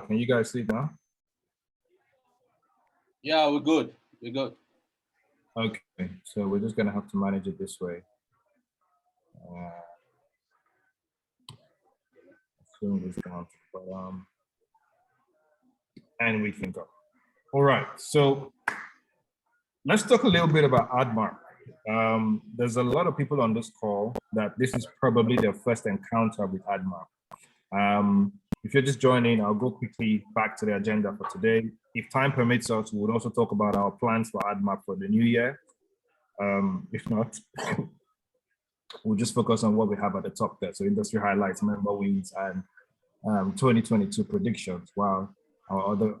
Can you guys see it now? Yeah, we're good. We're good. Okay, so we're just gonna have to manage it this way. Assume this down, and we can go. All right, so let's talk a little bit about Admarp. There's a lot of people on this call that this is probably their first encounter with Admarp. If you're just joining, I'll go quickly back to the agenda for today. If time permits us, we would also talk about our plans for Admarp for the new year. If not, we'll just focus on what we have at the top there. So industry highlights, member wins, and 2022 predictions, while our other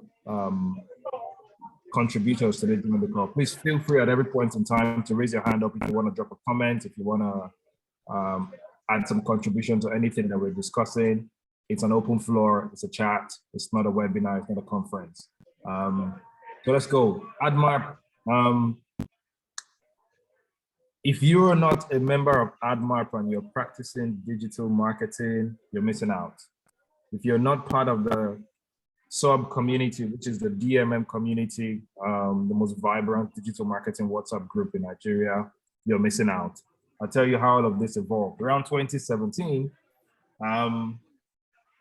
contributors today during the call. Please feel free at every point in time to raise your hand up if you want to drop a comment, if you want to add some contribution to anything that we're discussing. It's an open floor, it's a chat, it's not a webinar, it's not a conference. So let's go. Admarp. If you're not a member of Admarp and you're practicing digital marketing, you're missing out. If you're not part of the sub community, which is the DMM community, the most vibrant digital marketing WhatsApp group in Nigeria, you're missing out. I'll tell you how all of this evolved. Around 2017,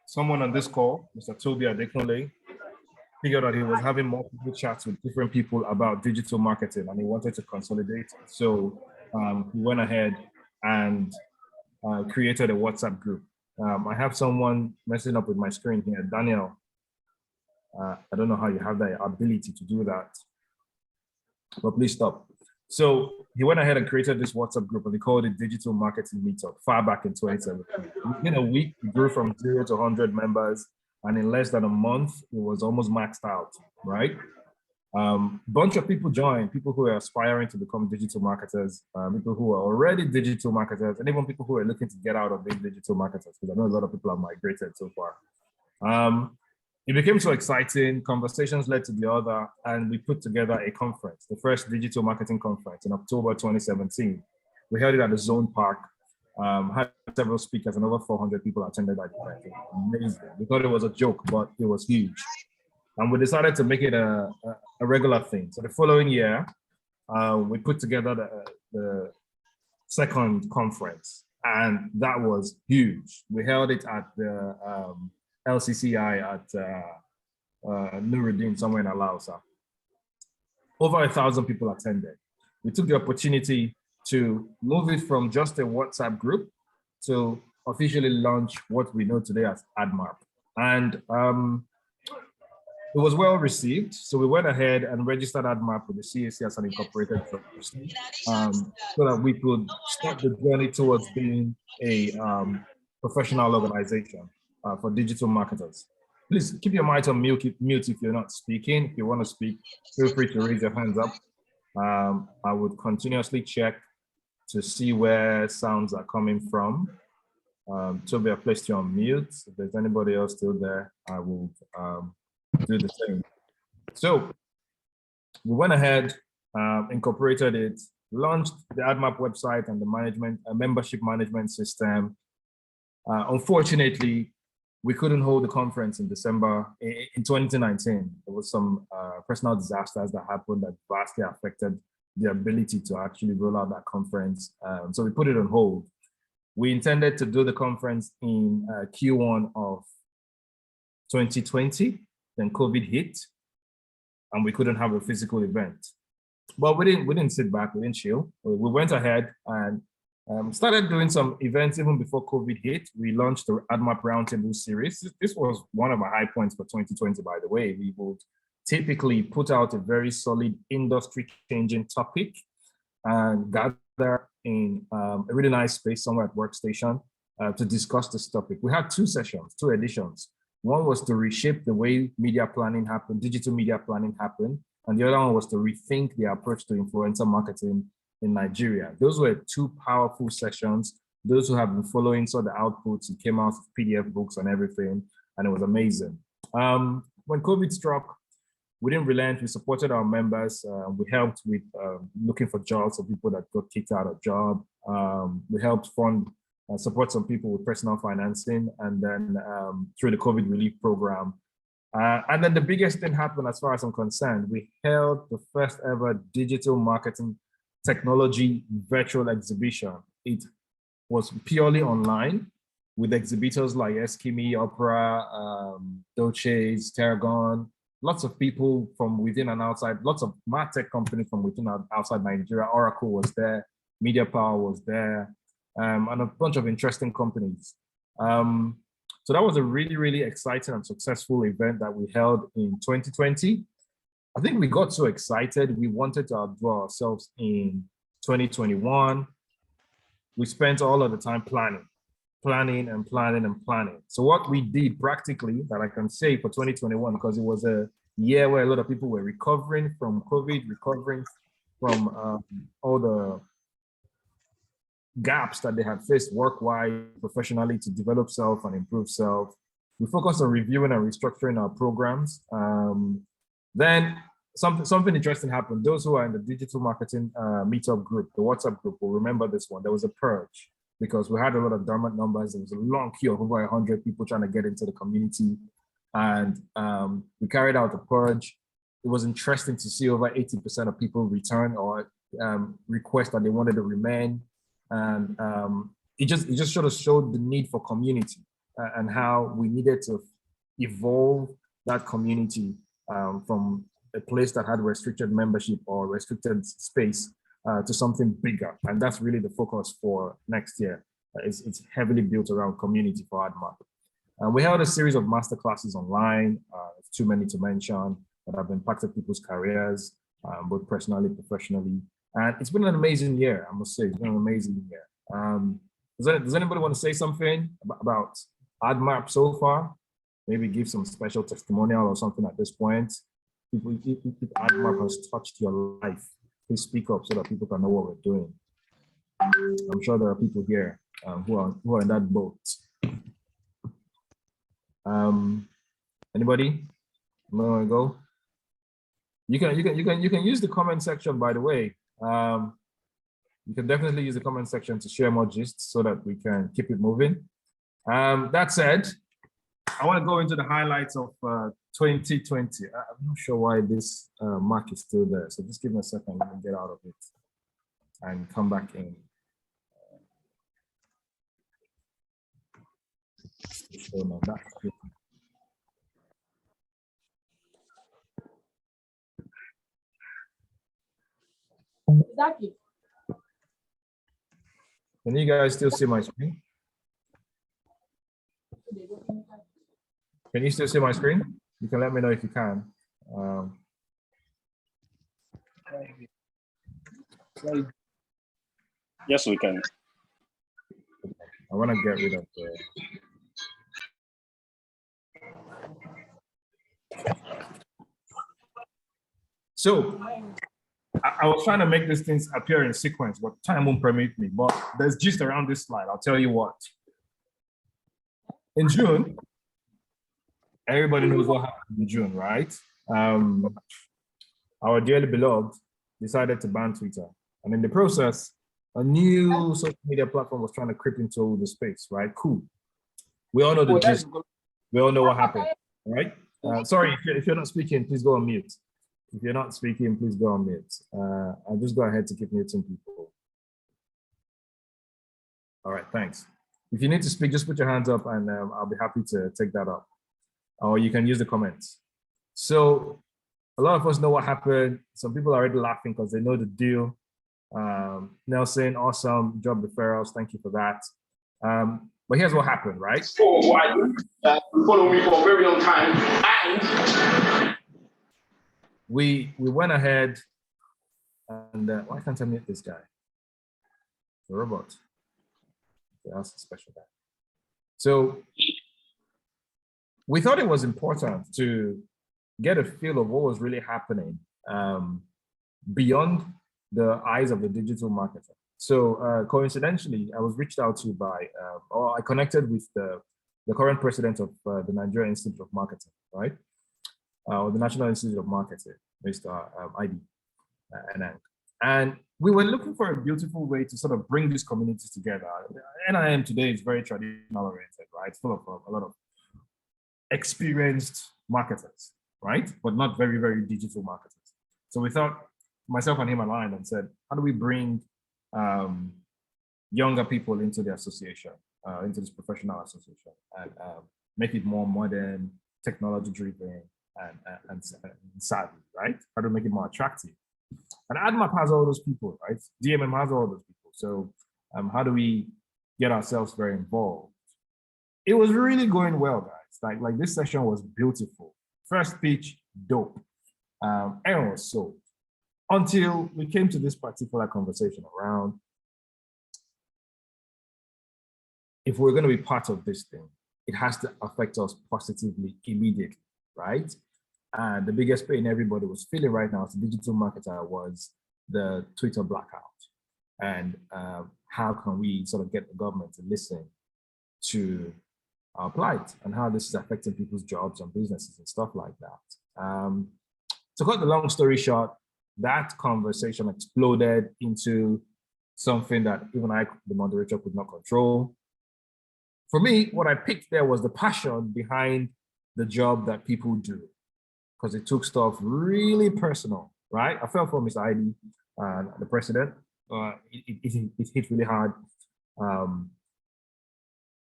someone on this call, Mr. Toby Adekunle, figured out he was having multiple chats with different people about digital marketing and he wanted to consolidate. So he went ahead and created a WhatsApp group. I have someone messing up with my screen here, Daniel. I don't know how you have the ability to do that, but please stop. So he went ahead and created this WhatsApp group and he called it Digital Marketing Meetup far back in 2017. In a week, we grew from 0 to 100 members, and in less than a month, it was almost maxed out, right? Bunch of people joined, people who are aspiring to become digital marketers, people who are already digital marketers, and even people who are looking to get out of being digital marketers, because I know a lot of people have migrated so far. It became so exciting, conversations led to the other, and we put together a conference, the first digital marketing conference in October 2017. We held it at the Zone Park, had several speakers, and over 400 people attended that event. Amazing. We thought it was a joke, but it was huge. And we decided to make it a regular thing. So the following year, we put together the second conference, and that was huge. We held it at the LCCI at Nuruddin, somewhere in Alausa. Over 1,000 people attended. We took the opportunity to move it from just a WhatsApp group to officially launch what we know today as Admarp. And it was well received. So we went ahead and registered Admarp with the CAC as an incorporated trust, so that we could start the journey towards being a professional organization for digital marketers. Please keep your mic on mute if you're not speaking. If you want to speak, feel free to raise your hands up. I would continuously check to see where sounds are coming from. Toby, I placed you on mute. If there's anybody else still there, I will do the same. So we went ahead, incorporated it, launched the Admarp website and the management, membership management system. Unfortunately, we couldn't hold the conference in December in 2019. There was some personal disasters that happened that vastly affected the ability to actually roll out that conference. So we put it on hold. We intended to do the conference in Q1 of 2020, then COVID hit, and we couldn't have a physical event. But we didn't sit back, we didn't chill. We went ahead and started doing some events even before COVID hit. We launched the Admarp Roundtable series. This was one of our high points for 2020, by the way. We would typically put out a very solid industry-changing topic and gather in a really nice space somewhere at Workstation to discuss this topic. We had two sessions, two editions. One was to reshape the way media planning happened, digital media planning happened, and the other one was to rethink the approach to influencer marketing in Nigeria. Those were two powerful sessions. Those who have been following saw the outputs. It came out with PDF books and everything, and it was amazing. When COVID struck, we didn't relent. We supported our members. We helped with looking for jobs for people that got kicked out of job. We helped fund, support some people with personal financing. And then through the COVID relief program, And then the biggest thing happened as far as I'm concerned. We held the first ever digital marketing technology virtual exhibition. It was purely online with exhibitors like Eskimi, Opera, Dolce's, Terragon, lots of people from within and outside, lots of MarTech companies from within and outside Nigeria. Oracle was there, Media Power was there, and a bunch of interesting companies. So that was a really, really exciting and successful event that we held in 2020. I think we got so excited, we wanted to outdraw ourselves in 2021. We spent all of the time planning. So what we did practically that I can say for 2021, because it was a year where a lot of people were recovering from COVID, recovering from all the gaps that they had faced work-wise, professionally, to develop self and improve self. We focused on reviewing and restructuring our programs. Then something interesting happened. Those who are in the digital marketing meetup group, the WhatsApp group, will remember this one. There was a purge because we had a lot of dormant numbers. There was a long queue of over 100 people trying to get into the community. And we carried out the purge. It was interesting to see over 80% of people return or request that they wanted to remain. And it just sort of showed the need for community and how we needed to evolve that community from a place that had restricted membership or restricted space to something bigger. And that's really the focus for next year. It's heavily built around community for Admarp. We held a series of masterclasses online, too many to mention, that have impacted people's careers, both personally, professionally. And it's been an amazing year, I must say. It's been an amazing year. Does anybody want to say something about Admarp so far? Maybe give some special testimonial or something at this point. If Admarp has touched your life, please speak up so that people can know what we're doing. I'm sure there are people here who are in that boat. Anybody? I'm gonna go. You can use the comment section, by the way. You can definitely use the comment section to share more gists so that we can keep it moving. That said, I want to go into the highlights of 2020. I'm not sure why this mark is still there, so just give me a second. Let me get out of it and come back in. No, that's good. Exactly. Can you guys still see my screen? Can you still see my screen? You can let me know if you can. Yes, we can. I want to get rid of the... So I was trying to make these things appear in sequence, but time won't permit me. But there's gist around this slide. I'll tell you what. In June, everybody knows what happened in June, right? Our dearly beloved decided to ban Twitter. And in the process, a new social media platform was trying to creep into the space, right? Cool. We all know the gist. We all know what happened, right? Sorry, if you're not speaking, please go on mute. If you're not speaking, please go on mute. I'll just go ahead to keep muting people. All right, thanks. If you need to speak, just put your hands up and I'll be happy to take that up. Or you can use the comments. So a lot of us know what happened. Some people are already laughing because they know the deal. Nelson, awesome job referrals. Thank you for that. But here's what happened, right? Follow me for a very long time. And we went ahead and why can't I meet this guy? The robot. Okay, that's a special guy. So we thought it was important to get a feel of what was really happening beyond the eyes of the digital marketer. So coincidentally, I was reached out to by, or I connected with the current president of the Nigerian Institute of Marketing, right? Or the National Institute of Marketing, Mr. ID. And we were looking for a beautiful way to sort of bring these communities together. NIM today is very traditional oriented, right? It's full of a lot of experienced marketers, right? But not very, very digital marketers. So we thought, myself and him aligned and said, how do we bring younger people into the association, into this professional association, and make it more modern, technology-driven, and savvy, right? How to make it more attractive. And Admarp has all those people, right? DMM has all those people. So how do we get ourselves very involved? It was really going well, guys. Like this session was beautiful. First pitch, dope. Everyone was sold. Until we came to this particular conversation around if we're going to be part of this thing, it has to affect us positively immediately, right? And the biggest pain everybody was feeling right now as a digital marketer was the Twitter blackout. And how can we sort of get the government to listen to our plight and how this is affecting people's jobs and businesses and stuff like that. To cut the long story short, that conversation exploded into something that even I, the moderator, could not control. For me, what I picked there was the passion behind the job that people do, because it took stuff really personal, right? I felt for Mr. ID, the president. It hit really hard.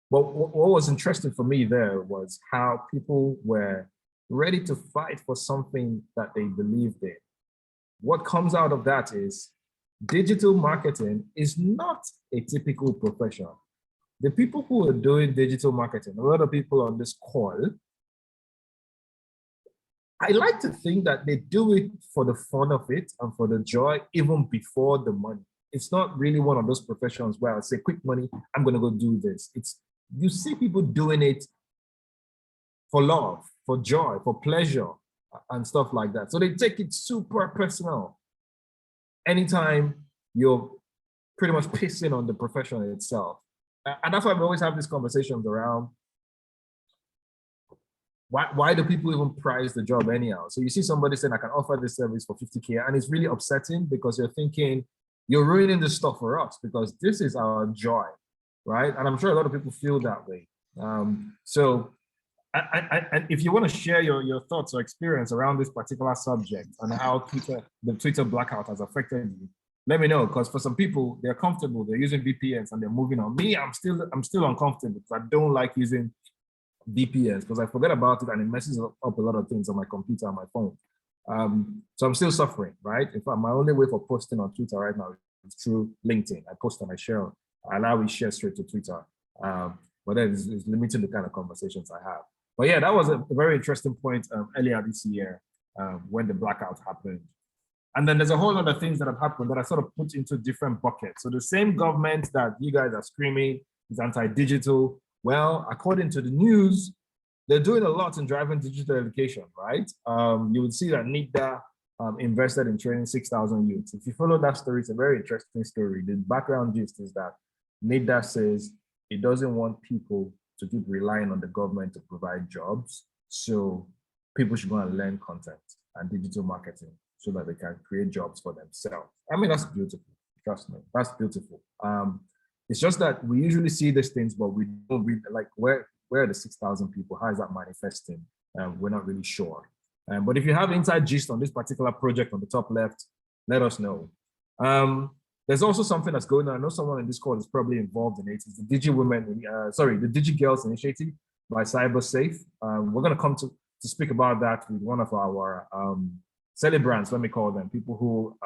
But what was interesting for me there was how people were ready to fight for something that they believed in. What comes out of that is digital marketing is not a typical profession. The people who are doing digital marketing, a lot of people on this call, I like to think that they do it for the fun of it and for the joy, even before the money. It's not really one of those professions where I say, quick money, I'm going to go do this. You see people doing it for love, for joy, for pleasure, and stuff like that. So they take it super personal. Anytime you're pretty much pissing on the profession itself. And that's why we always have these conversations around why do people even price the job anyhow? So you see somebody saying, I can offer this service for 50K, and it's really upsetting because you're thinking, you're ruining this stuff for us because this is our joy, right? And I'm sure a lot of people feel that way. So if you want to share your thoughts or experience around this particular subject and how the Twitter blackout has affected you, let me know, because for some people, they're comfortable, they're using VPNs and they're moving on. Me, I'm still uncomfortable because I don't like using VPNs because I forget about it and it messes up a lot of things on my computer and my phone. So I'm still suffering, right? In fact, my only way for posting on Twitter right now is through LinkedIn. I post and I share. I allow it share straight to Twitter. But then it's limiting the kind of conversations I have. But yeah, that was a very interesting point earlier this year when the blackout happened. And then there's a whole lot of things that have happened that I sort of put into different buckets. So the same government that you guys are screaming is anti-digital. Well, according to the news, they're doing a lot in driving digital education, right? You would see that NIDA invested in training 6,000 youths. If you follow that story, it's a very interesting story. The background gist is that NIDA says it doesn't want people to keep relying on the government to provide jobs. So people should go and learn content and digital marketing so that they can create jobs for themselves. I mean, that's beautiful, trust me, that's beautiful. It's just that we usually see these things, but we don't really, like, where are the 6,000 people? How is that manifesting? We're not really sure. But if you have inside gist on this particular project on the top left, let us know. There's also something that's going on. I know someone in this call is probably involved in it. It's the the Digi Girls Initiative by CyberSafe. We're going to come to speak about that with one of our celebrants, let me call them, people who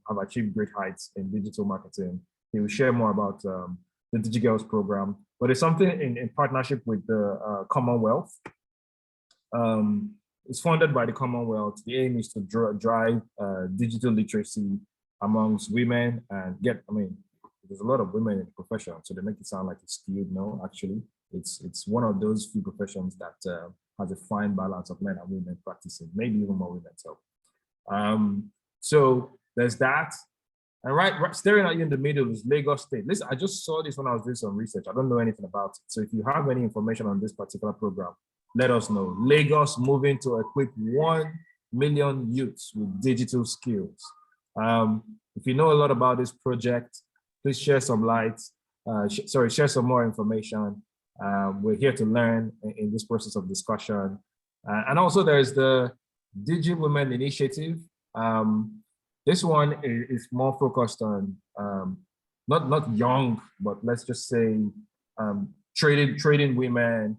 have achieved great heights in digital marketing. He will share more about the DigiGirls program, but it's something in partnership with the Commonwealth. It's funded by the Commonwealth. The aim is to drive digital literacy amongst women and there's a lot of women in the profession, so they make it sound like it's skewed. No, actually, it's one of those few professions that has a fine balance of men and women practicing, maybe even more women. So there's that. And right staring at you in the middle is Lagos State. Listen, I just saw this when I was doing some research. I don't know anything about it. So if you have any information on this particular program, let us know. Lagos moving to equip 1 million youths with digital skills. If you know a lot about this project, please share some light. Share some more information. We're here to learn in this process of discussion. And also there's the Digi Women Initiative. This one is more focused on not young, but let's just say trading women,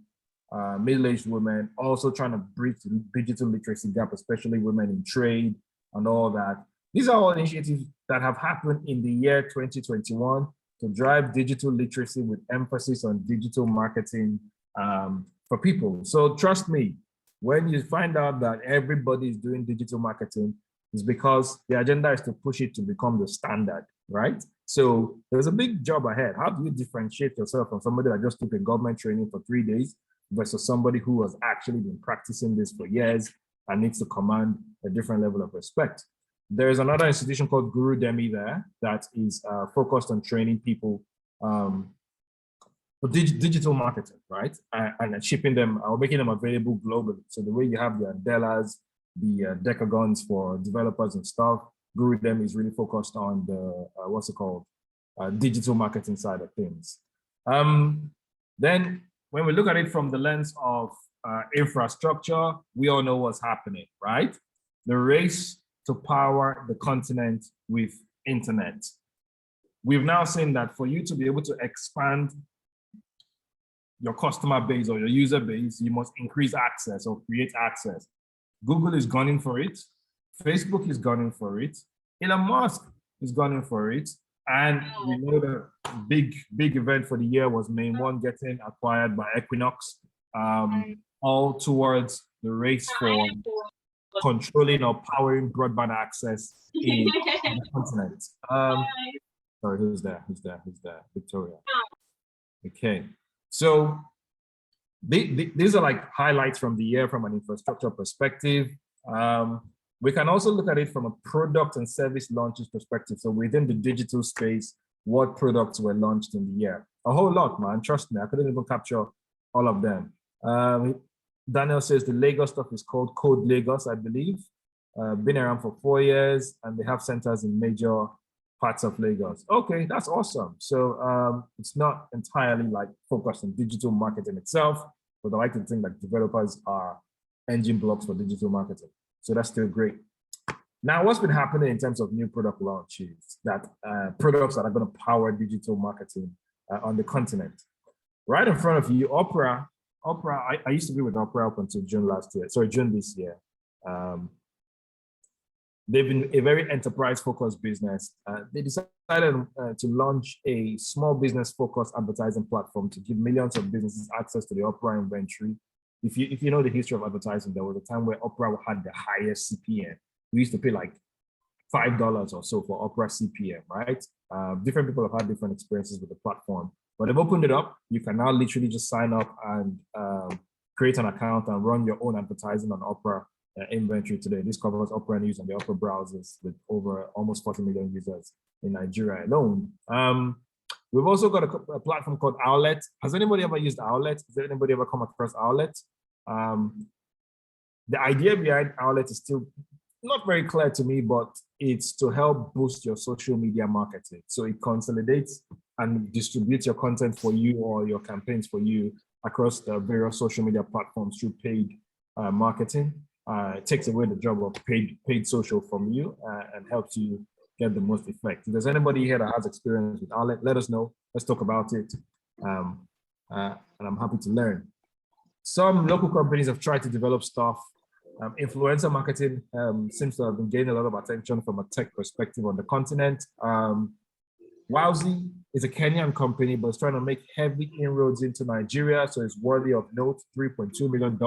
middle-aged women, also trying to bridge the digital literacy gap, especially women in trade and all that. These are all initiatives that have happened in the year 2021 to drive digital literacy with emphasis on digital marketing for people. So trust me, when you find out that everybody is doing digital marketing, it's because the agenda is to push it to become the standard, right? So there's a big job ahead. How do you differentiate yourself from somebody that just took a government training for 3 days versus somebody who has actually been practicing this for years and needs to command a different level of respect? There's another institution called Guru Demi there that is focused on training people for digital marketing, right? And shipping them or making them available globally. So the way you have the Andelas, the Decagons for developers and stuff, Guru Demi is really focused on the digital marketing side of things. Then when we look at it from the lens of infrastructure, we all know what's happening, right? The race to power the continent with internet. We've now seen that for you to be able to expand your customer base or your user base, you must increase access or create access. Google is gunning for it. Facebook is gunning for it. Elon Musk is gunning for it. And we know the big event for the year was Main One getting acquired by Equinox, all towards the race for controlling or powering broadband access in the continent. Sorry, who's there? Victoria. Okay, so these are like highlights from the year from an infrastructure perspective. We can also look at it from a product and service launches perspective. So within the digital space, what products were launched in the year? A whole lot, man. Trust me, I couldn't even capture all of them. Daniel says the Lagos stuff is called Code Lagos, I believe. Been around for 4 years, and they have centers in major parts of Lagos. Okay, that's awesome. So it's not entirely like focused on digital marketing itself, but I like to think that developers are engine blocks for digital marketing. So that's still great. Now, what's been happening in terms of new product launches, that products that are going to power digital marketing on the continent? Right in front of you, Opera, I used to be with Opera up until June this year. They've been a very enterprise-focused business. They decided to launch a small business-focused advertising platform to give millions of businesses access to the Opera inventory. If you know the history of advertising, there was a time where Opera had the highest CPM. We used to pay like $5 or so for Opera CPM, right? Different people have had different experiences with the platform, but they've opened it up. You can now literally just sign up and create an account and run your own advertising on Opera inventory today. This covers Opera News and the Opera browsers with over almost 40 million users in Nigeria alone. We've also got a platform called Owlet. Has anybody ever used Owlet? Has anybody ever come across Owlet? The idea behind Owlet is still not very clear to me, but it's to help boost your social media marketing. So it consolidates and distributes your content for you or your campaigns for you across the various social media platforms through paid marketing. It takes away the job of paid social from you and helps you get the most effect. If there's anybody here that has experience with Owlet, let us know. Let's talk about it. And I'm happy to learn. Some local companies have tried to develop stuff. Influencer marketing seems to have been gaining a lot of attention from a tech perspective on the continent. Wowzy is a Kenyan company, but it's trying to make heavy inroads into Nigeria. So it's worthy of note. $3.2 million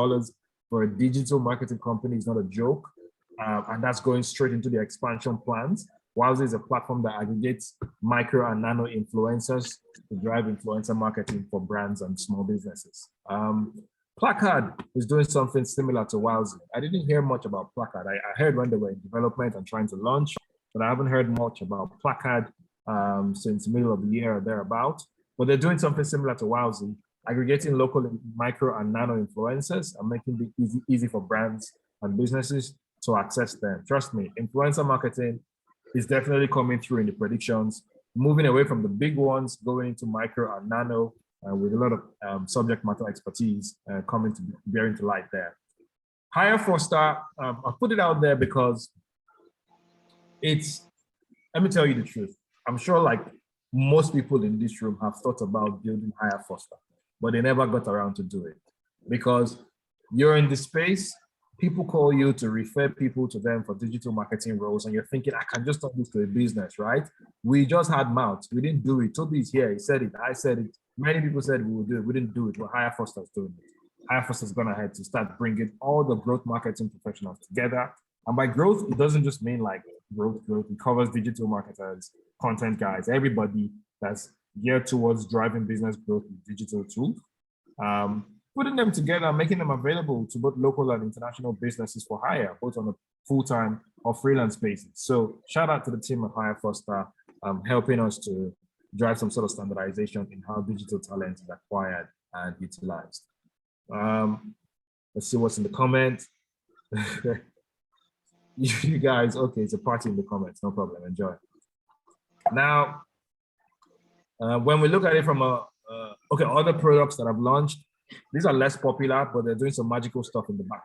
for a digital marketing company is not a joke. And that's going straight into the expansion plans. Wowzy is a platform that aggregates micro and nano influencers to drive influencer marketing for brands and small businesses. Placard is doing something similar to Wowzy. I didn't hear much about Placard. I heard when they were in development and trying to launch, but I haven't heard much about Placard since middle of the year or thereabout. But they're doing something similar to Wowzy, aggregating local micro and nano influencers and making it easy for brands and businesses to access them. Trust me, influencer marketing is definitely coming through in the predictions, moving away from the big ones, going into micro and nano. with a lot of subject matter expertise coming to bearing to light there. Hire Foster, I put it out there because let me tell you the truth. I'm sure like most people in this room have thought about building Hire Foster, but they never got around to do it because you're in the space, people call you to refer people to them for digital marketing roles, and you're thinking, I can just turn this to a business, right? We just had mouths. We didn't do it. Toby's here. He said it. I said it. Many people said we would do it. We didn't do it. But Hire Foster's doing it. Hire Foster's gone ahead to start bringing all the growth marketing professionals together. And by growth, it doesn't just mean like growth. It covers digital marketers, content guys, everybody that's geared towards driving business growth with digital tools. Putting them together, making them available to both local and international businesses for hire, both on a full-time or freelance basis. So shout out to the team at Hire Foster, helping us to drive some sort of standardization in how digital talent is acquired and utilized. Let's see what's in the comments. You guys, okay, it's a party in the comments, no problem, enjoy. Now, when we look at it from other products that I've launched, these are less popular, but they're doing some magical stuff in the back.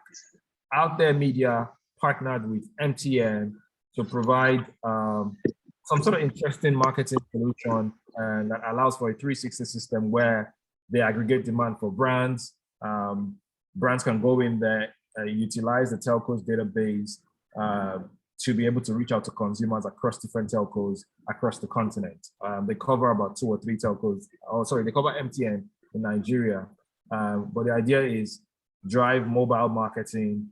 Out There Media partnered with MTN to provide some sort of interesting marketing solution and that allows for a 360 system where they aggregate demand for brands. Brands can go in there, utilize the telco's database to be able to reach out to consumers across different telcos across the continent. They cover about 2 or 3 telcos. Oh, sorry, they cover MTN in Nigeria. But the idea is drive mobile marketing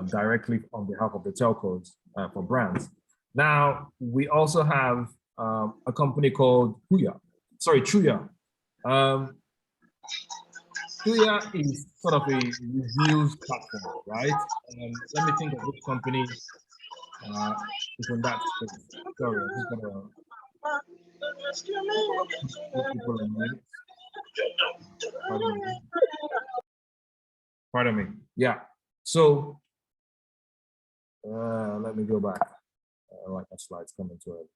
directly on behalf of the telcos for brands. Now, we also have a company called Truya. Truya is sort of a reviews platform, right? Let me think of which company is in that space. Sorry, I'm just gonna put people on mute. Pardon me. Yeah. So let me go back. Like my slides coming to it.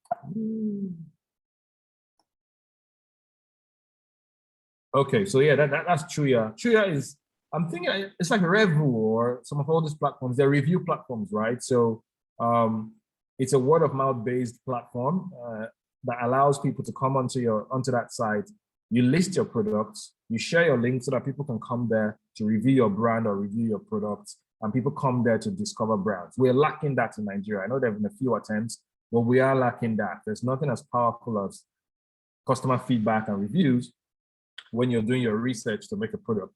Okay, so yeah, that's Truya. Truya is, I'm thinking it's like Revu or some of all these platforms. They're review platforms, right? So it's a word of mouth based platform that allows people to come onto that site. You list your products, you share your link so that people can come there to review your brand or review your products, and people come there to discover brands. We're lacking that in Nigeria. I know there have been a few attempts, but we are lacking that. There's nothing as powerful as customer feedback and reviews when you're doing your research to make a product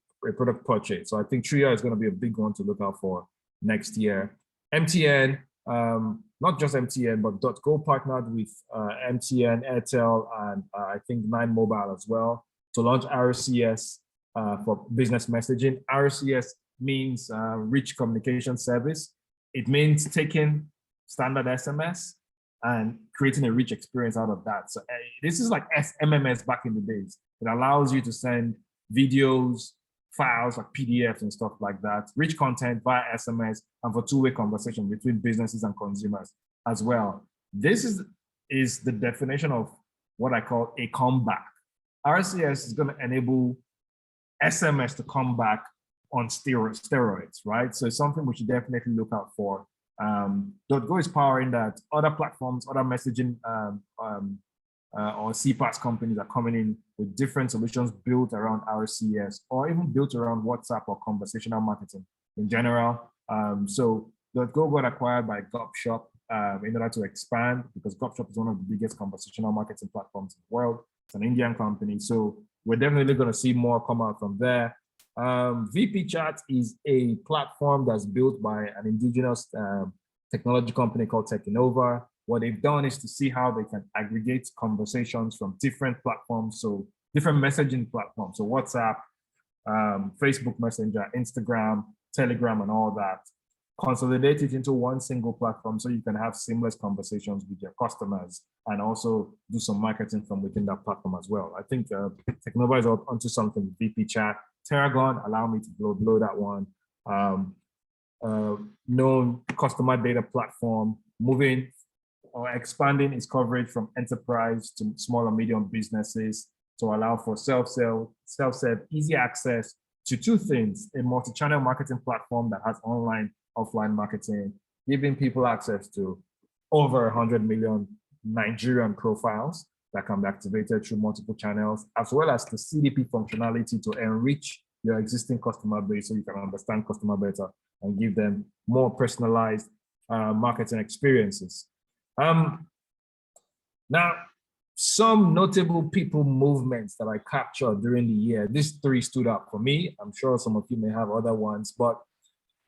purchase. So I think Truya is going to be a big one to look out for next year. MTN, not just MTN, but .go partnered with MTN, Airtel, and I think 9 Mobile as well to launch RCS for business messaging. RCS means Rich Communication Service. It means taking standard SMS and creating a rich experience out of that. So this is like MMS back in the days. It allows you to send videos, files like PDFs and stuff like that, rich content via SMS and for two-way conversation between businesses and consumers as well. This is the definition of what I call a comeback. RCS is going to enable SMS to come back on steroids, right? So it's something we should definitely look out for. .go is powering that. Other platforms, other messaging or CPaaS companies are coming in with different solutions built around RCS or even built around WhatsApp or conversational marketing in general. So .go got acquired by Gopshop in order to expand, because Gopshop is one of the biggest conversational marketing platforms in the world. It's an Indian company. So we're definitely going to see more come out from there. VP Chat is a platform that's built by an indigenous technology company called Techinova. What they've done is to see how they can aggregate conversations from different platforms, so different messaging platforms, so WhatsApp, Facebook Messenger, Instagram, Telegram, and all that. Consolidate it into one single platform so you can have seamless conversations with your customers and also do some marketing from within that platform as well. I think Technova is onto something with VP Chat. Terragon, allow me to blow that one. Known customer data platform, moving or expanding its coverage from enterprise to small and medium businesses. to allow for self-serve, easy access to two things: a multi-channel marketing platform that has online, offline marketing, giving people access to over 100 million Nigerian profiles that can be activated through multiple channels, as well as the CDP functionality to enrich your existing customer base so you can understand customer better and give them more personalized marketing experiences. Now, some notable people movements that I captured during the year, these three stood out for me. I'm sure some of you may have other ones, but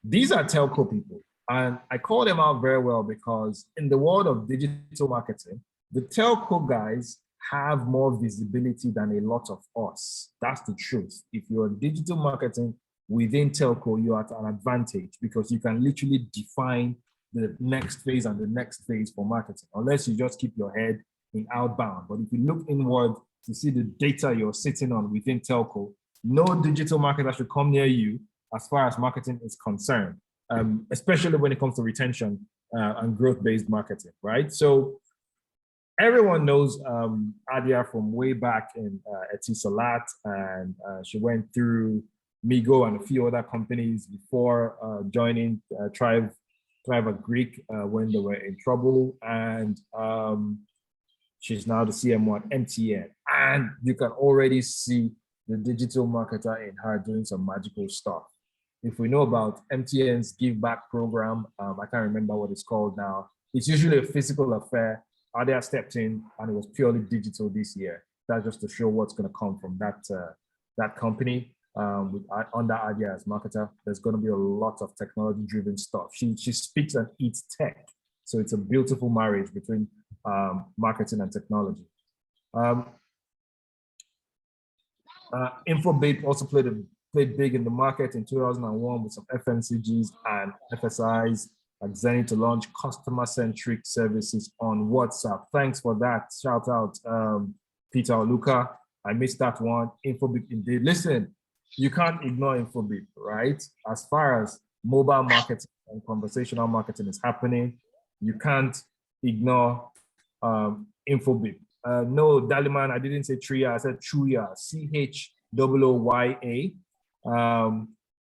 these are telco people. And I call them out very well because in the world of digital marketing, the telco guys have more visibility than a lot of us. That's the truth. If you're digital marketing within telco, you're at an advantage because you can literally define the next phase and the next phase for marketing, unless you just keep your head in outbound. But if you look inward to see the data you're sitting on within telco, no digital marketer should come near you as far as marketing is concerned, especially when it comes to retention and growth-based marketing, right? So everyone knows Adia from way back in Etisalat, and she went through Migo and a few other companies before joining Thrive Greek when they were in trouble, and she's now the CMO at MTN. And you can already see the digital marketer in her doing some magical stuff. If we know about MTN's Give Back program, I can't remember what it's called now. It's usually a physical affair. Adia stepped in and it was purely digital this year. That's just to show what's going to come from that company. Under Adia as marketer, there's going to be a lot of technology-driven stuff. She speaks and eats tech. So it's a beautiful marriage between marketing and technology. Infobip also played big in the market in 2001 with some FMCGs and FSIs, like Zenny, to launch customer-centric services on WhatsApp. Thanks for that. Shout out, Peter or Luca. I missed that one. Infobip indeed. Listen, you can't ignore Infobip, right? As far as mobile marketing and conversational marketing is happening, you can't ignore Infobip. No, Daliman, I didn't say Tria, I said Chuya, CHOOYA.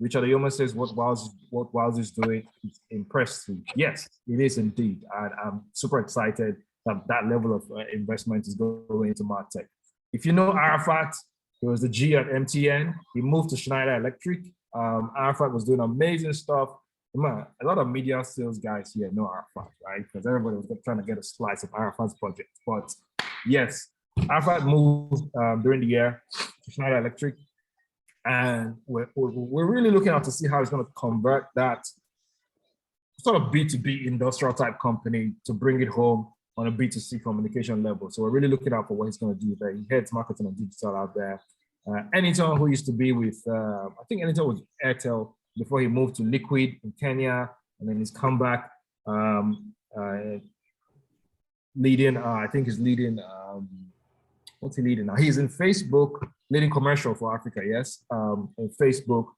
Richard Ayoma says what Wowz is doing is impressive. Yes, it is indeed. And I'm super excited that that level of investment is going into MarTech. If you know Arafat, he was the G at MTN. He moved to Schneider Electric. Arafat was doing amazing stuff. Man, a lot of media sales guys here know Arafat, right? Because everybody was trying to get a slice of Arafat's project. But yes, Arafat moved during the year to Schneider Electric. And we're really looking out to see how he's going to convert that sort of B2B industrial type company to bring it home on a B2C communication level. So we're really looking out for what he's going to do there. He heads marketing and digital out there. Eniton, who used to be with, I think Eniton was Airtel before he moved to Liquid in Kenya, and then he's come back leading, I think he's leading, what's he leading now? He's in Facebook, leading commercial for Africa, yes, in Facebook.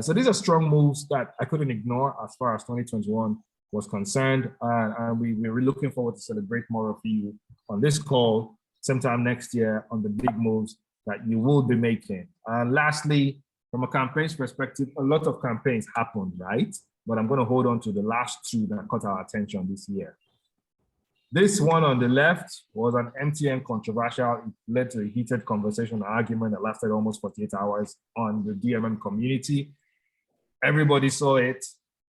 So these are strong moves that I couldn't ignore as far as 2021 was concerned. And we're looking forward to celebrate more of you on this call, sometime next year, on the big moves that you will be making. And lastly, from a campaigns perspective, a lot of campaigns happened, right? But I'm going to hold on to the last two that caught our attention this year. This one on the left was an MTN controversial. It led to a heated conversation and argument that lasted almost 48 hours on the DMM community. Everybody saw it.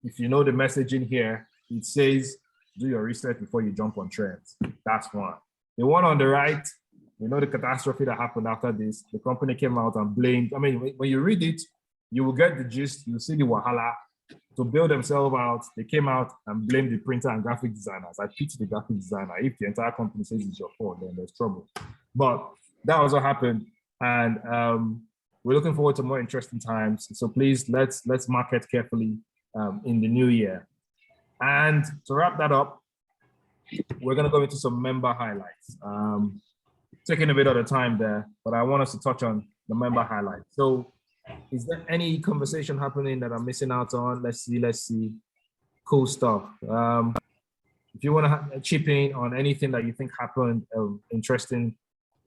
If you know the messaging here, it says, do your research before you jump on trends. That's one. The one on the right, you know the catastrophe that happened after this. The company came out and blamed. I mean, when you read it, you will get the gist. You'll see the wahala. To bail themselves out, they came out and blamed the printer and graphic designers. I pity the graphic designer. If the entire company says it's your fault, then there's trouble. But that was what happened. And we're looking forward to more interesting times. So please, let's market carefully in the new year. And to wrap that up, we're going to go into some member highlights. Taking a bit of the time there, but I want us to touch on the member highlights. So is there any conversation happening that I'm missing out on? Let's see. Cool stuff. If you want to chip in on anything that you think happened, interesting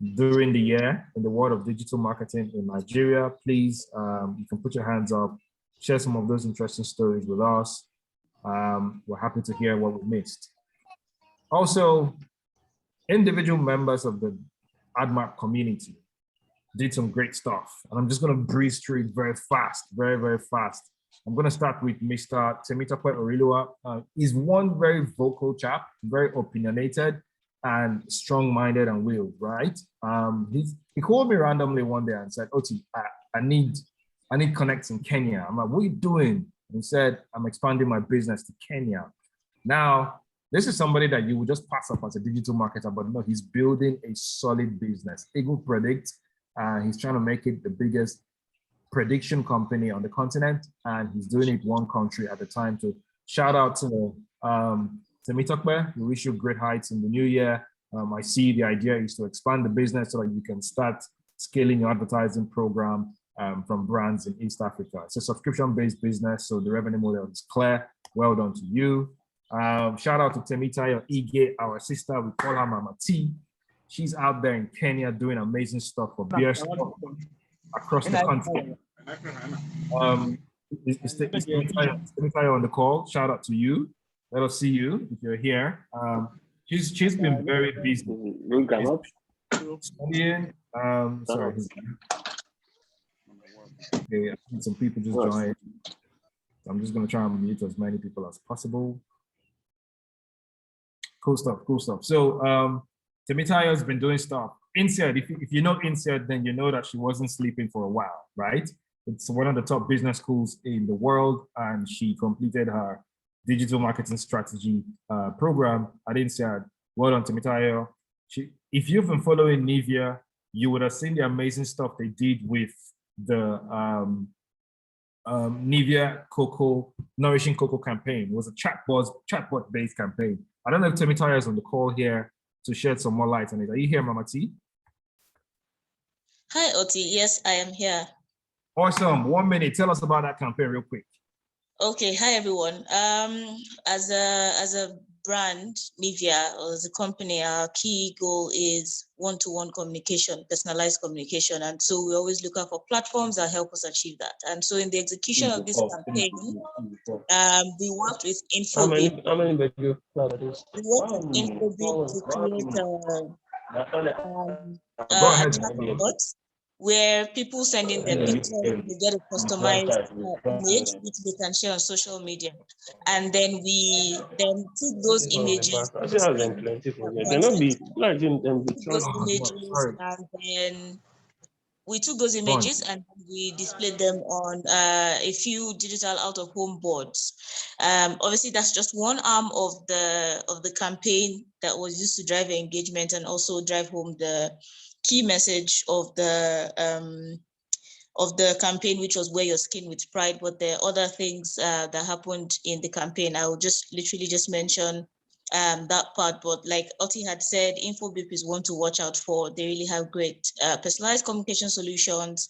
during the year in the world of digital marketing in Nigeria. Please, you can put your hands up, share some of those interesting stories with us. We're happy to hear what we missed. Also, individual members of the Admarp community did some great stuff. And I'm just going to breeze through it very fast, very, very fast. I'm going to start with Mr. Temitope Orilua. He's one very vocal chap, very opinionated and strong-minded and willed, right? He called me randomly one day and said, Oti, I need connects in Kenya. I'm like, what are you doing? He said, I'm expanding my business to Kenya. Now, this is somebody that you would just pass up as a digital marketer, but no, he's building a solid business. Eagle Predict, he's trying to make it the biggest prediction company on the continent, and he's doing it one country at a time. So shout out to Temitope. We wish you great heights in the new year. I see the idea is to expand the business so that you can start scaling your advertising program from brands in East Africa. It's a subscription-based business, so the revenue model is clear. Well done to you. Shout out to Temitayo Ige, our sister. We call her Mama T. She's out there in Kenya doing amazing stuff for beer across the country. Is Temitayo on the call? Shout out to you. Let us see you if you're here. She's been very busy. Studying. Sorry. Okay, I think some people just joined. I'm just gonna try and mute as many people as possible. Cool stuff. So Temitayo has been doing stuff. INSEAD, if you know INSEAD, then you know that she wasn't sleeping for a while, right? It's one of the top business schools in the world, and she completed her digital marketing strategy program at INSEAD. Well done, Temitayo. If you've been following Nivea, you would have seen the amazing stuff they did with the Nivea Cocoa, Nourishing Cocoa campaign. It was a chatbot-based campaign. I don't know if Temitayo is on the call here to shed some more light on it. Are you here, Mama T? Hi, Oti. Yes, I am here. Awesome. 1 minute. Tell us about that campaign real quick. Okay. Hi, everyone. As a brand, Nivea, or as a company, our key goal is one-to-one communication, personalized communication. And so we always look out for platforms that help us achieve that. And so in the execution of this campaign, we worked with Infobip. We worked with Infobip to create a bot where people send in their pictures, they get a customized image which they can share on social media. And then we took those images, and then we took those images and we displayed them on a few digital out-of-home boards. Obviously, that's just one arm of the campaign that was used to drive engagement and also drive home the key message of the campaign, which was wear your skin with pride. But there are other things that happened in the campaign. I will just literally just mention that part. But like Oti had said, Infobip is one to watch out for. They really have great personalized communication solutions,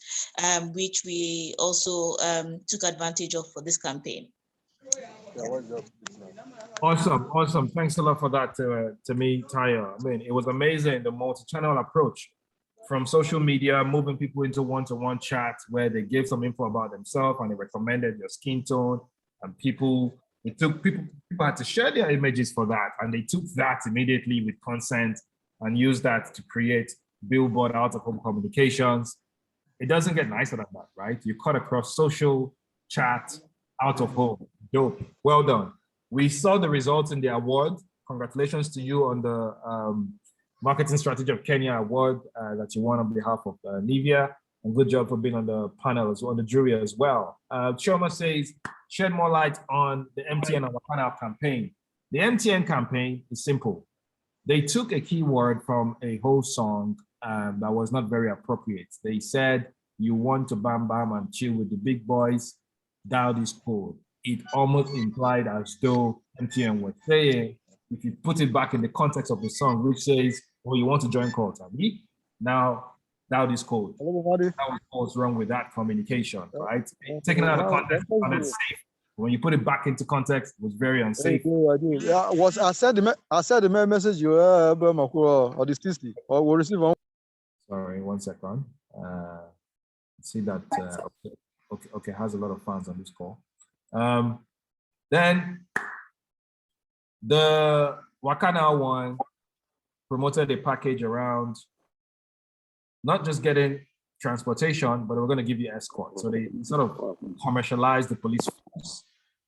which we also took advantage of for this campaign. Awesome. Thanks a lot for that, Temitayo. I mean, it was amazing, the multi-channel approach from social media, moving people into one-to-one chats where they gave some info about themselves and they recommended your skin tone, and people had to share their images for that, and they took that immediately with consent and used that to create billboard out-of-home communications. It doesn't get nicer than that, right? You cut across social, chat, out-of-home. Dope. Well done. We saw the results in the award. Congratulations to you on the Marketing Strategy of Kenya Award that you won on behalf of Nivea. And good job for being on the panel as well, on the jury as well. Choma says, shed more light on the MTN and Wakana campaign. The MTN campaign is simple. They took a keyword from a whole song that was not very appropriate. They said, you want to bam bam and chill with the big boys, dial this code. It almost implied as though MTN was saying, if you put it back in the context of the song, which says, oh, you want to join calls, now dial this code. That was what's wrong with that communication, right? Taken out of context, it's safe. When you put it back into context, it was very unsafe. Yeah, I said the message you or the or we receive Sorry, 1 second. See that okay, has a lot of fans on this call. Then the Wakana one promoted a package around not just getting transportation, but we're going to give you escort. So they sort of commercialized the police force,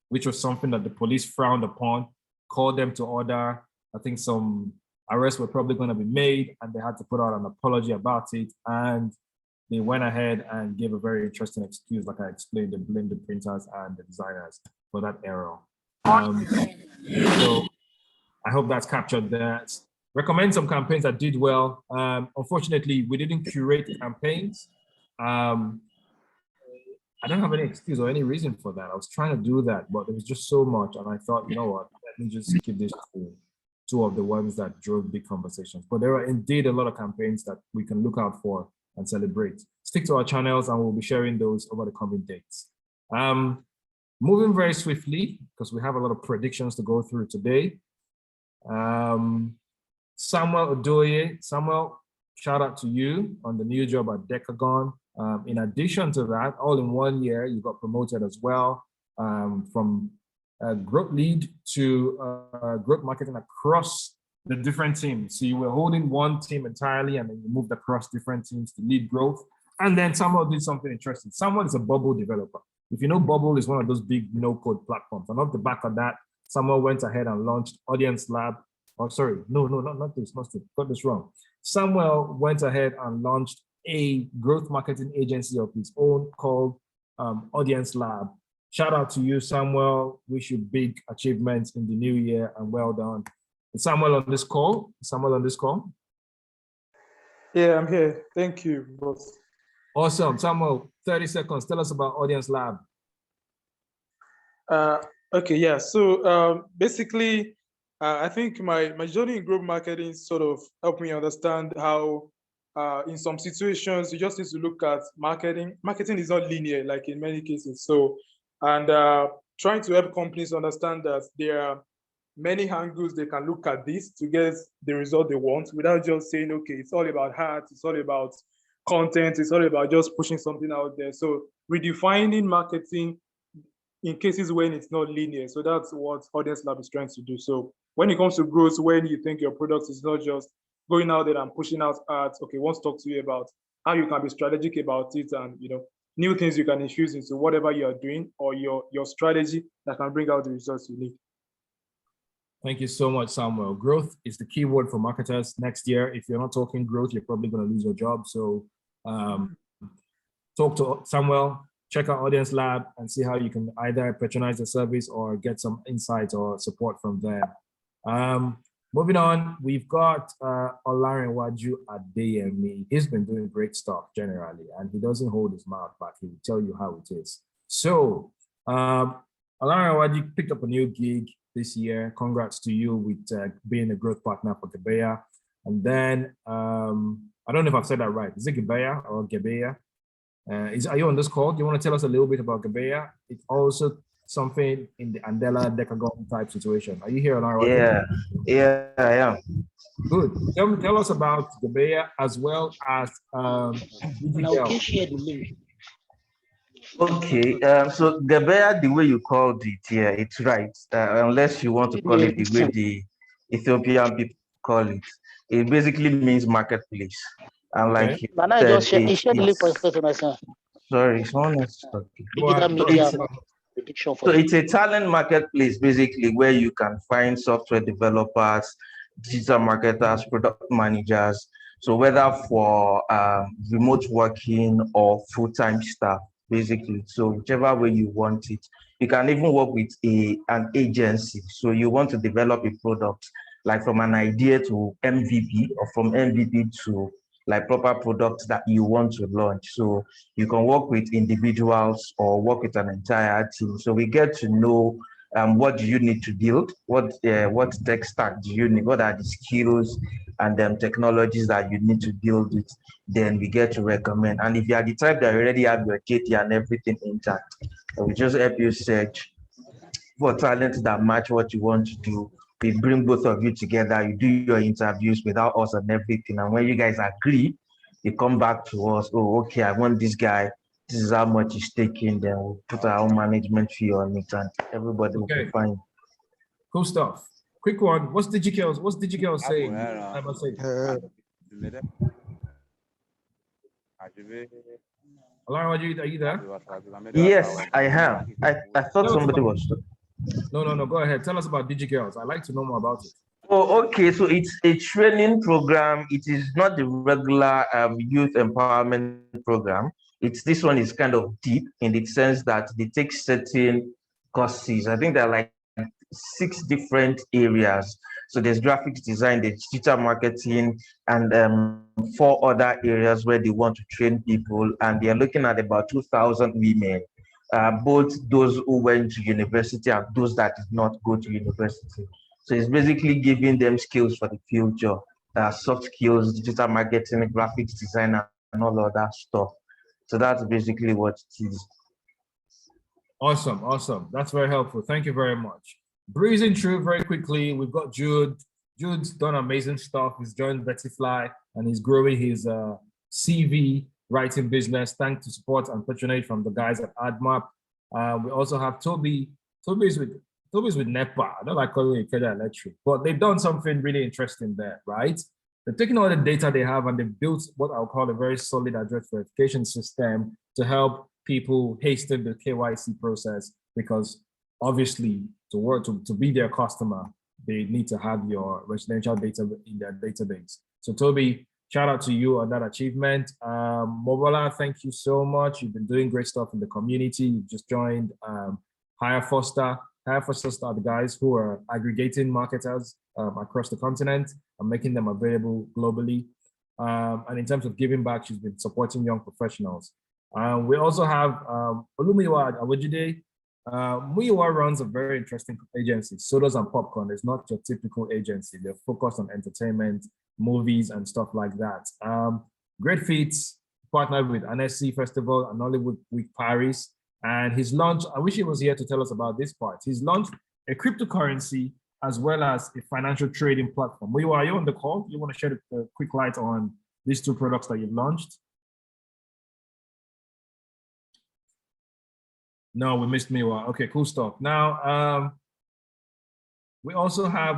which was something that the police frowned upon, called them to order. I think some arrests were probably going to be made, and they had to put out an apology about it. And they went ahead and gave a very interesting excuse, like I explained. They blamed the printers and the designers for that error. So I hope that's captured that. Recommend some campaigns that did well. Unfortunately, we didn't curate campaigns. I don't have any excuse or any reason for that. I was trying to do that, but there was just so much. And I thought, you know what, let me just keep this to two of the ones that drove big conversations. But there are indeed a lot of campaigns that we can look out for and celebrate. Stick to our channels and we'll be sharing those over the coming days. Moving very swiftly, because we have a lot of predictions to go through today. Samuel Odoye. Samuel, shout out to you on the new job at Decagon. In addition to that, all in 1 year, you got promoted as well from growth lead to growth marketing across the different teams. So you were holding one team entirely and then you moved across different teams to lead growth. And then Samuel did something interesting. Samuel is a Bubble developer. If you know, Bubble is one of those big no-code platforms. And off the back of that, Samuel went ahead and launched Audience Lab. Oh, sorry, not this, got this wrong. Samuel went ahead and launched a growth marketing agency of his own called Audience Lab. Shout out to you, Samuel. Wish you big achievements in the new year and well done. Is Samuel on this call? Samuel on this call? Yeah, I'm here. Thank you, boss. Awesome. Samuel, 30 seconds. Tell us about Audience Lab. Okay, yeah. So basically, I think my journey in growth marketing sort of helped me understand how in some situations, you just need to look at marketing. Marketing is not linear, like in many cases. So, and trying to help companies understand that there are many angles they can look at this to get the result they want without just saying, okay, it's all about hats, it's all about content, it's all about just pushing something out there. So redefining marketing in cases when it's not linear. So that's what Audience Lab is trying to do. So when it comes to growth, when you think your product is not just going out there and pushing out ads, okay, I want to talk to you about how you can be strategic about it and, you know, new things you can infuse into whatever you're doing or your strategy that can bring out the results you need. Thank you so much, Samuel. Growth is the key word for marketers next year. If you're not talking growth, you're probably going to lose your job. So talk to Samuel, check out Audience Lab and see how you can either patronize the service or get some insights or support from them. Moving on, we've got Olarinwaju Adeyemi. He's been doing great stuff generally, and he doesn't hold his mouth back. He will tell you how it is. So Olarinwaju picked up a new gig this year. Congrats to you with being a growth partner for Gebeya. And then, I don't know if I've said that right. Is it Gebeya or Gebeya? Are you on this call? Do you want to tell us a little bit about Gebeya? It's also something in the Andela Decagon type situation. Are you here, Olarinwaju? Yeah, I am. Good. Tell us about Gebeya as well as Okay, so Gebeya, the way you called it, yeah, it's right. Unless you want to call it the way the Ethiopian people call it. It basically means marketplace. And like Okay. you said, sorry, someone else is talking. So it's a talent marketplace, basically, where you can find software developers, digital marketers, product managers. So whether for remote working or full-time staff, basically. So whichever way you want it. You can even work with an agency. So you want to develop a product, like from an idea to MVP or from MVP to like proper products that you want to launch. So you can work with individuals or work with an entire team. So we get to know what do you need to build, what tech stack do you need, what are the skills and technologies that you need to build it. Then we get to recommend. And if you are the type that already have your JD and everything intact, we just help you search for talents that match what you want to do. We bring both of you together, you do your interviews without us and everything. And when you guys agree, they come back to us. Oh, okay, I want this guy. This is how much he's taking. Then we'll put our own management fee on it, and everybody will be fine. Cool stuff. Quick one. What's DigiGirl saying? I must say. Alara, are you there? Yes, I am. I thought somebody was. No. Go ahead. Tell us about DigiGirls. I'd like to know more about it. Oh, okay. So it's a training program. It is not the regular youth empowerment program. This one is kind of deep in the sense that they take certain courses. I think there are like 6 different areas. So there's graphics design, there's digital marketing, and 4 other areas where they want to train people. And they're looking at about 2,000 women, both those who went to university and those that did not go to university. So it's basically giving them skills for the future, soft skills, digital marketing, graphics design, and all of that stuff. So that's basically what it is. Awesome. That's very helpful. Thank you very much. Breezing through very quickly, we've got Jude. Jude's done amazing stuff. He's joined Bettyfly and he's growing his CV writing business thanks to support and patronage from the guys at Admarp. We also have Toby. Toby's with NEPA. I don't like calling it Federal Electric, but they've done something really interesting there, right? They've taken all the data they have and they've built what I'll call a very solid address verification system to help people hasten the KYC process, because obviously to be their customer, they need to have your residential data in their database. So Toby, shout out to you on that achievement. Mobola, thank you so much. You've been doing great stuff in the community. You've just joined Hire Foster. Hire Foster are the guys who are aggregating marketers across the continent and making them available globally. And in terms of giving back, she's been supporting young professionals. We also have Olumiwa Awojide. Muyiwa runs a very interesting agency, Sodas and Popcorn. It's not your typical agency. They're focused on entertainment, movies, and stuff like that. Great feats, partnered with Annecy Festival and Hollywood Week Paris. And he's launched, I wish he was here to tell us about this part. He's launched a cryptocurrency as well as a financial trading platform. Muyiwa, are you on the call? You want to shed a quick light on these 2 products that you've launched? No, we missed Miwa. Okay, cool stuff. Now, we also have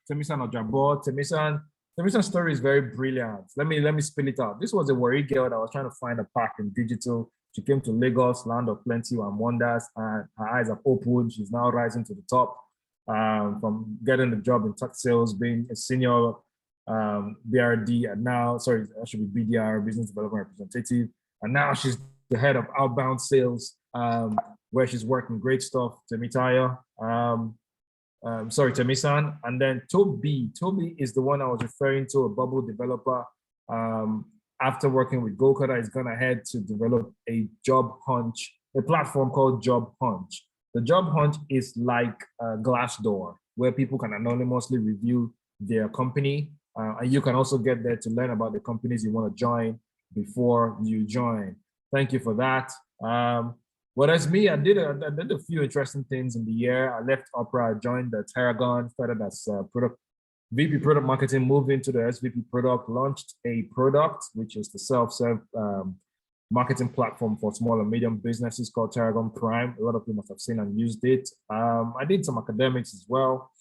Temisan Ojabo. Temisan's story is very brilliant. Let me spill it out. This was a worried girl that was trying to find a path in digital. She came to Lagos, land of plenty and wonders, and her eyes have opened. She's now rising to the top, from getting the job in tech sales, being a senior BRD, and now, sorry, that should be BDR, Business Development Representative, and now she's the head of outbound sales, where she's working great stuff. Temisan, and then Toby is the one I was referring to, a bubble developer. After working with Golcoda, he's gone ahead to develop a platform called Job Hunch. The Job Hunch is like Glassdoor, where people can anonymously review their company, and you can also get there to learn about the companies you want to join before you join. Thank you for that. Whereas me, I did a few interesting things in the year. I left Opera, I joined the Tarragon, started as VP Product Marketing, moved into the SVP Product, launched a product, which is the self-serve marketing platform for small and medium businesses called Tarragon Prime. A lot of you must have seen and used it. I did some academics as well.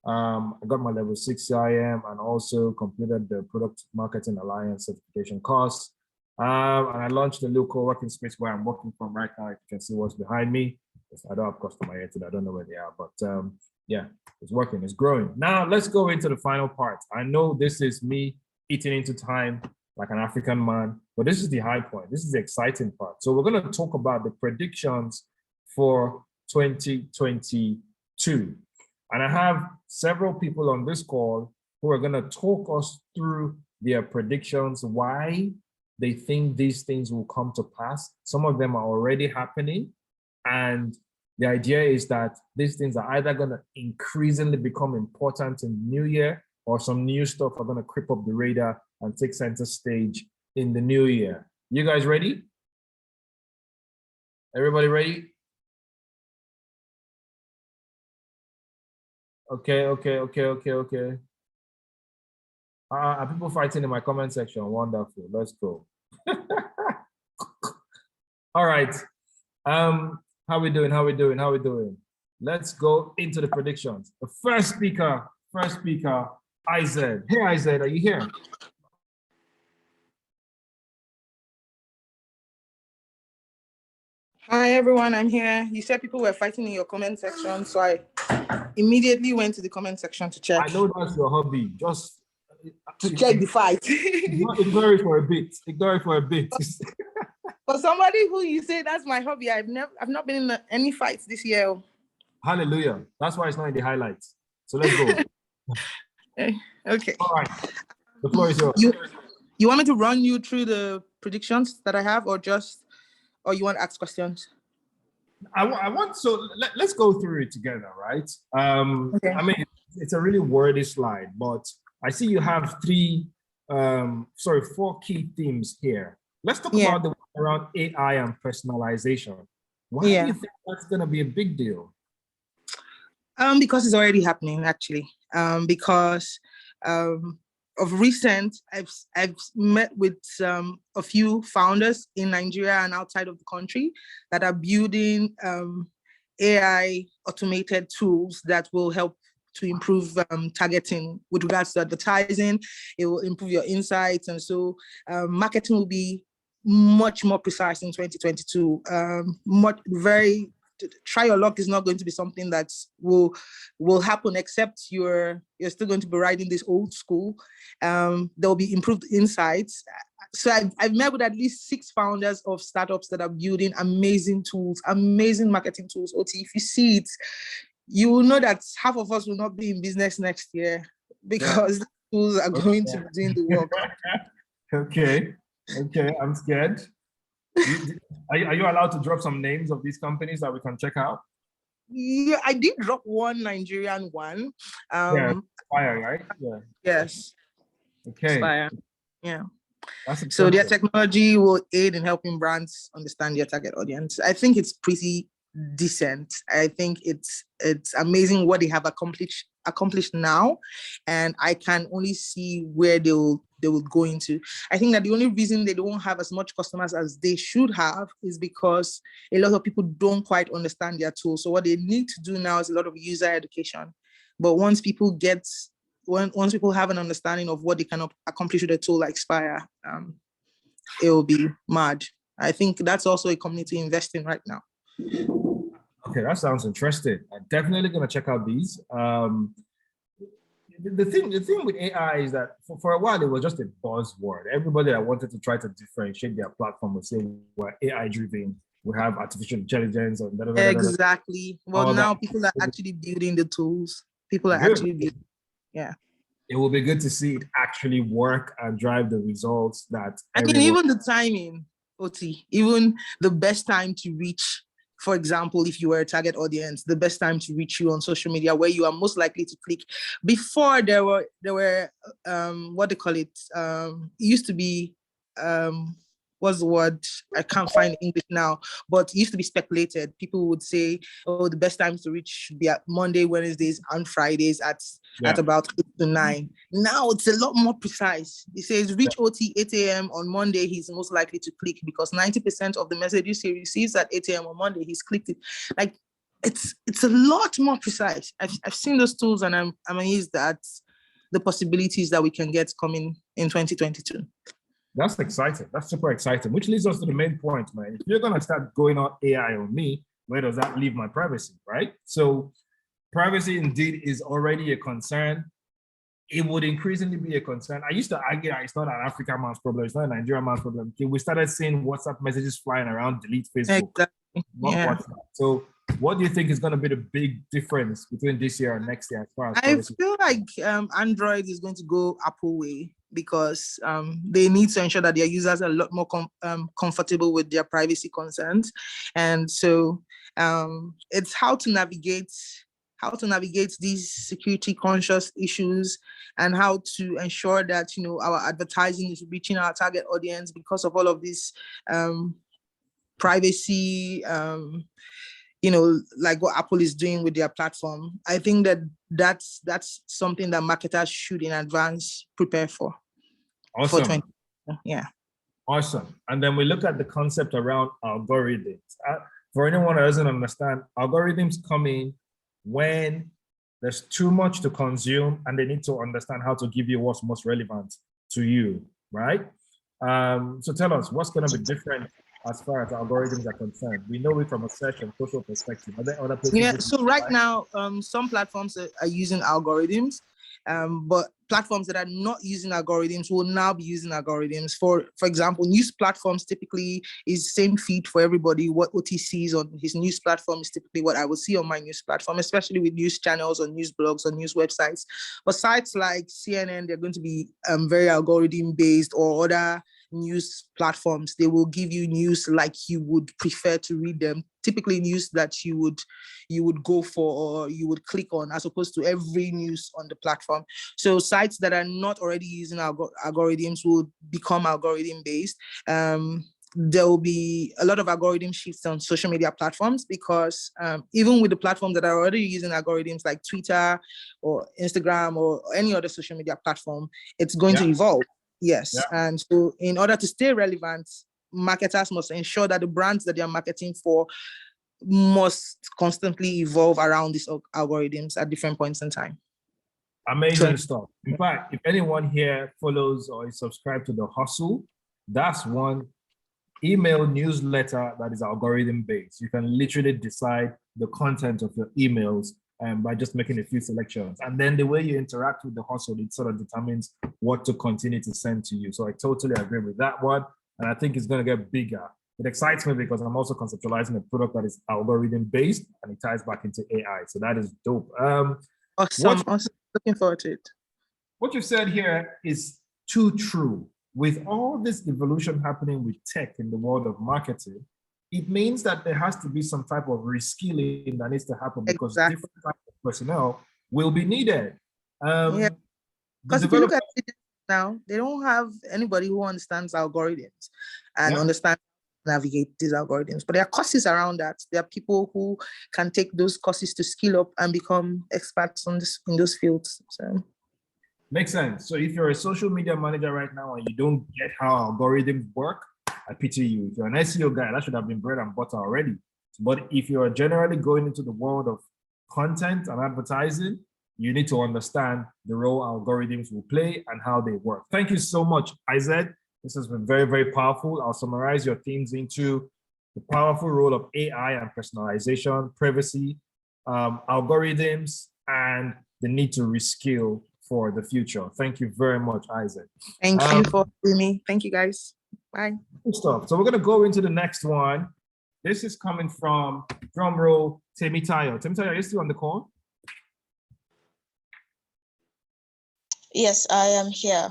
I got my level 6 CIM and also completed the Product Marketing Alliance certification course. And I launched a little co-working space where I'm working from right now. If you can see what's behind me. I don't have customer here today. I don't know where they are, but yeah, it's working, it's growing. Now let's go into the final part. I know this is me eating into time like an African man, but this is the high point. This is the exciting part. So we're going to talk about the predictions for 2022. And I have several people on this call who are going to talk us through their predictions, why they think these things will come to pass. Some of them are already happening. And the idea is that these things are either going to increasingly become important in the new year, or some new stuff are going to creep up the radar and take center stage in the new year. You guys ready? Everybody ready? Okay. Are people fighting in my comment section? Wonderful. Let's go. All right. How we doing? Let's go into the predictions. The first speaker, IZ. Hey, IZ, are you here? Hi everyone, I'm here. You said people were fighting in your comment section, so I immediately went to the comment section to check. I know that's your hobby. Just to check the fight. Ignore it for a bit. For somebody who you say that's my hobby, I've not been in any fights this year. Hallelujah. That's why it's not in the highlights. So let's go. Okay. All right. The floor is yours. You want me to run you through the predictions that I have, or you want to ask questions? I want, so let's go through it together, right? Okay. I mean, it's a really wordy slide, but I see you have four key themes here. Let's talk about the one around AI and personalization. Why do you think that's going to be a big deal? Because it's already happening, actually. Because of recent, I've met with a few founders in Nigeria and outside of the country that are building AI automated tools that will help to improve targeting with regards to advertising. It will improve your insights, and so marketing will be much more precise in 2022. Try your luck is not going to be something that will happen, except you're still going to be riding this old school. There will be improved insights. So I've met with at least 6 founders of startups that are building amazing tools, amazing marketing tools. OT, if you see it, you will know that half of us will not be in business next year because the tools are going to be doing the work. Okay, I'm scared. Are you allowed to drop some names of these companies that we can check out? Yeah, I did drop one Nigerian one. Spire, right? Yeah. Yes. Okay. Spire. Yeah. So their technology will aid in helping brands understand their target audience. I think it's pretty decent. I think it's amazing what they have accomplished now, and I can only see where they will go into. I think that the only reason they don't have as much customers as they should have is because a lot of people don't quite understand their tool. So what they need to do now is a lot of user education. But once people have an understanding of what they can accomplish with a tool like Spire, it will be mad. I think that's also a company to invest in right now. Okay, that sounds interesting. I'm definitely going to check out these. The thing with AI is that for a while it was just a buzzword. Everybody that wanted to try to differentiate their platform would say we're AI driven, we have artificial intelligence, and exactly. Well, now people are actually building the tools. People are actually building. Yeah. It will be good to see it actually work and drive the results that. I mean, even the timing, OT, even the best time to reach. For example, if you were a target audience, the best time to reach you on social media where you are most likely to click. Before there were what they call it? It used to be what's the word? I can't find English now, but it used to be speculated. People would say, oh, the best times to reach should be at Monday, Wednesdays, and Fridays at about 8 to 9. Now it's a lot more precise. It says reach OT 8 a.m. on Monday, he's most likely to click because 90% of the messages he receives at 8 a.m. on Monday, he's clicked it. Like it's a lot more precise. I've seen those tools and I'm amazed at the possibilities that we can get coming in 2022. That's exciting. That's super exciting, which leads us to the main point, man. If you're going to start going on AI on me, where does that leave my privacy, right? So privacy indeed is already a concern. It would increasingly be a concern. I used to argue that it's not an African man's problem, it's not a Nigerian man's problem. We started seeing WhatsApp messages flying around, delete Facebook. Exactly. Yeah. So what do you think is going to be the big difference between this year and next year as far as privacy? I feel like Android is going to go Apple way because they need to ensure that their users are a lot more comfortable with their privacy concerns. And so it's how to navigate these security conscious issues and how to ensure that our advertising is reaching our target audience because of all of this privacy like what Apple is doing with their platform. I think that's something that marketers should in advance prepare for. Awesome. Yeah. Awesome. And then we look at the concept around algorithms. For anyone who doesn't understand, algorithms come in when there's too much to consume and they need to understand how to give you what's most relevant to you, right? So tell us, what's going to be different as far as algorithms are concerned? We know it from a search and social perspective. Are there other places? Yeah, so right now, some platforms are using algorithms, but platforms that are not using algorithms will now be using algorithms. For example, news platforms typically is same feed for everybody. What OT sees on his news platform is typically what I will see on my news platform, especially with news channels or news blogs or news websites. But sites like CNN, they're going to be very algorithm based, or other news platforms. They will give you news like you would prefer to read them. Typically news that you would go for or you would click on, as opposed to every news on the platform. So sites that are not already using algorithms will become algorithm based. There will be a lot of algorithm shifts on social media platforms, because even with the platforms that are already using algorithms like Twitter or Instagram or any other social media platform, it's going to evolve. Yes. Yeah. And so in order to stay relevant, marketers must ensure that the brands that they're marketing for must constantly evolve around these algorithms at different points in time. Amazing stuff. In fact, if anyone here follows or is subscribed to The Hustle, that's one email newsletter that is algorithm based. You can literally decide the content of your emails by just making a few selections. And then the way you interact with The Hustle, it sort of determines what to continue to send to you. So I totally agree with that one. And I think it's going to get bigger. It excites me because I'm also conceptualizing a product that is algorithm based and it ties back into AI. So that is dope. Awesome. Looking forward to it. What you said here is too true. With all this evolution happening with tech in the world of marketing, it means that there has to be some type of reskilling that needs to happen, because different types of personnel will be needed. Because if you look at it now, they don't have anybody who understands algorithms and understands navigate these algorithms, but there are courses around that. There are people who can take those courses to skill up and become experts on this in those fields. So makes sense. So if you're a social media manager right now and you don't get how algorithms work, I pity you. If you're an SEO guy, that should have been bread and butter already. But if you're generally going into the world of content and advertising, you need to understand the role algorithms will play and how they work. Thank you so much, Isaac. This has been very, very powerful. I'll summarize your themes into the powerful role of AI and personalization, privacy, algorithms, and the need to reskill for the future. Thank you very much, Isaac. Thank you for having me. Thank you, guys. Bye. Good stuff. So we're going to go into the next one. This is coming from, drum roll, Temitayo. Temitayo, are you still on the call? Yes, I am here.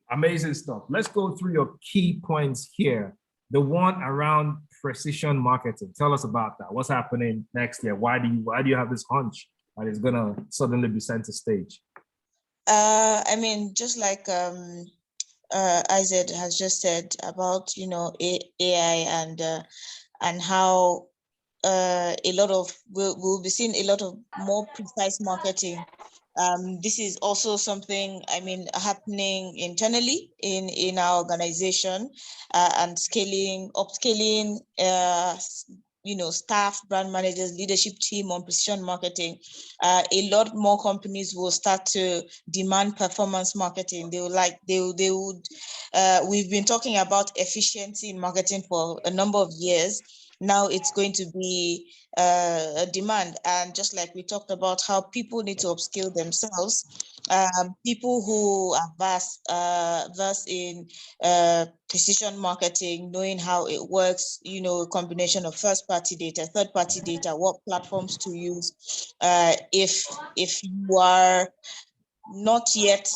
Amazing stuff. Let's go through your key points here. The one around precision marketing. Tell us about that. What's happening next year? Why do you have this hunch that it's gonna suddenly be center stage? I mean, just like Isaac has just said about AI and how we'll be seeing a lot of more precise marketing. This is also something, I mean, happening internally in our organization, and upscaling, staff, brand managers, leadership team on precision marketing. A lot more companies will start to demand performance marketing. We've been talking about efficiency in marketing for a number of years. Now it's going to be a demand. And just like we talked about how people need to upskill themselves, people who are versed in precision marketing, knowing how it works, a combination of first-party data, third-party data, what platforms to use. If you are not yet,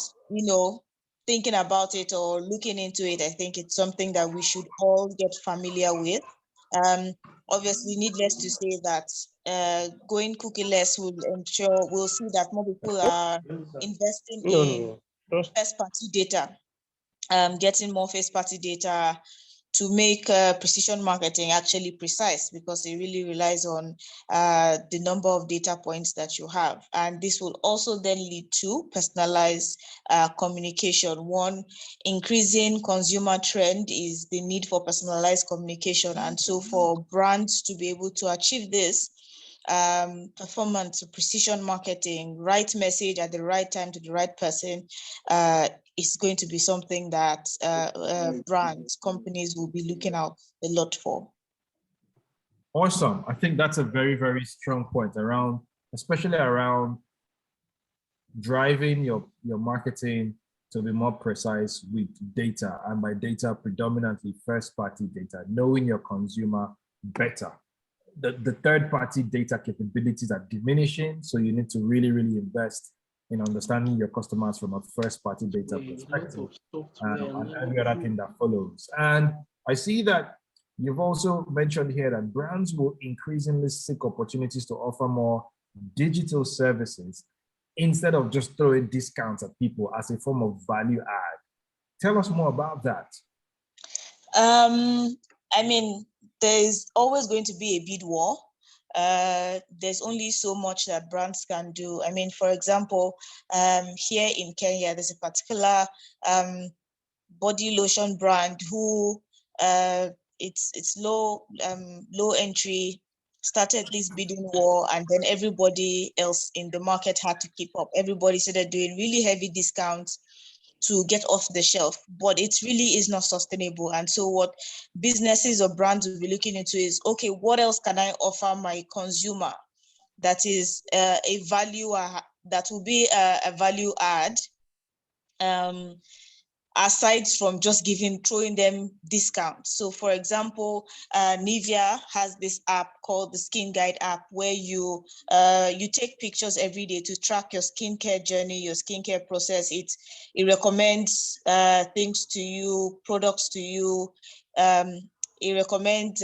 thinking about it or looking into it, I think it's something that we should all get familiar with. Obviously, needless to say that going cookieless will ensure we'll see that more people are investing in first-party data, getting more first-party data make precision marketing actually precise, because it really relies on the number of data points that you have. And this will also then lead to personalized communication. One increasing consumer trend is the need for personalized communication. And so for brands to be able to achieve this, performance, precision marketing, right message at the right time to the right person, is going to be something that brands, companies will be looking out a lot for. Awesome. I think that's a very, very strong point around, especially around driving your marketing to be more precise with data, and by data, predominantly first-party data, knowing your consumer better. The third-party data capabilities are diminishing, so you need to really, really invest in understanding your customers from a first-party data perspective, and every other thing that follows. And I see that you've also mentioned here that brands will increasingly seek opportunities to offer more digital services instead of just throwing discounts at people as a form of value add. Tell us more about that. I mean, there's always going to be a bid war. There's only so much that brands can do. I mean, for example, here in Kenya, there's a particular body lotion brand who it's low entry, started this bidding war, and then everybody else in the market had to keep up. Everybody started doing really heavy discounts to get off the shelf, but it really is not sustainable. And so what businesses or brands will be looking into is, okay, what else can I offer my consumer that is a value, that will be a value add, aside from just throwing them discounts. So for example, Nivea has this app called the Skin Guide app, where you take pictures every day to track your skincare journey, your skincare process. It recommends things to you, products to you. It recommends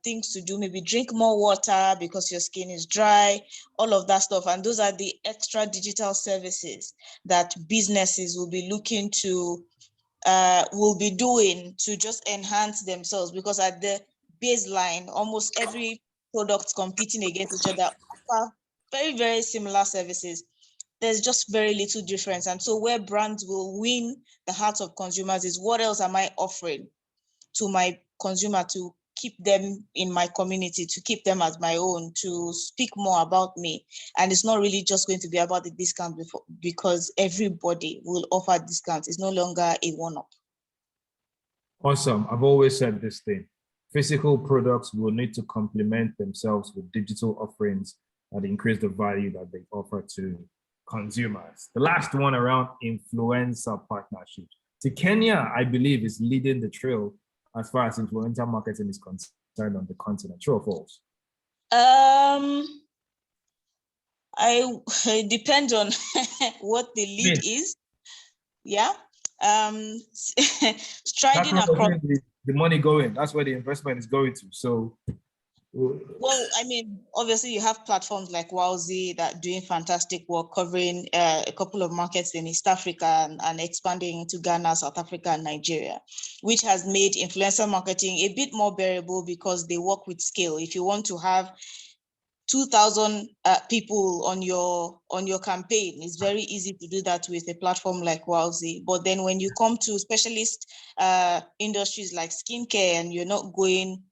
things to do, maybe drink more water because your skin is dry, all of that stuff. And those are the extra digital services that businesses will be looking to will be doing to just enhance themselves, because at the baseline, almost every product competing against each other offer very, very similar services. There's just very little difference. And so where brands will win the hearts of consumers is, what else am I offering to my consumer to keep them in my community, to keep them as my own, to speak more about me. And it's not really just going to be about the discount because everybody will offer discounts. It's no longer a one-up. Awesome. I've always said this thing. Physical products will need to complement themselves with digital offerings that increase the value that they offer to consumers. The last one around influencer partnerships. So Kenya, I believe, is leading the trail as far as influencer marketing is concerned on the continent. True or false? It depends on what the lead is. Yeah. Striding across the money going. That's where the investment is going to. So, well, I mean, obviously you have platforms like Wowzy that are doing fantastic work, covering a couple of markets in East Africa and expanding into Ghana, South Africa, and Nigeria, which has made influencer marketing a bit more bearable because they work with scale. If you want to have 2,000 people on your campaign, it's very easy to do that with a platform like Wowzy. But then when you come to specialist industries like skincare, and you're not going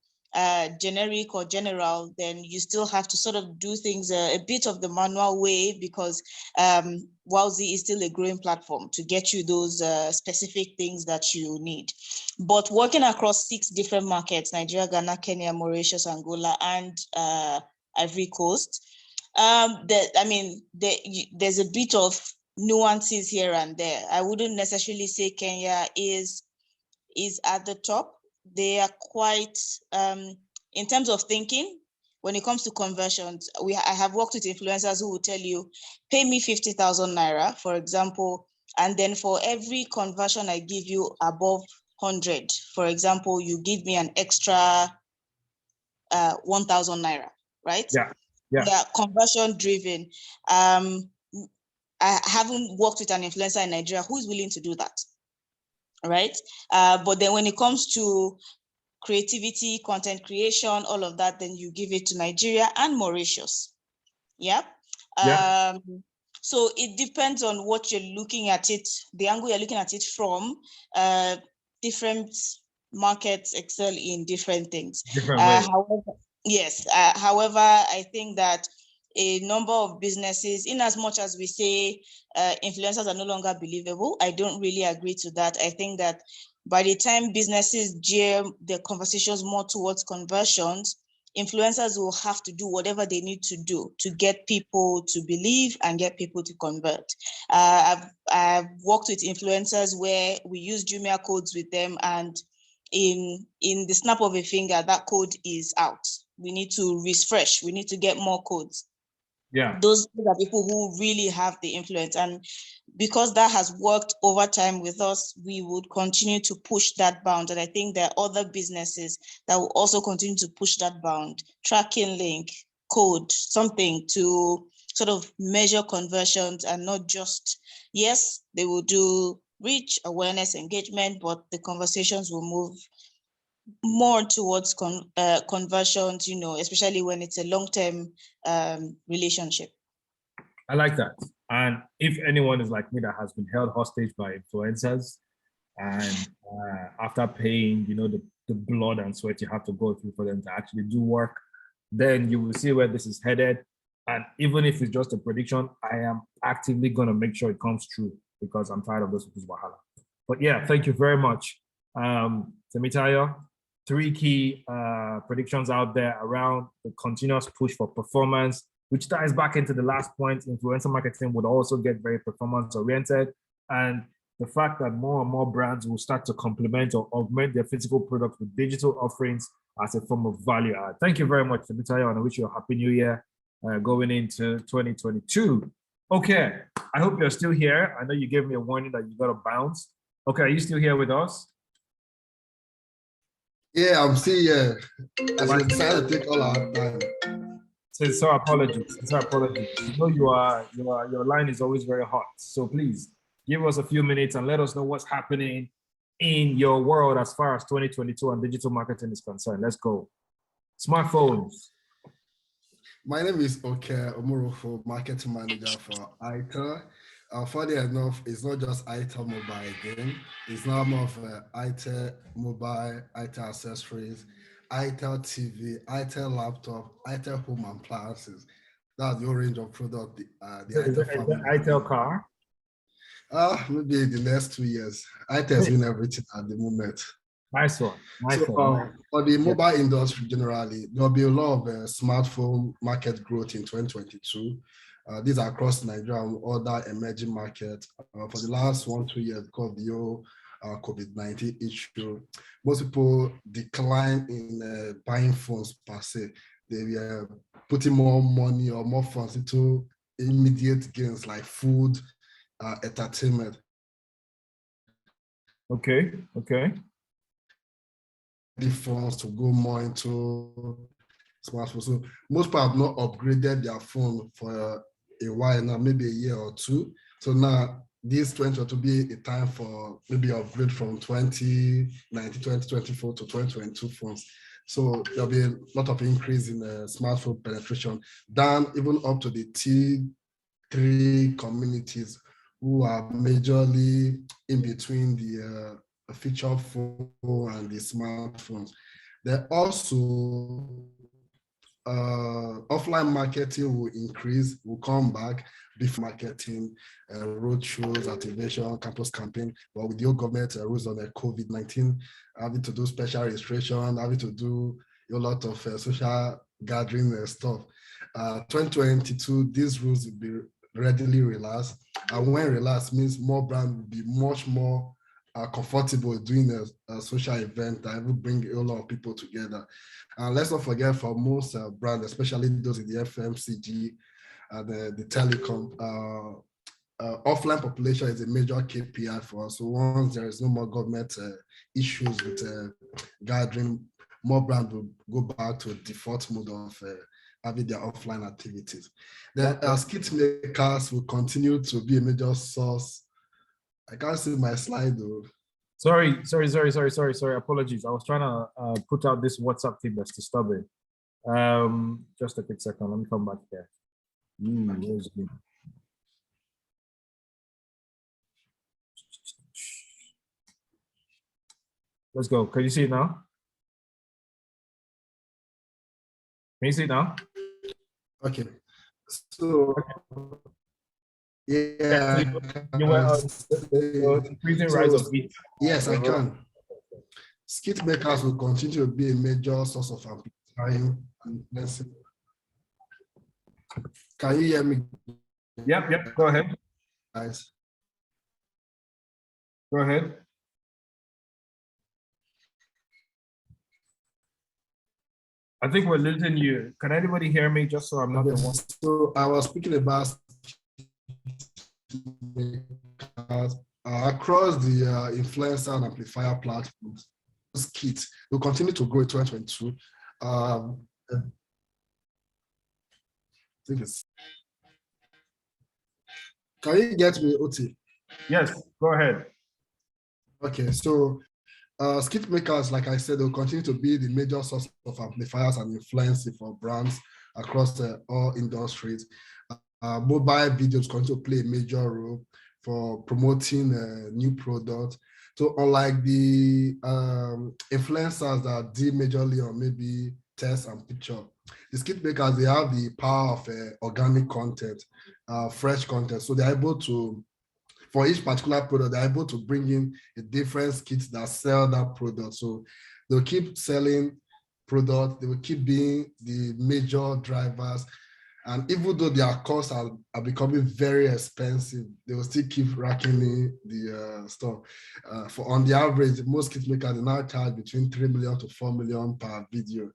generic or general, then you still have to sort of do things a bit of the manual way, because Wowzy is still a growing platform to get you those specific things that you need. But working across 6 different markets, Nigeria, Ghana, Kenya, Mauritius, Angola, and Ivory Coast, there's a bit of nuances here and there. I wouldn't necessarily say Kenya is at the top. They are quite, in terms of thinking, when it comes to conversions, I have worked with influencers who will tell you, pay me 50,000 Naira, for example, and then for every conversion I give you above 100, for example, you give me an extra 1,000 Naira, right? Yeah. Conversion driven. I haven't worked with an influencer in Nigeria who is willing to do that, right? But then when it comes to creativity, content creation, all of that, then you give it to Nigeria and Mauritius. Yeah. So it depends on what you're looking at it, the angle you're looking at it from. Different markets excel in different things. However, I think that a number of businesses, in as much as we say influencers are no longer believable, I don't really agree to that. I think that by the time businesses gear their conversations more towards conversions, influencers will have to do whatever they need to do to get people to believe and get people to convert. I've worked with influencers where we use Jumia codes with them, and in the snap of a finger, that code is out. We need to refresh. We need to get more codes. Yeah. Those are people who really have the influence. And because that has worked over time with us, we would continue to push that bound. And I think there are other businesses that will also continue to push that bound. Tracking link, code, something to sort of measure conversions, and not just, yes, they will do reach, awareness, engagement, but the conversations will move more towards conversions, especially when it's a long-term relationship. I like that. And if anyone is like me that has been held hostage by influencers, and after paying, the blood and sweat you have to go through for them to actually do work, then you will see where this is headed. And even if it's just a prediction, I am actively going to make sure it comes true, because I'm tired of this wahala. But yeah, thank you very much. Temitayo, 3 key predictions out there around the continuous push for performance, which ties back into the last point. Influencer marketing would also get very performance oriented, and the fact that more and more brands will start to complement or augment their physical products with digital offerings as a form of value add. Thank you very much, Temitayo, and I wish you a happy new year going into 2022. Okay, I hope you're still here. I know you gave me a warning that you got to bounce. Okay, are you still here with us? Yeah, I'm still here. As I decided to take all our time. So apologies. Your line is always very hot. So please give us a few minutes and let us know what's happening in your world as far as 2022 and digital marketing is concerned. Let's go. Smartphones. My name is Oke Omorofo, marketing manager for ITEL. Funny enough, it's not just ITEL mobile again. It's now more of ITEL mobile, ITEL accessories, ITEL TV, ITEL laptop, ITEL home appliances. That's the whole range of product. Is it ITEL car? Maybe in the next 2 years. ITEL is doing everything at the moment. Nice one. For the mobile industry generally, there'll be a lot of smartphone market growth in 2022. These are across Nigeria and other emerging markets. For the last 1-2 years, because of the whole COVID-19 issue, most people decline in buying phones per se. They were putting more money or more funds into immediate gains like food, entertainment. Okay. The phones to go more into smartphones. So most people have not upgraded their phone for a while now, maybe a year or two. So now this 2022 be a time for maybe upgrade from 2019, 2024 to 2022 phones. So there'll be a lot of increase in smartphone penetration, down even up to the T3 communities who are majorly in between the feature phone and the smartphones. There also offline marketing will increase, will come back, before marketing, road shows, activation, campus campaign, but with your government rules on COVID-19, having to do special registration, having to do a lot of social gathering and stuff. 2022, these rules will be readily relaxed. And when relaxed means more brands will be much more comfortable doing a social event that will bring a lot of people together. And let's not forget, for most brands, especially those in the FMCG and the telecom, offline population is a major KPI for us. So once there is no more government issues with gathering, more brands will go back to a default mode of having their offline activities. Then kit makers will continue to be a major source. I can't see my slide though. Sorry. Apologies. I was trying to put out this WhatsApp thing that's disturbing. Just a quick second. Let me come back there. Where's it? Let's go. Can you see it now? Can you see it now? Okay. So, yeah. You were on the increasing rise of wheat. Yes, I can. Skit makers will continue to be a major source of amplifying and influencing. Can you hear me? Yep. Go ahead. Guys. Go ahead. I think we're losing you. Can anybody hear me just so I'm not the one? So I was speaking about across the influencer and amplifier platforms. Skit will continue to grow in 2022. I think it's. Can you get me, Oti? Yes, go ahead. Okay, so skit makers, like I said, will continue to be the major source of amplifiers and influencing for brands across all industries. Mobile videos continue to play a major role for promoting new products. So unlike the influencers that deal majorly on maybe text and picture, the skit makers, they have the power of organic content, fresh content. So they're able to, for each particular product, they're able to bring in a different skit that sell that product. So they'll keep selling product, they will keep being the major drivers. And even though their costs are becoming very expensive, they will still keep racking in the stuff. For on the average, most kit makers they now charge between 3 million to 4 million per video,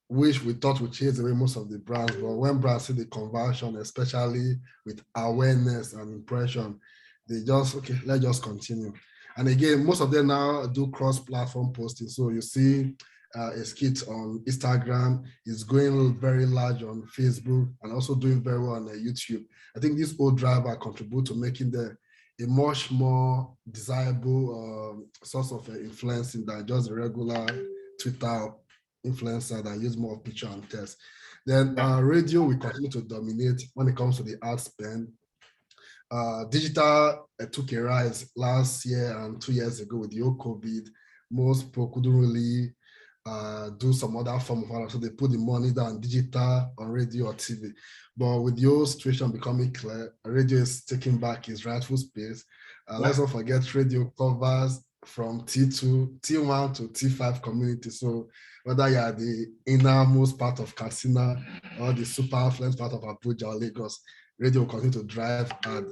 which we thought would chase away most of the brands. But when brands see the conversion, especially with awareness and impression, they just, okay, let's just continue. And again, most of them now do cross-platform posting. So you see a skit on Instagram is going very large on Facebook and also doing very well on YouTube. I think this old driver contribute to making the a much more desirable source of influencing than just a regular Twitter influencer that use more picture and text. Then radio will continue to dominate when it comes to the ad spend. Digital took a rise last year and 2 years ago with the old COVID. Most people couldn't really do some other form of art, so they put the money down digital on radio or TV. But with the whole situation becoming clear, radio is taking back its rightful space. Let's not forget radio covers from T2, T1 to T5 community. So whether you are the innermost part of Katsina or the super affluent part of Abuja or Lagos, radio will continue to drive and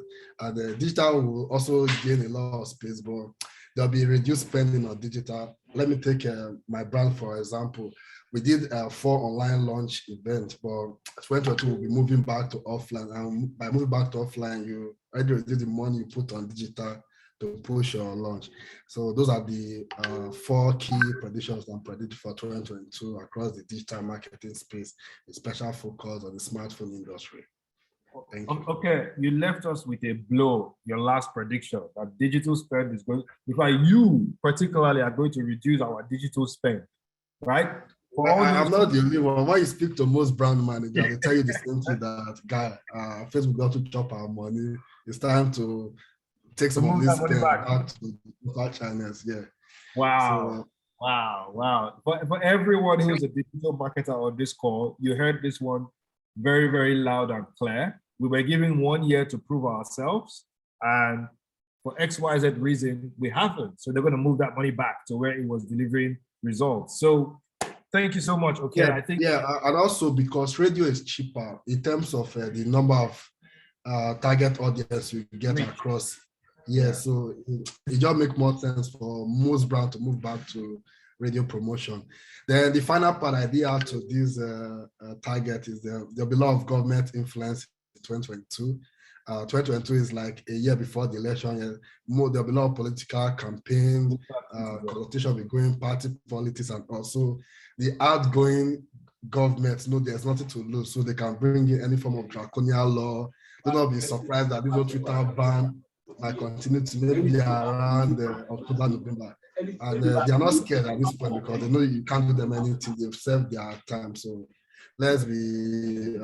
digital will also gain a lot of space, but there'll be reduced spending on digital. Let me take my brand for example. We did a 4 online launch event, but 2022 will be moving back to offline. And by moving back to offline, you already reduce the money you put on digital to push your launch. So those are the 4 key predictions I'm predicting for 2022 across the digital marketing space, with special focus on the smartphone industry. Okay, you left us with a blow, your last prediction, that digital spend is going, in fact, you particularly are going to reduce our digital spend, right? I'm not the only one. When you speak to most brand managers, they tell you the same thing that, guy, Facebook got to chop our money. It's time to take some of this spend back to our channels, yeah. Wow, so, wow. For everyone who's a digital marketer on this call, you heard this one very, very loud and clear. We were given 1 year to prove ourselves, and for XYZ reason, we haven't. So they're going to move that money back to where it was delivering results. So thank you so much. Okay, yeah, I think. Yeah, and also because radio is cheaper in terms of the number of target audience you get across. Yeah, so it just makes more sense for most brands to move back to radio promotion. Then the final part I did add to this target is there'll be a lot of government influence in 2022. 2022 is like a year before the election. There'll be a lot of political campaign, consultation will be going, party politics, and also the outgoing government know there's nothing to lose, so they can bring in any form of draconian law. Do not be surprised that this Twitter ban might continue to maybe around October, November. And they are not scared at this point because they know you can't do them anything. They've served their time. So let's be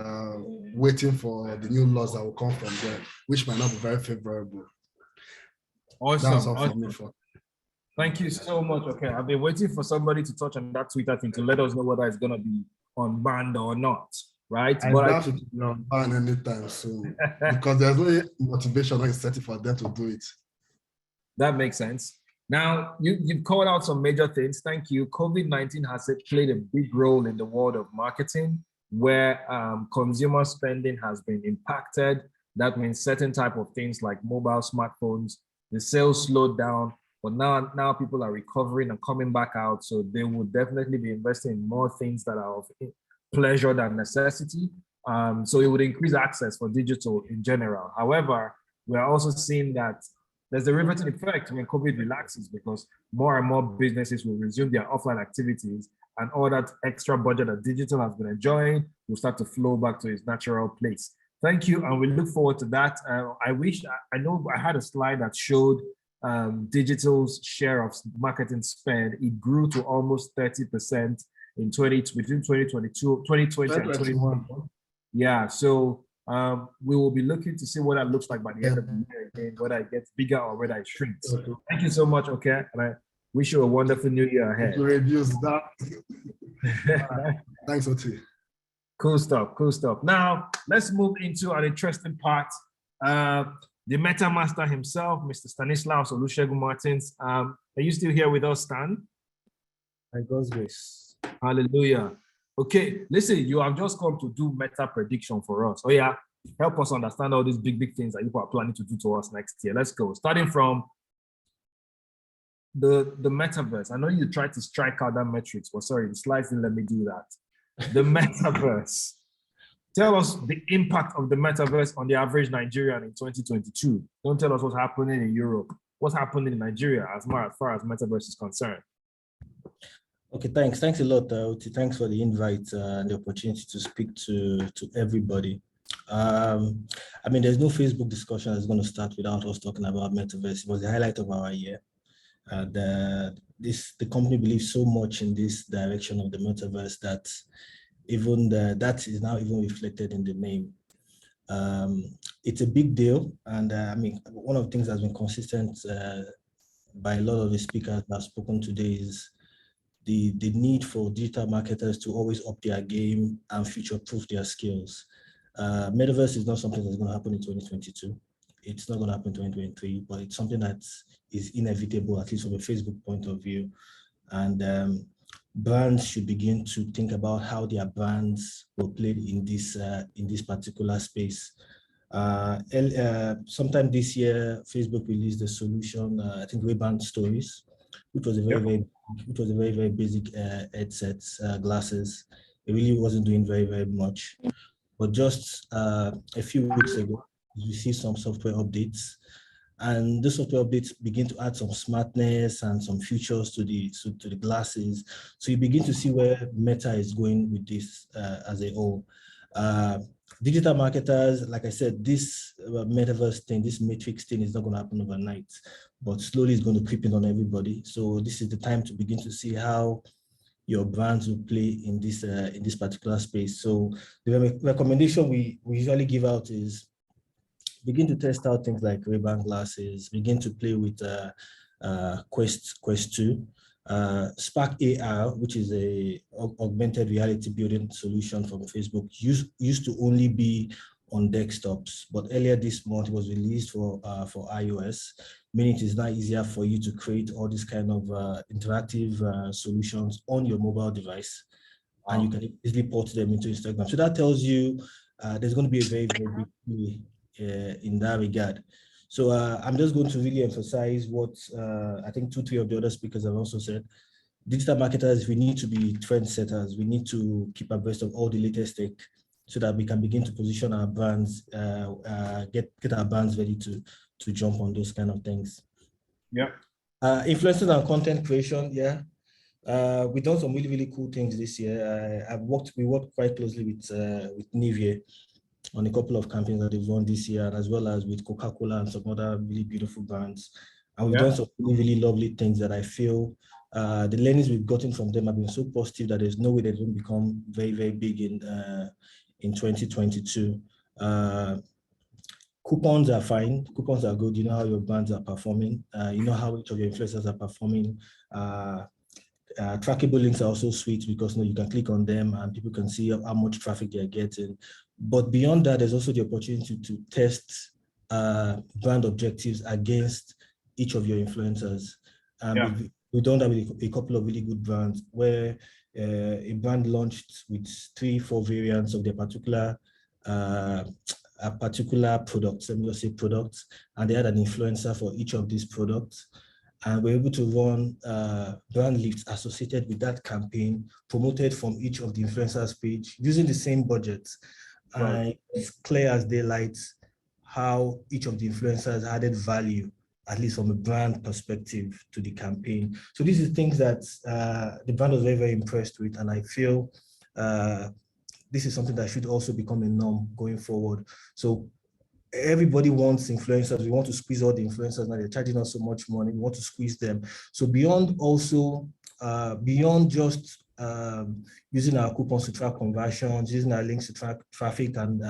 waiting for the new laws that will come from there, which might not be very favorable. Awesome. That's all awesome. for me. Thank you so much. Okay, I've been waiting for somebody to touch on that Twitter thing to let us know whether it's going to be unbanned or not, right? I doubt it will be unbanned anytime soon because there's no motivation or incentive for them to do it. That makes sense. Now, you've called out some major things. Thank you. COVID-19 has played a big role in the world of marketing where consumer spending has been impacted. That means certain type of things like mobile smartphones, the sales slowed down, but now people are recovering and coming back out. So they would definitely be investing in more things that are of pleasure than necessity. So it would increase access for digital in general. However, we're also seeing that there's a derivative effect when COVID relaxes because more and more businesses will resume their offline activities and all that extra budget that digital has been enjoying will start to flow back to its natural place. Thank you, and we look forward to that. I know I had a slide that showed digital's share of marketing spend. It grew to almost 30% in between 2020 and 2021. Yeah, so we will be looking to see what that looks like by the end of the year again, whether it gets bigger or whether it shrinks. Okay. Thank you so much, okay? And I wish you a wonderful new year ahead. To reduce that. Thanks, Oti. Cool stuff, cool stuff. Now, let's move into an interesting part. The Meta Master himself, Mr. Stanislaus Olusegun Martins. Are you still here with us, Stan? By God's grace. Hallelujah. Okay, listen, you have just come to do meta prediction for us. Oh yeah, help us understand all these big things that you are planning to do to us next year. Let's go. Starting from the metaverse. I know you tried to strike out that metrics, but sorry, the slides didn't let me do that. The metaverse. Tell us the impact of the metaverse on the average Nigerian in 2022. Don't tell us what's happening in Europe. What's happening in Nigeria as far as metaverse is concerned. Okay, thanks a lot, Oti. Thanks for the invite and the opportunity to speak to everybody. I mean, there's no Facebook discussion that's going to start without us talking about metaverse. It was the highlight of our year. The company believes so much in this direction of the metaverse that even that is now even reflected in the name. It's a big deal, and I mean, one of the things that's been consistent by a lot of the speakers that have spoken today is the need for digital marketers to always up their game and future-proof their skills. Metaverse is not something that's going to happen in 2022. It's not going to happen in 2023, but it's something that is inevitable, at least from a Facebook point of view. And brands should begin to think about how their brands will play in this particular space. Sometime this year, Facebook released a solution, I think Ray-Ban Stories, which was a very basic headset, glasses. It really wasn't doing very much. But just a few weeks ago, we see some software updates, and the software updates begin to add some smartness and some features to the glasses. So you begin to see where Meta is going with this as a whole. Digital marketers, like I said, this metaverse thing, this matrix thing is not going to happen overnight, but slowly it's going to creep in on everybody. So this is the time to begin to see how your brands will play in this particular space. So the recommendation we usually give out is begin to test out things like Ray-Ban glasses, begin to play with Quest 2. Spark AR, which is a augmented reality building solution from Facebook, used to only be on desktops, but earlier this month it was released for iOS, meaning it is now easier for you to create all these kind of interactive solutions on your mobile device, and you can easily port them into Instagram. So that tells you there's going to be a very big play in that regard. So I'm just going to really emphasize what I think 2-3 of the other speakers have also said. Digital marketers, we need to be trendsetters. We need to keep abreast of all the latest tech so that we can begin to position our brands, get our brands ready to jump on those kind of things. Yeah. Influencers and content creation, yeah. We've done some really cool things this year. We worked quite closely with Nivea on a couple of campaigns that they've run this year, as well as with Coca-Cola and some other really beautiful brands. And we've done some really, really lovely things that I feel the learnings we've gotten from them have been so positive that there's no way they don't become very, very big in 2022. Coupons are fine. Coupons are good. You know how your brands are performing. You know how each of your influencers are performing. Trackable links are also sweet because you can click on them and people can see how much traffic they're getting. But beyond that, there's also the opportunity to test brand objectives against each of your influencers. We've done that with a couple of really good brands where a brand launched with 3-4 variants of their particular products, let me just say products, and they had an influencer for each of these products. And we're able to run brand lifts associated with that campaign, promoted from each of the influencers' page using the same budget. And it's clear as daylight how each of the influencers added value, at least from a brand perspective, to the campaign. So these are things that the brand was very, very impressed with. And I feel this is something that should also become a norm going forward. So everybody wants influencers. We want to squeeze all the influencers now. They're charging us so much money. We want to squeeze them. So beyond just using our coupons to track conversions, using our links to track traffic and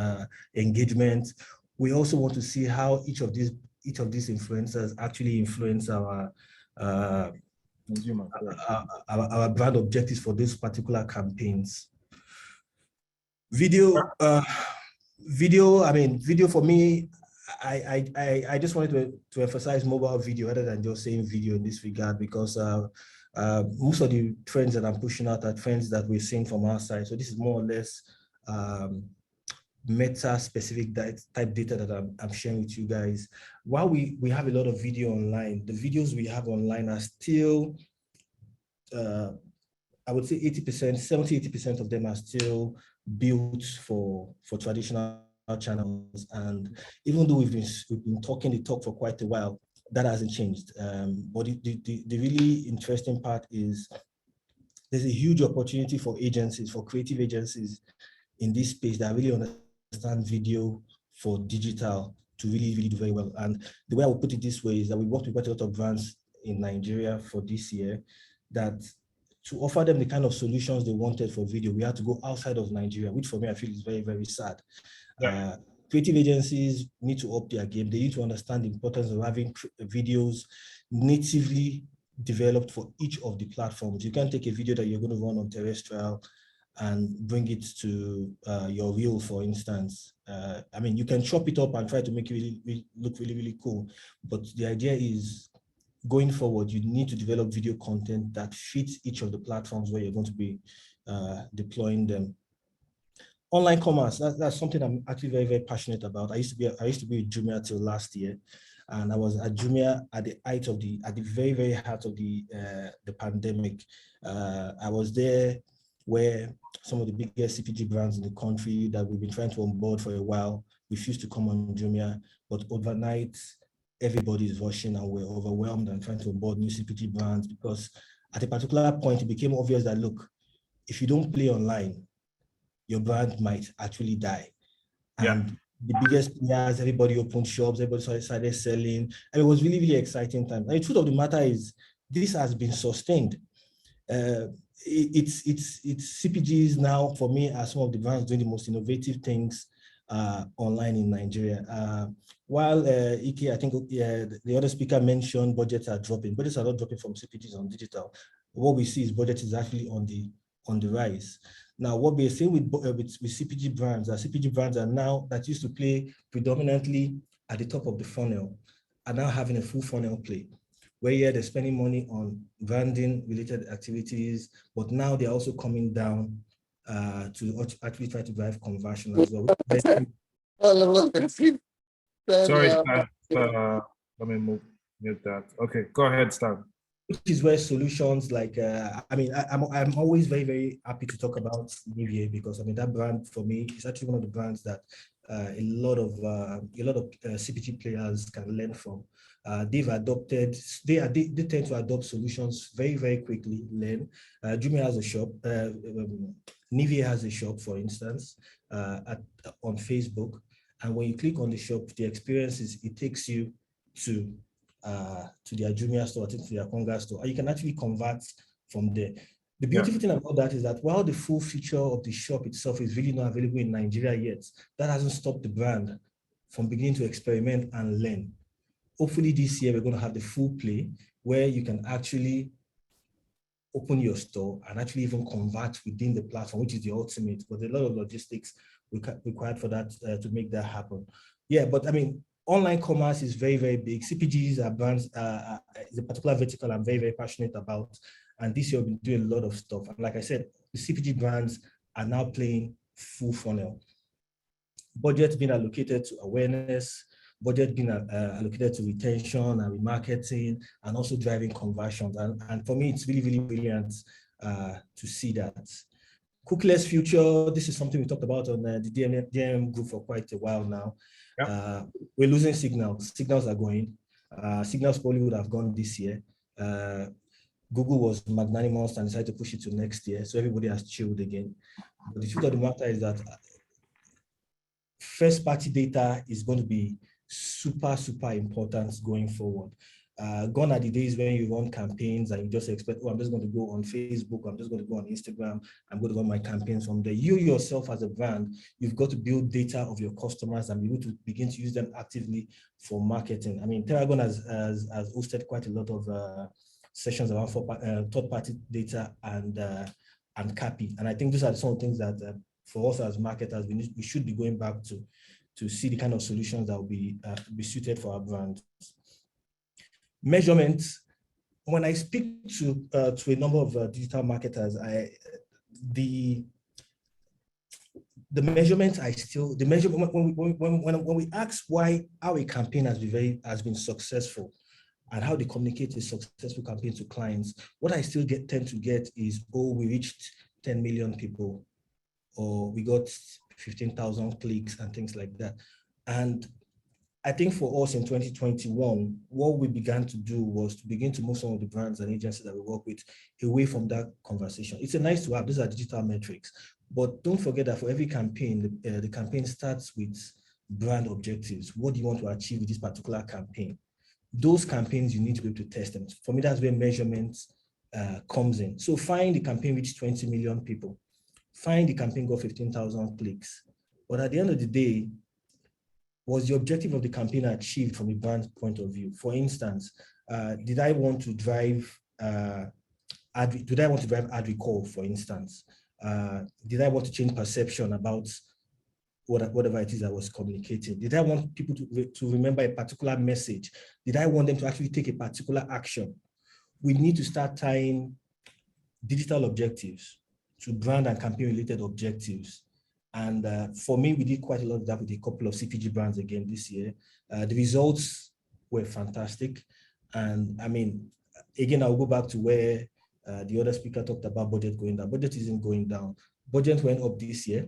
engagement, we also want to see how each of these influencers actually influence our brand objectives for these particular campaigns. Video for me, I just wanted to emphasize mobile video rather than just saying video in this regard, because most of the trends that I'm pushing out are trends that we're seeing from our side. So this is more or less meta-specific type data that I'm sharing with you guys. While we have a lot of video online, the videos we have online are still, I would say 70-80% of them are still built for traditional channels. And even though we've been talking the talk for quite a while, that hasn't changed. But the really interesting part is there's a huge opportunity for agencies, for creative agencies in this space that really understand video for digital to really, really do very well. And the way I would put it this way is that we worked with quite a lot of brands in Nigeria for this year that to offer them the kind of solutions they wanted for video, we had to go outside of Nigeria, which for me, I feel is very, very sad. Creative agencies need to up their game. They need to understand the importance of having videos natively developed for each of the platforms. You can't take a video that you're going to run on terrestrial and bring it to your reel, for instance. I mean, you can chop it up and try to make it look really, really cool. But the idea is, going forward, you need to develop video content that fits each of the platforms where you're going to be deploying them. Online commerce, that's something I'm actually very, very passionate about. I used to be at Jumia till last year, and I was at Jumia at the very, very heart of the pandemic. I was there where some of the biggest CPG brands in the country that we've been trying to onboard for a while refused to come on Jumia, but overnight, everybody is rushing and we're overwhelmed and trying to onboard new CPG brands, because at a particular point, it became obvious that, look, if you don't play online, your brand might actually die. And the biggest players, everybody opened shops, everybody started selling, and it was really, really exciting time. And the truth of the matter is, this has been sustained. It's CPGs now, for me, are some of the brands doing the most innovative things online in Nigeria. While Ike, I think the other speaker mentioned budgets are dropping. Budgets are not dropping from CPGs on digital. What we see is budget is actually on the rise. Now, what we're seeing with CPG brands are now, that used to play predominantly at the top of the funnel, are now having a full funnel play, where they're spending money on branding related activities, but now they're also coming down to actually try to drive conversion as well. Sorry, let me mute that. Okay, go ahead, Stan. Which is where solutions like, I'm always very, very happy to talk about Nivea, because I mean, that brand for me is actually one of the brands that a lot of CPG players can learn from. They tend to adopt solutions very, very quickly, learn. Jumia has a shop, Nivea has a shop, for instance. on Facebook. And when you click on the shop, the experience is it takes you to their Jumia store, to their Konga store, and you can actually convert from there. The beautiful thing about that is that while the full feature of the shop itself is really not available in Nigeria yet, that hasn't stopped the brand from beginning to experiment and learn. Hopefully this year, we're going to have the full play where you can actually open your store and actually even convert within the platform, which is the ultimate, but a lot of logistics required for that to make that happen. Yeah, but I mean, online commerce is very, very big. CPGs are brands, is a particular vertical I'm very, very passionate about. And this year, we've been doing a lot of stuff. And like I said, the CPG brands are now playing full funnel. Budget being allocated to awareness, budget being allocated to retention and remarketing, and also driving conversions. And for me, it's really, really brilliant to see that. Cookieless future, this is something we talked about on the DM group for quite a while now. Yep. We're losing signals. Signals are going. Signals probably would have gone this year. Google was magnanimous and decided to push it to next year, so everybody has chilled again. But the truth of the matter is that first-party data is going to be super, super important going forward. Gone are the days when you run campaigns and you just expect, oh, I'm just going to go on Facebook, I'm just going to go on Instagram, I'm going to run my campaigns from there. You yourself as a brand, you've got to build data of your customers and be able to begin to use them actively for marketing. I mean, Terragon has hosted quite a lot of sessions around third-party data and CAPI. And I think these are some of the things that for us as marketers, we should be going back to see the kind of solutions that will be suited for our brand. Measurement. When I speak to a number of digital marketers, the measurement when we ask how a campaign has been successful and how they communicate a successful campaign to clients, what I still tend to get is, oh, we reached 10 million people, or we got 15,000 clicks and things like that. And I think for us in 2021, what we began to do was to begin to move some of the brands and agencies that we work with away from that conversation. It's a nice to have, these are digital metrics, but don't forget that for every campaign, the campaign starts with brand objectives. What do you want to achieve with this particular campaign? Those campaigns, you need to be able to test them. For me, that's where measurement comes in. So find the campaign reached 20 million people. Find the campaign got 15,000 clicks. But at the end of the day, was the objective of the campaign achieved from a brand point of view? For instance, did I want to drive ad recall, for instance? Did I want to change perception about whatever it is I was communicating? Did I want people to remember a particular message? Did I want them to actually take a particular action? We need to start tying digital objectives to brand and campaign related objectives. And for me, we did quite a lot of that with a couple of CPG brands again this year. The results were fantastic. And I mean, again, I'll go back to where the other speaker talked about budget going down. Budget isn't going down. Budget went up this year.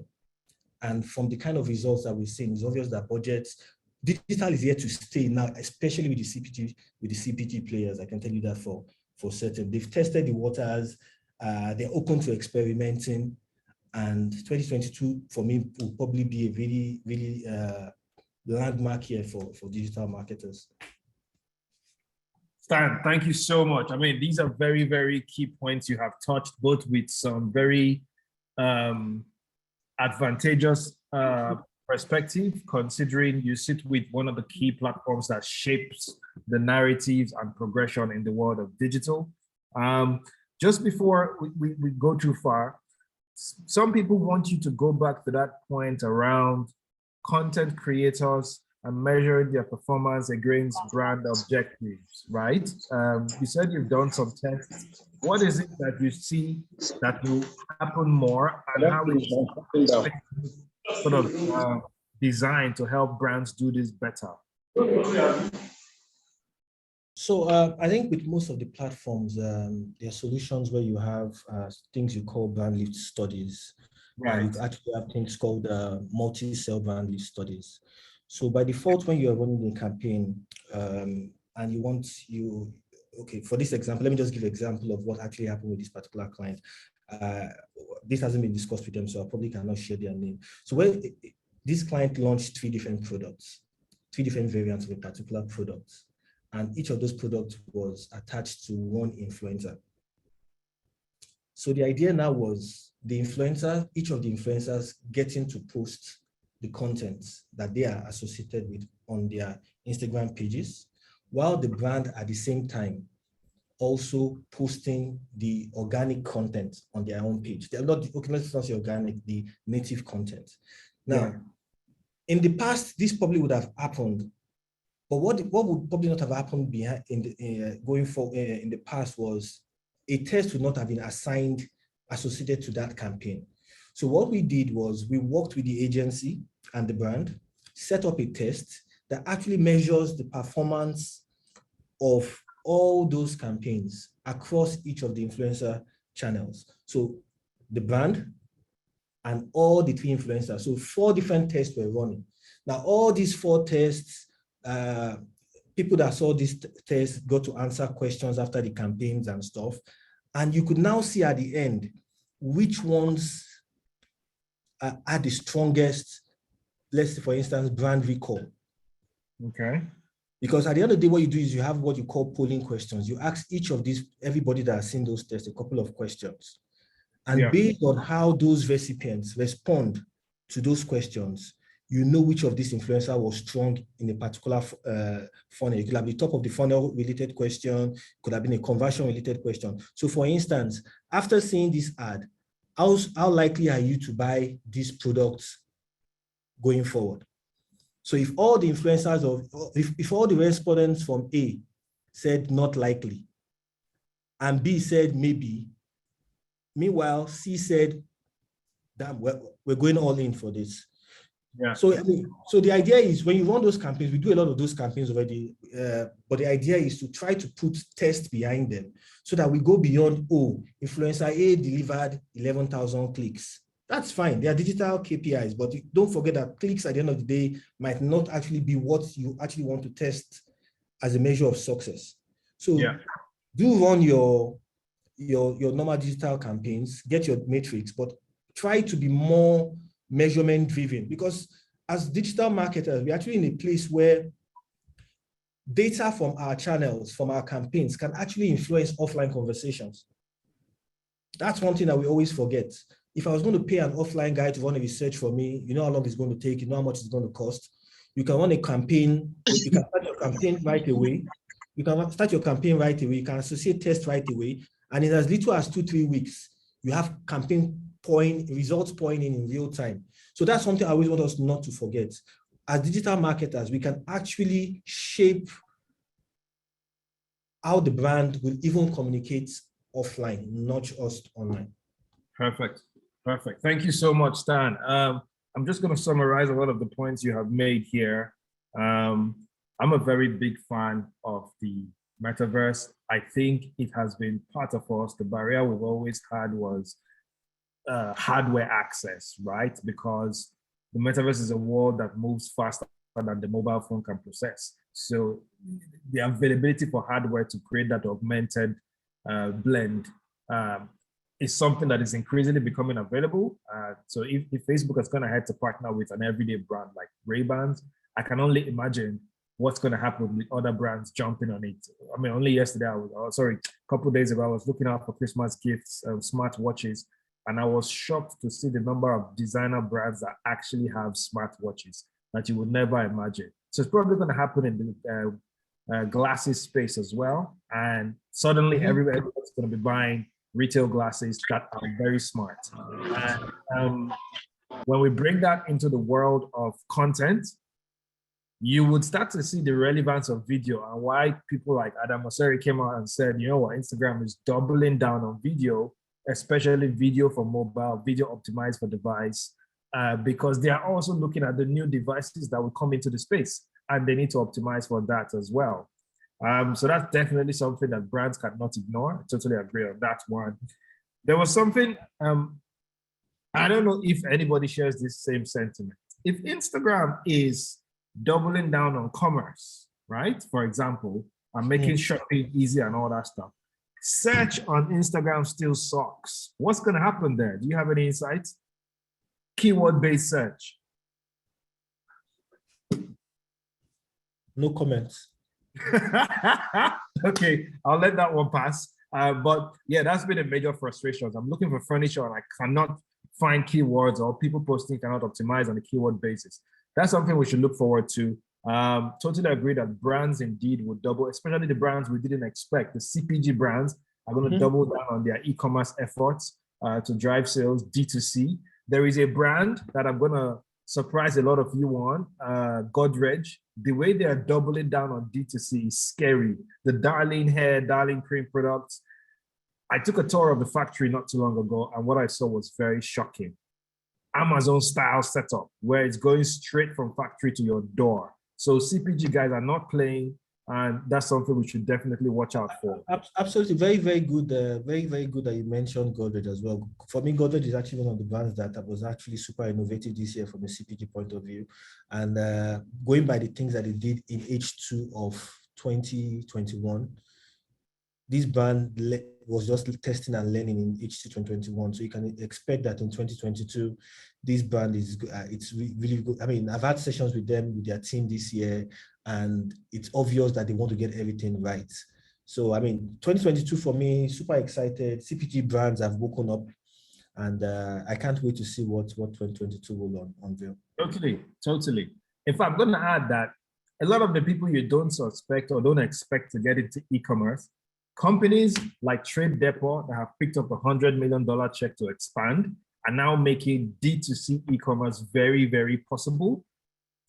And from the kind of results that we've seen, it's obvious that digital is here to stay now, especially with the CPG players. I can tell you that for certain. They've tested the waters. They're open to experimenting. And 2022, for me, will probably be a really, really landmark year for digital marketers. Stan, thank you so much. I mean, these are very, very key points you have touched, both with some very advantageous perspective, considering you sit with one of the key platforms that shapes the narratives and progression in the world of digital. Just before we go too far, some people want you to go back to that point around content creators and measuring their performance against brand objectives, right? You said you've done some tests. What is it that you see that will happen more, and how is sort of designed to help brands do this better? So I think with most of the platforms, there are solutions where you have things you call brand lift studies. Right. You actually have things called multi-cell brand lift studies. So by default, when you're running a campaign and okay, for this example, let me just give an example of what actually happened with this particular client. this hasn't been discussed with them, so I probably cannot share their name. So when this client launched 3 different products, 3 different variants of a particular product, and each of those products was attached to one influencer. So the idea now was each of the influencers getting to post the content that they are associated with on their Instagram pages, while the brand at the same time also posting the organic content on their own page. They're not, okay, let's not say organic, the native content. Now, in the past, this probably would have happened, but what would probably not have happened going forward in the past was a test would not have been associated to that campaign. So what we did was we worked with the agency and the brand, set up a test that actually measures the performance of all those campaigns across each of the influencer channels. So the brand and all the 3 influencers. So 4 different tests were running. Now, all these 4 tests, people that saw this test got to answer questions after the campaigns and stuff. And you could now see at the end which ones had the strongest, let's say, for instance, brand recall. Okay. Because at the end of the day, what you do is you have what you call polling questions. You ask each of these, everybody that has seen those tests, a couple of questions. And based on how those recipients respond to those questions, you know which of these influencer was strong in a particular funnel. It could have been top of the funnel related question, could have been a conversion related question. So for instance, after seeing this ad, how likely are you to buy these products going forward? So if all the influencers if all the respondents from A said not likely, and B said maybe, meanwhile C said, damn, we're going all in for this. Yeah. So the idea is when you run those campaigns, we do a lot of those campaigns already, but the idea is to try to put tests behind them so that we go beyond, influencer A delivered 11,000 clicks. That's fine. They are digital KPIs, but don't forget that clicks at the end of the day might not actually be what you actually want to test as a measure of success. So do run your normal digital campaigns, get your metrics, but try to be more measurement driven, because as digital marketers, we're actually in a place where data from our channels, from our campaigns can actually influence offline conversations. That's one thing that we always forget. If I was going to pay an offline guy to run a research for me, you know how long it's going to take, you know how much it's going to cost. You can run a campaign, you can start your campaign right away. You can start your campaign right away, you can associate tests right away. And in as little as 2-3 weeks, you have campaign results pouring in real time. So that's something I always want us not to forget. As digital marketers, we can actually shape how the brand will even communicate offline, not just online. Perfect. Perfect. Thank you so much, Stan. I'm just going to summarize a lot of the points you have made here. I'm a very big fan of the metaverse. I think it has been part of us. The barrier we've always had was hardware access, right? Because the metaverse is a world that moves faster than the mobile phone can process. So the availability for hardware to create that augmented blend is something that is increasingly becoming available. So if Facebook has gone ahead to partner with an everyday brand like Ray-Bans, I can only imagine what's going to happen with other brands jumping on it. I mean, only yesterday, a couple of days ago, I was looking out for Christmas gifts, smart watches, and I was shocked to see the number of designer brands that actually have smart watches that you would never imagine. So it's probably going to happen in the glasses space as well. And suddenly everybody's going to be buying retail glasses that are very smart. And when we bring that into the world of content, you would start to see the relevance of video and why people like Adam Mosseri came out and said, you know what, Instagram is doubling down on video, especially video for mobile, video optimized for device, because they are also looking at the new devices that will come into the space and they need to optimize for that as well. So that's definitely something that brands cannot ignore. I totally agree on that one. There was something, I don't know if anybody shares this same sentiment. If Instagram is doubling down on commerce, right? For example, and making shopping easy and all that stuff, Search on Instagram still sucks. What's going to happen there? Do you have any insights? Keyword-based search. No comments. Okay, I'll let that one pass. But yeah, that's been a major frustration. I'm looking for furniture and I cannot find keywords, or people posting cannot optimize on a keyword basis. That's something we should look forward to. Totally agree that brands indeed will double, especially the brands we didn't expect. The CPG brands are going to double down on their e-commerce efforts to drive sales, D2C. There is a brand that I'm going to surprise a lot of you on, Godrej. The way they are doubling down on D2C is scary. The Darling hair, Darling cream products. I took a tour of the factory not too long ago, and what I saw was very shocking. Amazon style setup where it's going straight from factory to your door. So CPG guys are not playing, and that's something we should definitely watch out for. Absolutely, very, very good. Very, very good that you mentioned Godrej as well. For me, Godrej is actually one of the brands that was actually super innovative this year from a CPG point of view. And going by the things that they did in H2 of 2021, this brand was just testing and learning in H2 2021. So you can expect that in 2022, this brand is it's really good. I mean, I've had sessions with them, with their team this year, and it's obvious that they want to get everything right. So, I mean, 2022 for me, super excited. CPG brands have woken up, and I can't wait to see what 2022 will unveil. Totally. In fact, I'm going to add that a lot of the people you don't suspect or don't expect to get into e-commerce, companies like Trade Depot that have picked up $100 million check to expand are now making D2C e-commerce very, very possible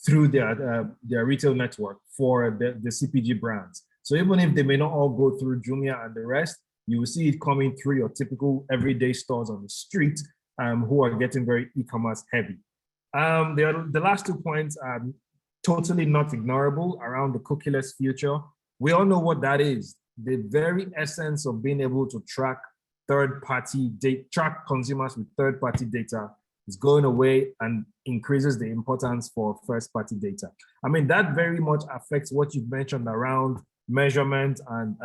through their retail network for the CPG brands. So even if they may not all go through Jumia and the rest, you will see it coming through your typical everyday stores on the street who are getting very e-commerce heavy. The last 2 points are totally not ignorable around the cookieless future. We all know what that is. The very essence of being able to track track consumers with third-party data is going away and increases the importance for first-party data. I mean, that very much affects what you've mentioned around measurement and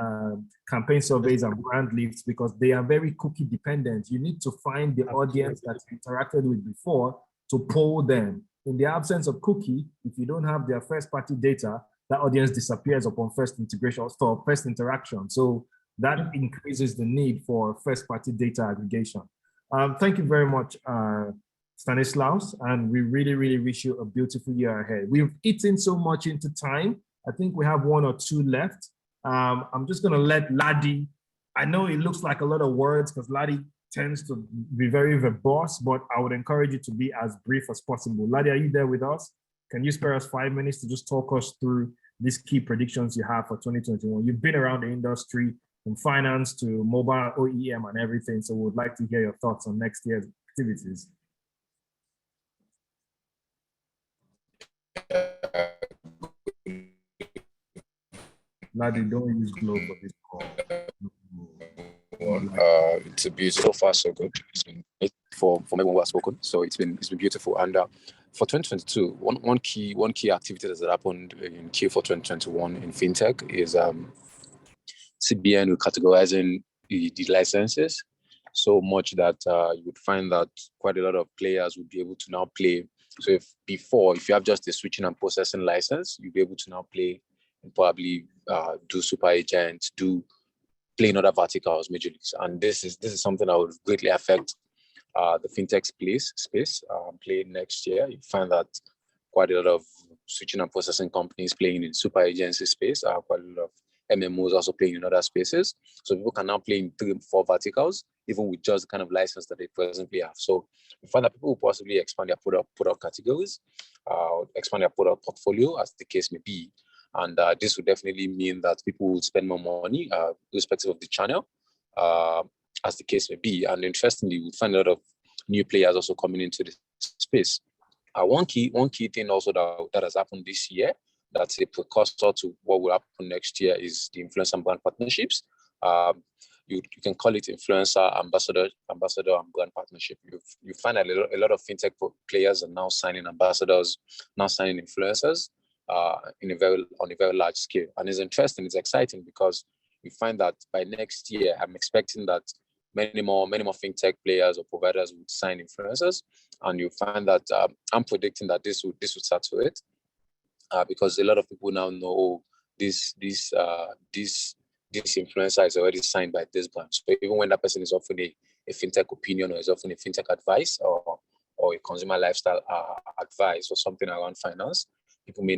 campaign surveys and brand lifts, because they are very cookie dependent. You need to find the audience that you interacted with before to poll them. In the absence of cookie, if you don't have their first-party data, that audience disappears upon first integration or first interaction. So that increases the need for first-party data aggregation. Thank you very much, Stanislaus, and we really, really wish you a beautiful year ahead. We've eaten so much into time. I think we have 1 or 2 left. I'm just gonna let Ladi, I know it looks like a lot of words because Ladi tends to be very verbose, but I would encourage you to be as brief as possible. Ladi, are you there with us? Can you spare us 5 minutes to just talk us through these key predictions you have for 2021? You've been around the industry from finance to mobile OEM and everything, so we would like to hear your thoughts on next year's activities. Ladi, don't use Glow for this call. It's a beautiful, so far so good. It's been for everyone who has spoken, so it's been beautiful. And for 2022, one key activity that happened in Q4 2021 in fintech is CBN categorizing the licenses so much that you would find that quite a lot of players would be able to now play. So if you have just a switching and processing license, you'll be able to now play and probably do super agents, play in other verticals majorly. And this is something that would greatly affect the fintech space. Play next year. You find that quite a lot of switching and processing companies playing in super agency space. Quite a lot of MMOs also playing in other spaces. So people can now play in 3-4 verticals, even with just the kind of license that they presently have. So we find that people will possibly expand their product categories, expand their product portfolio, as the case may be. And this would definitely mean that people will spend more money, irrespective of the channel, as the case may be. And interestingly, we find a lot of new players also coming into this space. One key thing also that has happened this year, that's a precursor to what will happen next year, is the influencer and brand partnerships. You can call it influencer, ambassador, and brand partnership. You find a lot of fintech players are now signing ambassadors, now signing influencers on a very large scale. And it's interesting, it's exciting, because you find that by next year, I'm expecting that many more fintech players or providers would sign influencers, and you find that I'm predicting that this would saturate because a lot of people now know this influencer is already signed by this brand. So even when that person is offering a fintech opinion or is offering a fintech advice or a consumer lifestyle advice or something around finance, people may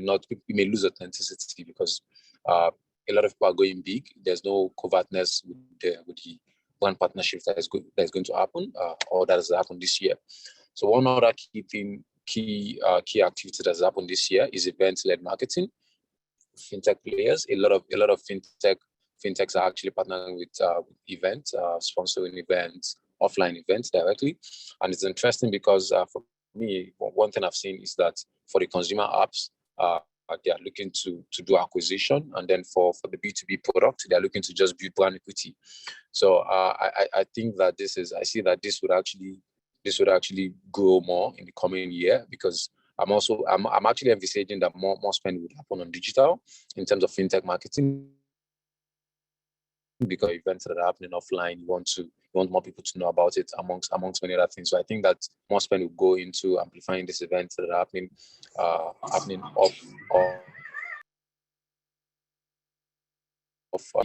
lose authenticity because a lot of people are going big. There's no covertness with the brand partnership that is going to happen or that has happened this year. So one other key activity that has happened this year is event-led marketing. Fintech players, a lot of fintechs are actually partnering with events, sponsoring events, offline events directly. And it's interesting because for me, one thing I've seen is that for the consumer apps, they are looking to do acquisition, and then for the B2B product, they are looking to just build brand equity. So I think that I see that this would actually grow more in the coming year, because I'm actually envisaging that more spend would happen on digital in terms of fintech marketing, because events that are happening offline, you want more people to know about it amongst many other things. So I think that more spend will go into amplifying these events that are happening of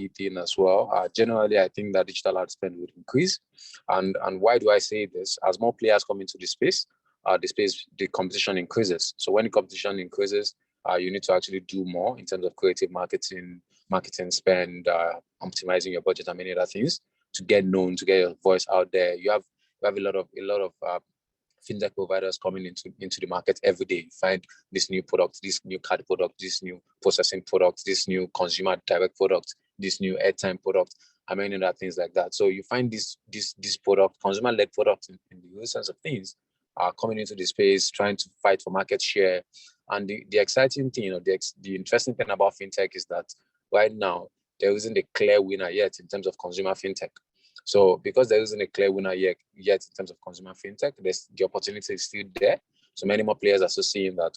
eating as well. Generally, I think that digital ad spend would increase. And why do I say this? As more players come into the space, the competition increases. So when the competition increases, you need to actually do more in terms of creative marketing spend, optimizing your budget and many other things to get known, to get your voice out there. You have a lot of fintech providers coming into the market every day. You find this new product, this new card product, this new processing product, this new consumer direct product, this new airtime product, and many other things like that. So you find this product, consumer-led product in the real sense of things, are coming into the space, trying to fight for market share. And the exciting thing, the interesting thing about fintech is that right now there isn't a clear winner yet in terms of consumer fintech. So because there isn't a clear winner yet in terms of consumer fintech, the opportunity is still there. So many more players are still seeing that,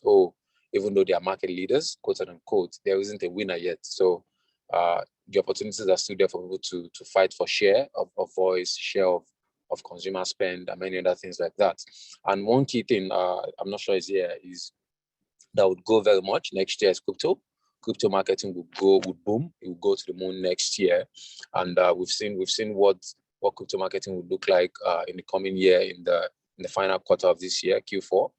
even though they are market leaders, quote unquote, there isn't a winner yet. So the opportunities are still there for people to fight for share of voice, share of consumer spend, and many other things like that. And one key thing I'm not sure is here is that would go very much next year is crypto. Crypto marketing would boom. It will go to the moon next year, and we've seen what crypto marketing would look like in the coming year, in the final quarter of this year, Q4.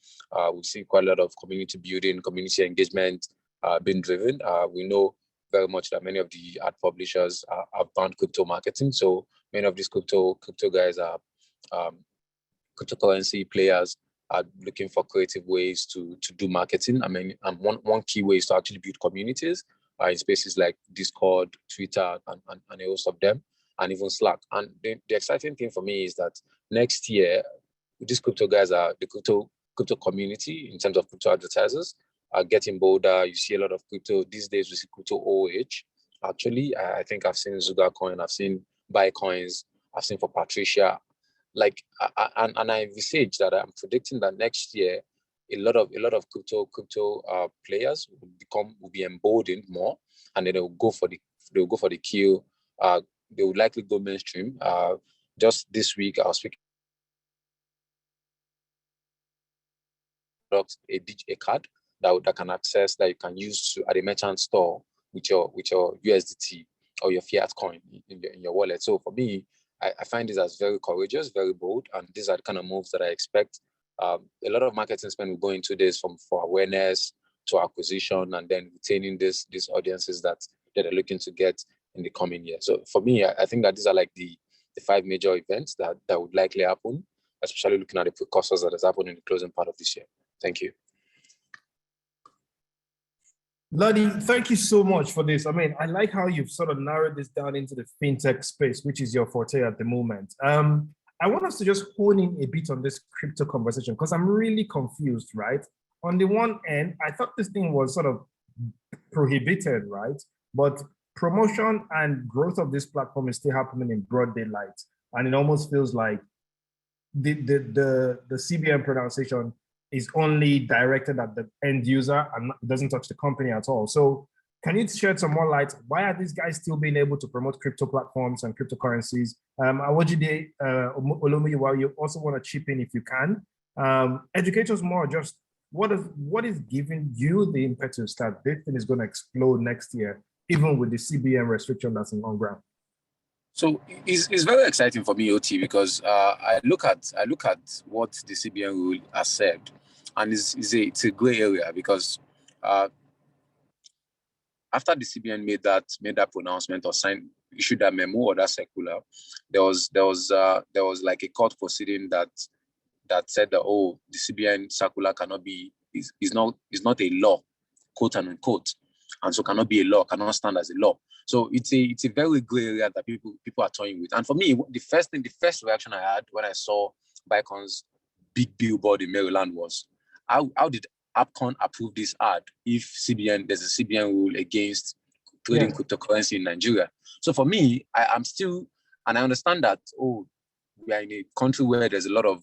We've seen quite a lot of community building, community engagement being driven. We know very much that many of the ad publishers have banned crypto marketing, so many of these crypto guys are cryptocurrency players are looking for creative ways to do marketing. I mean, and one key way is to actually build communities in spaces like Discord, Twitter, and a host of them, and even Slack. And the exciting thing for me is that next year, these crypto guys are the crypto community in terms of crypto advertisers are getting bolder. You see a lot of crypto these days. We see crypto OH. Actually, I think I've seen Zuga Coin, I've seen Buy Coins, I've seen for Patricia. And I envisage that I'm predicting that next year a lot of crypto players will be emboldened more, and then they'll go for the kill. They would likely go mainstream. Just this week, I was speaking about a card that can access, that you can use at a merchant store with your USDT or your fiat coin in your wallet. So for me, I find this as very courageous, very bold, and these are the kind of moves that I expect. A lot of marketing spend will go into this for awareness to acquisition, and then retaining these audiences that are looking to get in the coming year. So for me, I think that these are like the 5 major events that would likely happen, especially looking at the precursors that has happened in the closing part of this year. Thank you. Ladi, thank you so much for this. I mean, I like how you've sort of narrowed this down into the fintech space, which is your forte at the moment. I want us to just hone in a bit on this crypto conversation, because I'm really confused, right? On the one end, I thought this thing was sort of prohibited, right? But promotion and growth of this platform is still happening in broad daylight. And it almost feels like the CBN pronunciation is only directed at the end user and doesn't touch the company at all. So Can you shed some more light? Why are these guys still being able to promote crypto platforms and cryptocurrencies? Awojide, Olomuyiwa, you also want to chip in if you can. Educate us more. Just what is giving you the impetus that this thing is going to explode next year, even with the CBN restriction that's on ground? So it's very exciting for me, OT, because I look at what the CBN rule has said, and it's a gray area because after the CBN made that pronouncement or issued that memo or that circular, there was like a court proceeding that said that the CBN circular is not a law, quote and unquote, and so cannot be a law, cannot stand as a law. So it's a very gray area that people are toying with. And for me, the first reaction I had when I saw Bicon's big billboard in Maryland was, how did AppCon approve this ad if there's a CBN rule against trading cryptocurrency in Nigeria? So for me, I'm still, and I understand that, we are in a country where there's a lot of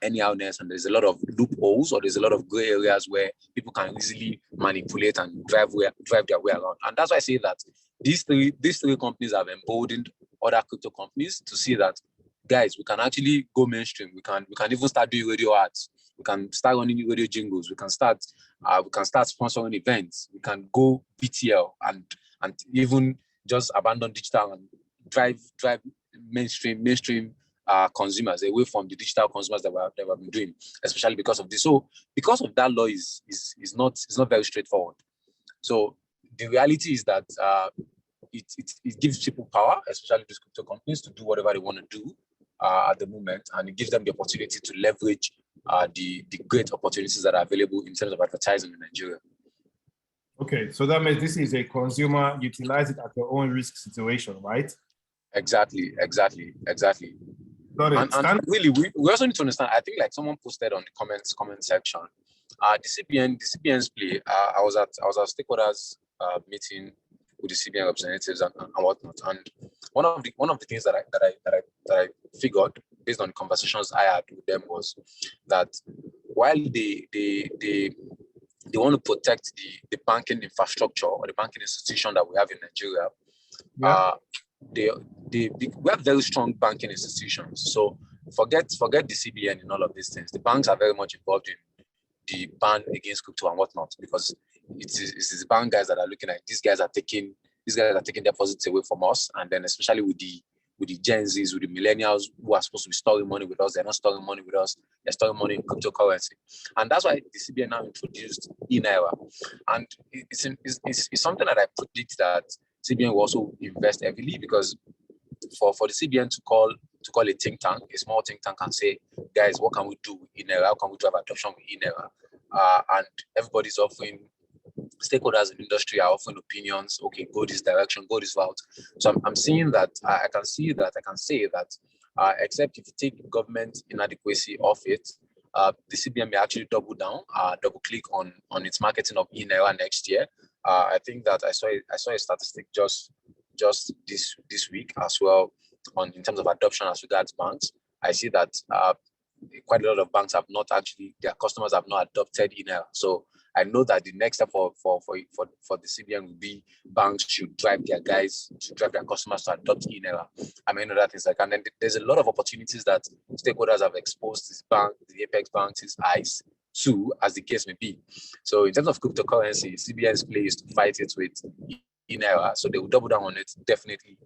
anyhowness and there's a lot of loopholes or there's a lot of gray areas where people can easily manipulate and drive their way around. And that's why I say that these three companies have emboldened other crypto companies to see that, guys, we can actually go mainstream. We can even start doing radio ads. We can start running radio jingles. We can start sponsoring events. We can go BTL and even just abandon digital and drive mainstream consumers away from the digital consumers that we have been doing, especially because of this. So because of that law is not very straightforward. So the reality is that it gives people power, especially these crypto companies, to do whatever they want to do at the moment, and it gives them the opportunity to leverage the great opportunities that are available in terms of advertising in Nigeria. Okay, so that means this is a consumer utilize it at your own risk situation, right? Exactly. Got it. And really, we also need to understand. I think, like someone posted on the comment section, the CBN's play. I was at stakeholders meeting with the CBN representatives and whatnot. And one of the things that I figured based on the conversations I had with them was that while they want to protect the banking infrastructure or the banking institution that we have in Nigeria, we have very strong banking institutions. So forget the CBN and all of these things. The banks are very much involved in the ban against crypto and whatnot, because it's the bank guys that are looking at these guys are taking deposits away from us, and then especially with the Gen Zs, with the millennials who are supposed to be storing money with us, they're not storing money with us, they're storing money in cryptocurrency. And that's why the CBN now introduced e-Naira. And it's something that I predict that CBN will also invest heavily, because for the CBN to call a think tank, a small think tank, and say, guys, what can we do with e-Naira? How can we drive adoption with e-Naira? And everybody's offering, stakeholders in the industry are offering opinions. Okay, go this direction, go this route. So I'm seeing that I can say that except if you take government inadequacy off it, the CBN may actually double click on its marketing of e-Naira next year. I think that I saw a statistic just this week as well in terms of adoption as regards banks. I see that quite a lot of banks their customers have not adopted e-Naira. So I know that the next step for the CBN will be banks should drive their customers to adopt e-Naira. I mean, other things like, and then there's a lot of opportunities that stakeholders have exposed the Apex banks' eyes to, as the case may be. So in terms of cryptocurrency, CBN's play is to fight it with e-Naira. So they will double down on it definitely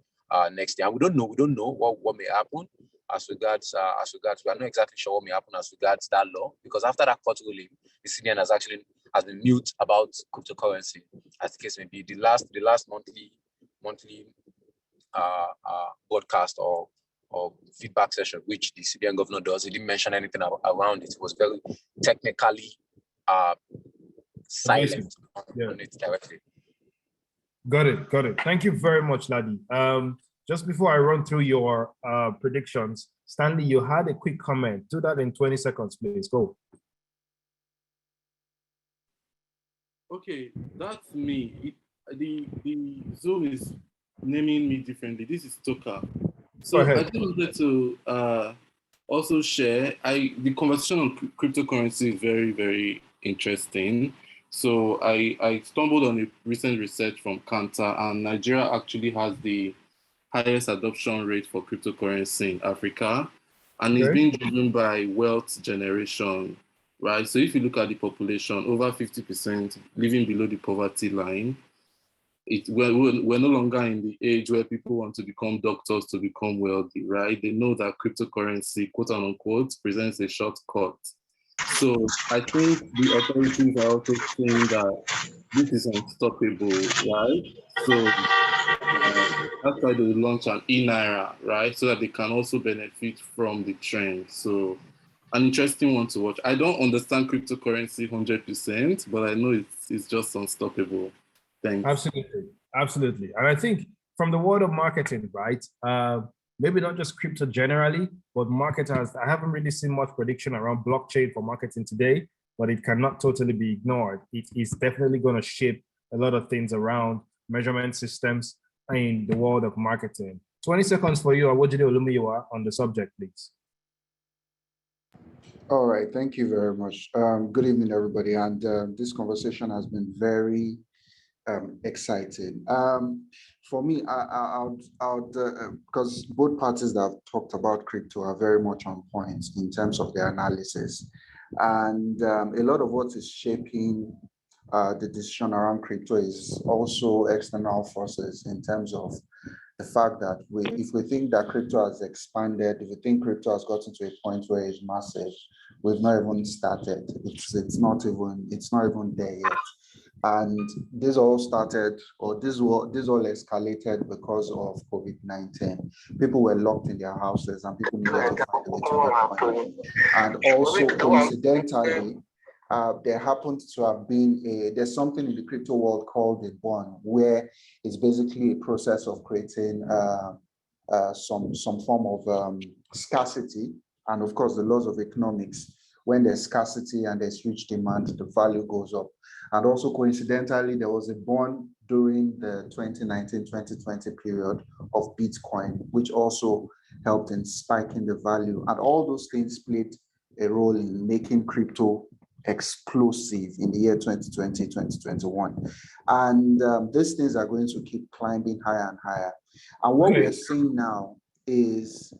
next year. And we don't know what may happen as regards we are not exactly sure what may happen as regards that law, because after that court ruling, the CBN has been mute about cryptocurrency, as the case may be. The last monthly broadcast or feedback session, which the CBN governor does, he didn't mention anything around it. It was very technically silent on it directly. Got it. Thank you very much, Ladi. Just before I run through your predictions, Stanley, you had a quick comment. Do that in 20 seconds, please. Go. Okay, that's me. The Zoom is naming me differently. This is Toka. So I just wanted to also share. The conversation on cryptocurrency is very, very interesting. So I stumbled on a recent research from Kantar, and Nigeria actually has the highest adoption rate for cryptocurrency in Africa, and it's being driven by wealth generation, right? So if you look at the population, over 50% living below the poverty line. We're no longer in the age where people want to become doctors to become wealthy, right? They know that cryptocurrency, quote unquote, presents a shortcut. So I think the authorities are also saying that this is unstoppable, right? So that's why they will launch an e-Naira, right? So that they can also benefit from the trend. So an interesting one to watch. I don't understand cryptocurrency 100%, but I know it's just unstoppable. Thanks. Absolutely. And I think from the world of marketing, right? Maybe not just crypto generally, but marketers, I haven't really seen much prediction around blockchain for marketing today, but it cannot totally be ignored. It is definitely going to shape a lot of things around measurement systems in the world of marketing. 20 seconds for you, Awojide Olumiyiwa, on the subject, please. All right, thank you very much. Good evening, everybody. And this conversation has been very exciting. For me, because both parties that have talked about crypto are very much on point in terms of their analysis. And a lot of what is shaping the decision around crypto is also external forces in terms of the fact that if we think that crypto has expanded, if we think crypto has gotten to a point where it's massive, we've not even started. It's not even there yet. And this all started, or this all escalated because of COVID-19. People were locked in their houses and people needed to find a way to get money. And also coincidentally, there happened to have been there's something in the crypto world called a bond, where it's basically a process of creating some form of scarcity. And of course, the laws of economics, when there's scarcity and there's huge demand, the value goes up. And also coincidentally, there was a bond during the 2019-2020 period of Bitcoin, which also helped in spiking the value. And all those things played a role in making crypto explosive in the year 2020, 2021. And these things are going to keep climbing higher and higher. And what we're seeing now is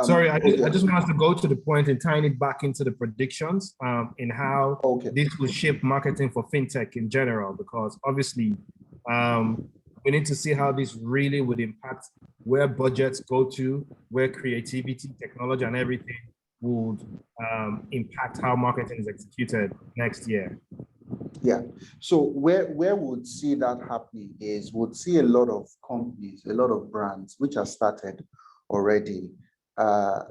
sorry, I just want us to go to the point and tying it back into the predictions in how this will shape marketing for fintech in general, because obviously we need to see how this really would impact where budgets go to, where creativity, technology, and everything would impact how marketing is executed next year. Yeah, so where we'd see that happening is we'd see a lot of companies, a lot of brands which have started already.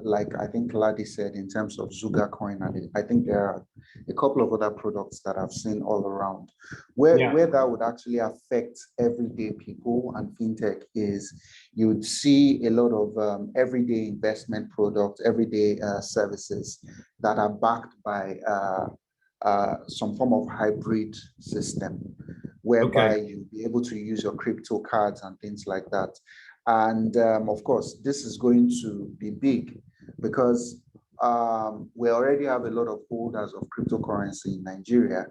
Like I think Ladi said, in terms of Zuga Coin, and I think there are a couple of other products that I've seen all around. Where that would actually affect everyday people and fintech is you would see a lot of everyday investment products, everyday services that are backed by some form of hybrid system, whereby you'll be able to use your crypto cards and things like that. And of course, this is going to be big because we already have a lot of holders of cryptocurrency in Nigeria,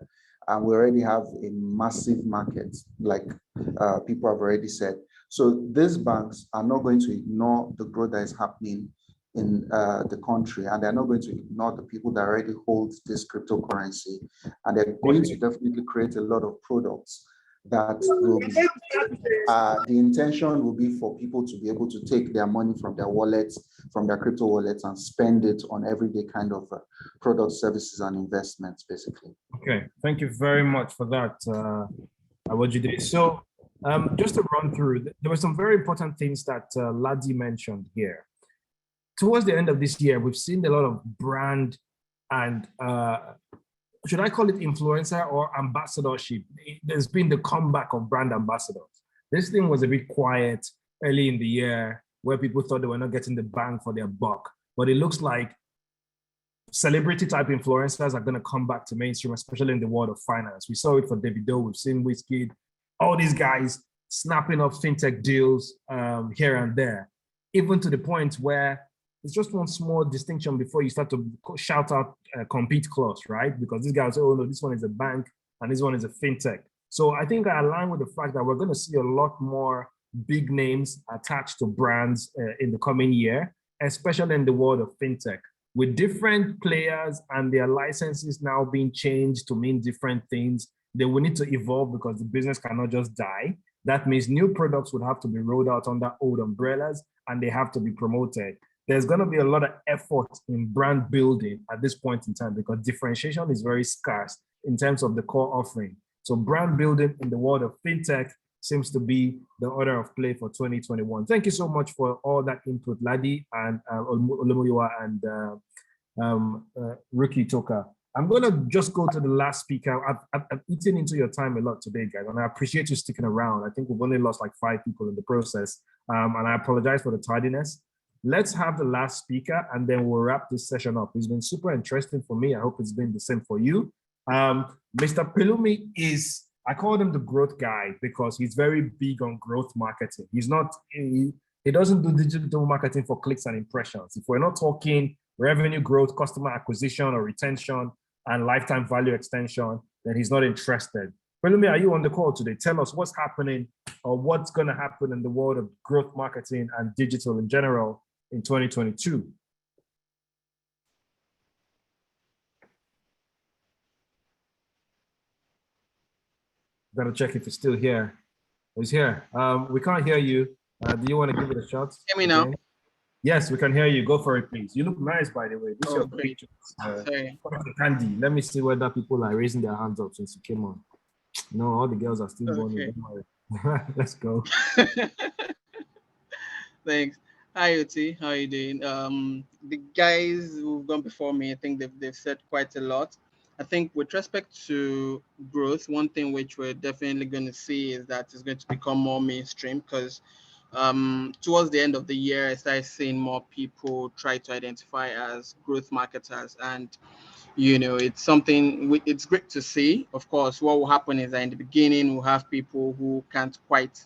and we already have a massive market, like people have already said. So these banks are not going to ignore the growth that is happening in the country, and they're not going to ignore the people that already hold this cryptocurrency, and they're going to definitely create a lot of products that will be, the intention will be for people to be able to take their money from their wallets, from their crypto wallets, and spend it on everyday kind of product, services, and investments, basically. Okay, thank you very much for that, Awojide. So just to run through, there were some very important things that Ladi mentioned here. Towards the end of this year, we've seen a lot of brand and should I call it influencer or ambassadorship? There's been the comeback of brand ambassadors. This thing was a bit quiet early in the year where people thought they were not getting the bang for their buck, but it looks like celebrity type influencers are going to come back to mainstream, especially in the world of finance. We saw it for Davido, we've seen Wizkid, all these guys snapping up fintech deals here and there, even to the point where it's just one small distinction before you start to shout out compete clause, right? Because this guy will say, oh no, this one is a bank and this one is a fintech. So I think I align with the fact that we're going to see a lot more big names attached to brands in the coming year, especially in the world of fintech, with different players and their licenses now being changed to mean different things. They will need to evolve because the business cannot just die. That means new products would have to be rolled out under old umbrellas and they have to be promoted. There's going to be a lot of effort in brand building at this point in time because differentiation is very scarce in terms of the core offering. So brand building in the world of fintech seems to be the order of play for 2021. Thank you so much for all that input, Ladi and Olumoyiwa and Rookie Toka. I'm going to just go to the last speaker. I've eaten into your time a lot today, guys, and I appreciate you sticking around. I think we've only lost like 5 people in the process, and I apologize for the tardiness. Let's have the last speaker, and then we'll wrap this session up. It's been super interesting for me. I hope it's been the same for you. Mr. Pelumi is, I call him the growth guy because he's very big on growth marketing. He's not, he doesn't do digital marketing for clicks and impressions. If we're not talking revenue growth, customer acquisition or retention, and lifetime value extension, then he's not interested. Pelumi, are you on the call today? Tell us what's happening or what's going to happen in the world of growth marketing and digital in general in 2022. Gotta check if he's still here. He's here. We can't hear you. Do you want to give it a shot? Hear me now? Yes, we can hear you. Go for it, please. You look nice, by the way. This is your great. picture. Sorry. Candy. Let me see whether people are raising their hands up since you came on. No, all the girls are still born. Let's go. Thanks. Hi, Oti. How are you doing? The guys who've gone before me, I think they've said quite a lot. I think with respect to growth, one thing which we're definitely going to see is that it's going to become more mainstream because towards the end of the year, I started seeing more people try to identify as growth marketers. And, you know, it's something, it's great to see. Of course, what will happen is that in the beginning, we'll have people who can't quite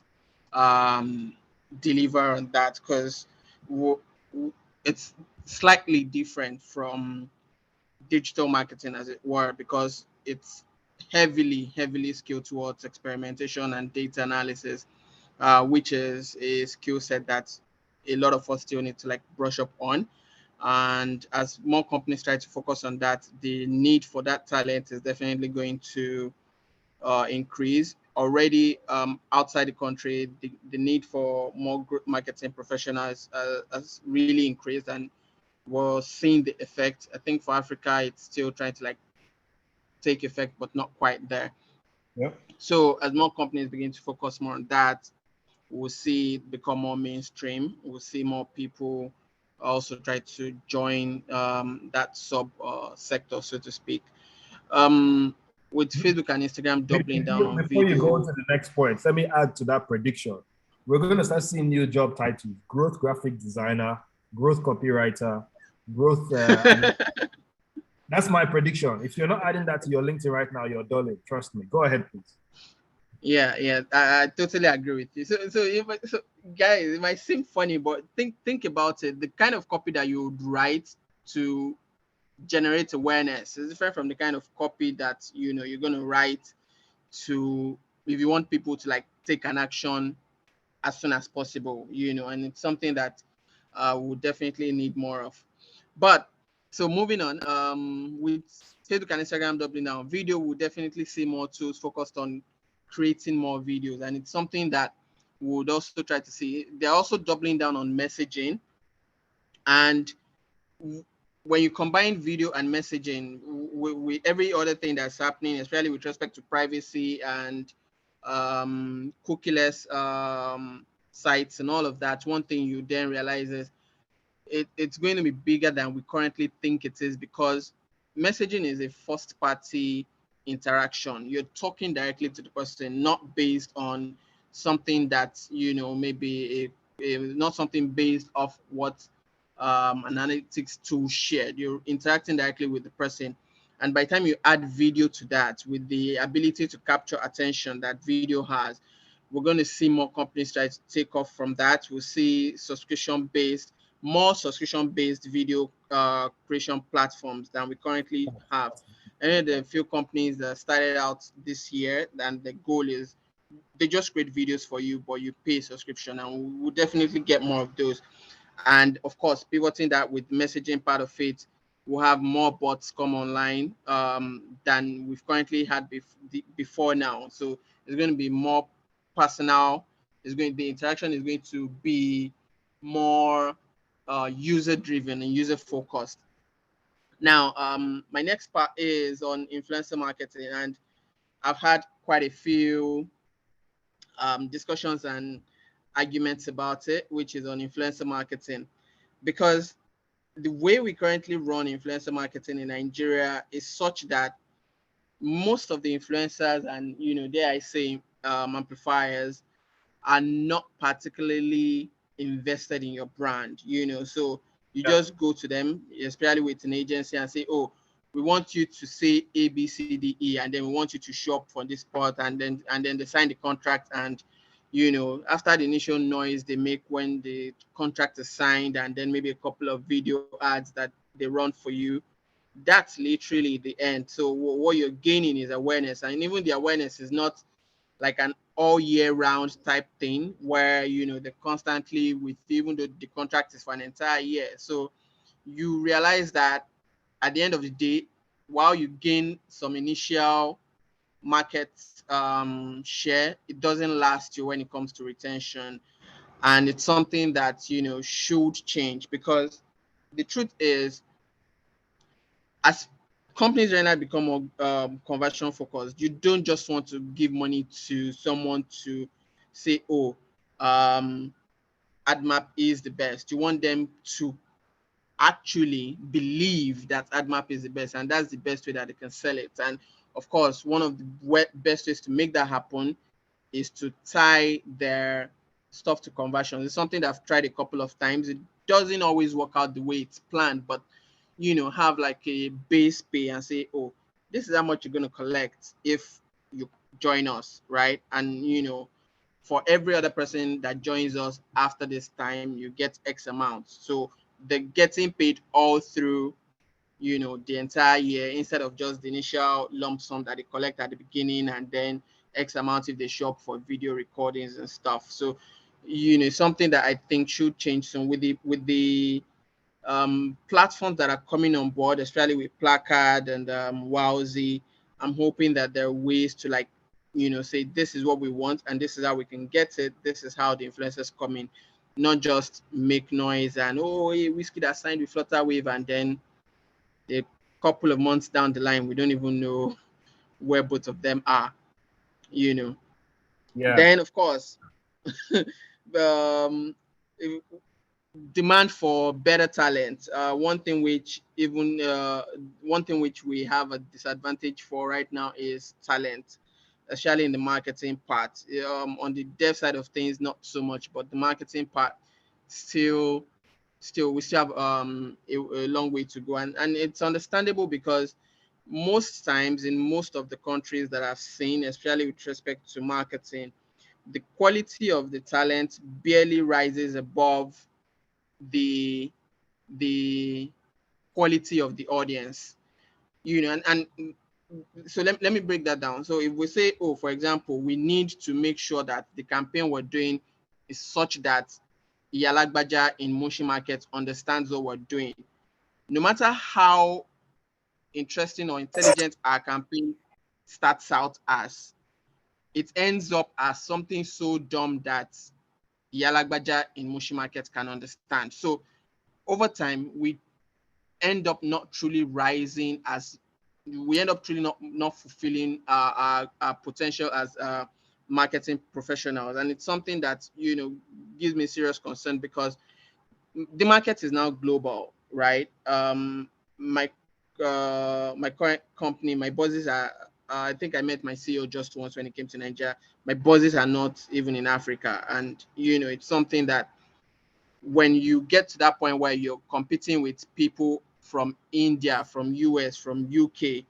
deliver on that because it's slightly different from digital marketing, as it were, because it's heavily skilled towards experimentation and data analysis, which is a skill set that a lot of us still need to like brush up on. And as more companies try to focus on that, the need for that talent is definitely going to increase. Already outside the country, the need for more marketing professionals has really increased, and we're seeing the effect. I think for Africa, it's still trying to like take effect, but not quite there. Yep. So as more companies begin to focus more on that, we'll see it become more mainstream. We'll see more people also try to join that sub sector, so to speak. With Facebook and Instagram doubling down on before video. You go to the next point, let me add to that prediction. We're going to start seeing new job titles: growth graphic designer, growth copywriter, growth. That's my prediction. If you're not adding that to your LinkedIn right now, you're dulling. Trust me. Go ahead, please. Yeah, I totally agree with you. So guys, it might seem funny, but think about it. The kind of copy that you would write to generate awareness is different from the kind of copy that you're going to write to if you want people to like take an action as soon as possible, and it's something that we'll definitely need more of. But so moving on, with Facebook and Instagram doubling down, video will definitely see more tools focused on creating more videos, and it's something that we would also try to see. They're also doubling down on messaging, and when you combine video and messaging with every other thing that's happening, especially with respect to privacy and cookieless sites and all of that, one thing you then realize is it's going to be bigger than we currently think it is, because messaging is a first party interaction. You're talking directly to the person, not based on something that maybe not something based off what an analytics tool shared. You're interacting directly with the person, and by the time you add video to that, with the ability to capture attention that video has, we're going to see more companies try to take off from that. We'll see subscription based more subscription-based video creation platforms than we currently have. And the few companies that started out this year, and the goal is they just create videos for you, but you pay subscription, and we'll definitely get more of those. And of course, pivoting that with messaging part of it, we'll have more bots come online than we've currently had before now. So it's going to be more personal. The interaction is going to be more user driven and user focused. Now, my next part is on influencer marketing, and I've had quite a few discussions and arguments about it, which is on influencer marketing, because the way we currently run influencer marketing in Nigeria is such that most of the influencers and, dare I say, amplifiers are not particularly invested in your brand, so you just go to them, especially with an agency, and say, oh, we want you to say A, B, C, D, E, and then we want you to show up for this spot, and then they sign the contract, and after the initial noise they make when the contract is signed, and then maybe a couple of video ads that they run for you, that's literally the end. So what you're gaining is awareness, and even the awareness is not like an all year round type thing where they're constantly with, even though the contract is for an entire year. So you realize that at the end of the day, while you gain some initial market share, it doesn't last you when it comes to retention. And it's something that should change, because the truth is, as companies right now become more conversion focused, you don't just want to give money to someone to say, oh, Admarp is the best. You want them to actually believe that Admarp is the best, and that's the best way that they can sell it. And of course, one of the best ways to make that happen is to tie their stuff to conversions. It's something that I've tried a couple of times. It doesn't always work out the way it's planned, but have like a base pay and say, oh, this is how much you're going to collect if you join us, right? And for every other person that joins us after this time, you get X amount. So they're getting paid all through the entire year, instead of just the initial lump sum that they collect at the beginning and then X amount if they shop for video recordings and stuff. So something that I think should change soon with the platforms that are coming on board, especially with Placard and Wowzy. I'm hoping that there are ways to say, this is what we want and this is how we can get it. This is how the influencers come in, not just make noise and, oh, hey, Whiskey that signed with Flutterwave, and then a couple of months down the line, we don't even know where both of them are, Yeah. Then, of course, demand for better talent. One thing which we have a disadvantage for right now is talent, especially in the marketing part. On the dev side of things, not so much, but the marketing part, still we still have a long way to go, and it's understandable, because most times in most of the countries that I've seen, especially with respect to marketing, the quality of the talent barely rises above the quality of the audience, and so let me break that down. So if we say, oh, for example, we need to make sure that the campaign we're doing is such that Yalagbaja in Moshi Market understands what we're doing, no matter how interesting or intelligent our campaign starts out as, it ends up as something so dumb that Yalagbaja in Moshi Market can understand. So over time, we end up not truly rising as, we end up truly not fulfilling our potential as marketing professionals. And it's something that, gives me serious concern, because the market is now global, right? My current company, my bosses are, I think I met my CEO just once when he came to Nigeria. My bosses are not even in Africa. And, it's something that when you get to that point where you're competing with people from India, from US, from UK,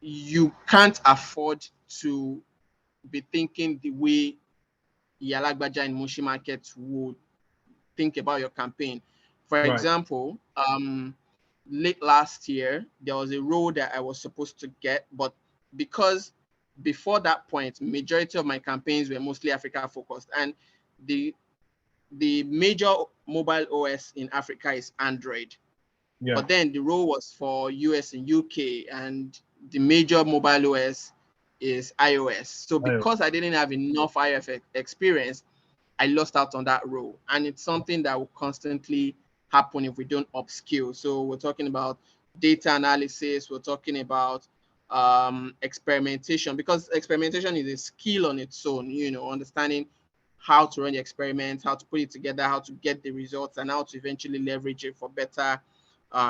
you can't afford to be thinking the way Yalagbaja in Moshi Market would think about your campaign. For Right. example, late last year, there was a role that I was supposed to get, but because before that point, majority of my campaigns were mostly Africa focused, and the major mobile OS in Africa is Android. Yeah. But then the role was for US and UK, and the major mobile OS is iOS. So because I didn't have enough iOS experience, I lost out on that role. And it's something that will constantly happen if we don't upskill. So we're talking about data analysis, we're talking about experimentation, because experimentation is a skill on its own, you know, understanding how to run the experiments, how to put it together, how to get the results, and how to eventually leverage it for better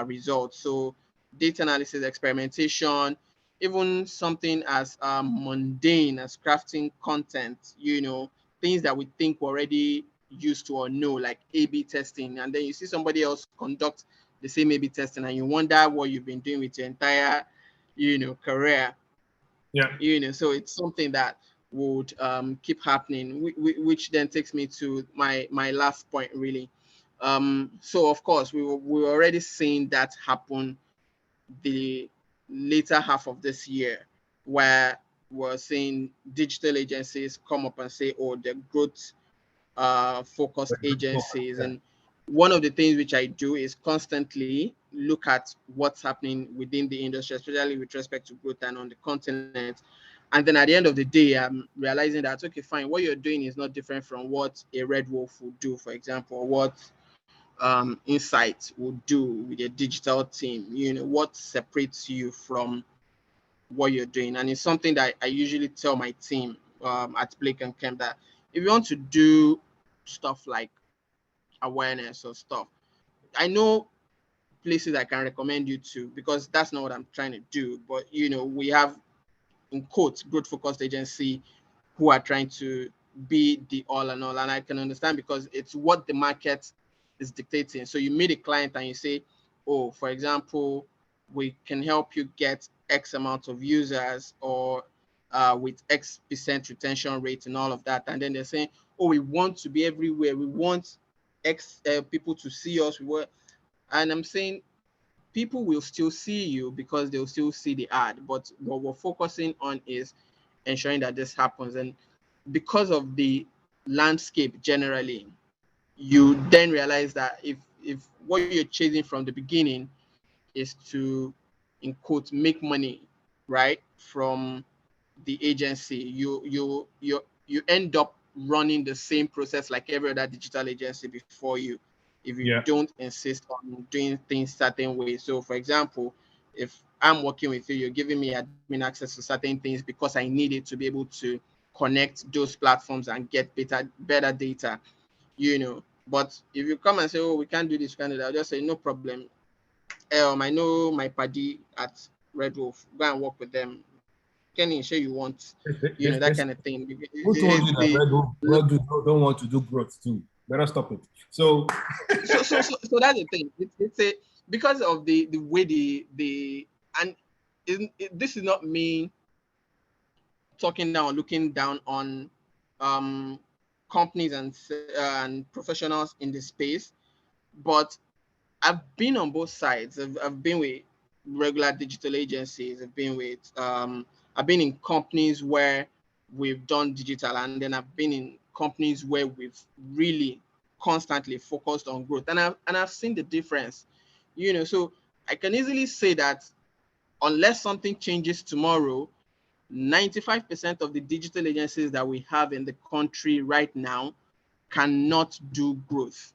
results. So data analysis, experimentation, even something as mundane as crafting content, you know, things that we think we're already used to or know, like A/B testing, and then you see somebody else conduct the same A/B testing, and you wonder what you've been doing with your entire, you know, career. Yeah. You know, so it's something that would keep happening, which then takes me to my last point, really. So of course we were already seeing that happen the later half of this year, where we're seeing digital agencies come up and say, oh, they're growth focused agencies. And one of the things which I do is constantly look at what's happening within the industry, especially with respect to growth and on the continent. And then at the end of the day, I'm realizing that, okay, fine, what you're doing is not different from what a Red Wolf would do, for example, or what Insight would do with a digital team. You know, what separates you from what you're doing. And it's something that I usually tell my team at Blake and Kemp, that if you want to do stuff like awareness or stuff, I know places I can recommend you to, because that's not what I'm trying to do. But, you know, we have, in quotes, growth focused agency who are trying to be the all and all. And I can understand, because it's what the market is dictating. So you meet a client and you say, oh, for example, we can help you get X amount of users, or with X% retention rate and all of that. And then they're saying, oh, we want to be everywhere. We want X people to see us. And I'm saying, people will still see you because they'll still see the ad. But what we're focusing on is ensuring that this happens. And because of the landscape generally, you then realize that if what you're chasing from the beginning is to, in quotes, make money, right, from the agency, you end up running the same process like every other digital agency before you, if you don't insist on doing things certain ways. So for example, if I'm working with you, you're giving me admin access to certain things because I need it to be able to connect those platforms and get better data, you know. But if you come and say, oh, we can't do this, we can't do that, I'll just say, no problem. I know my buddy at Red Wolf, go and work with them. Kenny, sure you want, you know, that kind of thing. Who told you that Red Wolf don't want to do growth too? Better stop it. So that's the thing. It's a, because of the way and this is not me talking down, looking down on companies and professionals in the space, but I've been on both sides. I've been with regular digital agencies. I've been in companies where we've done digital, and then I've been in companies where we've really constantly focused on growth, and I've seen the difference, you know. So I can easily say that unless something changes tomorrow, 95% of the digital agencies that we have in the country right now cannot do growth.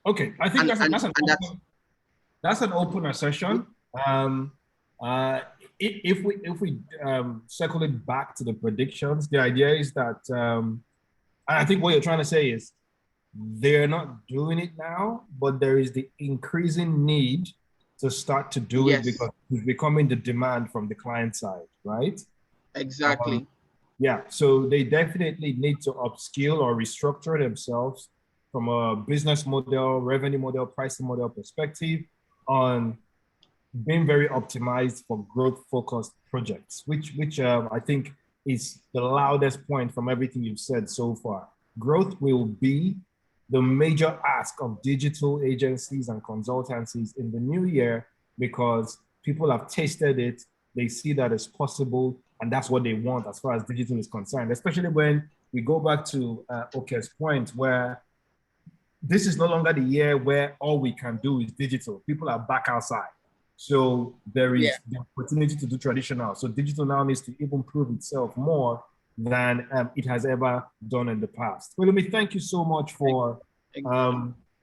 Okay, I think that's an open assertion. If we circle it back to the predictions, the idea is that I think what you're trying to say is they're not doing it now, but there is the increasing need to start to do it because it's becoming the demand from the client side, right? Exactly. Yeah, so they definitely need to upskill or restructure themselves from a business model, revenue model, pricing model perspective on being very optimized for growth-focused projects, which I think is the loudest point from everything you've said so far. Growth will be the major ask of digital agencies and consultancies in the new year, because people have tasted it, they see that it's possible, and that's what they want as far as digital is concerned, especially when we go back to Oke's point, where this is no longer the year where all we can do is digital. People are back outside. So there is the opportunity to do traditional. So digital now needs to even prove itself more than it has ever done in the past. Well, let me thank you so much for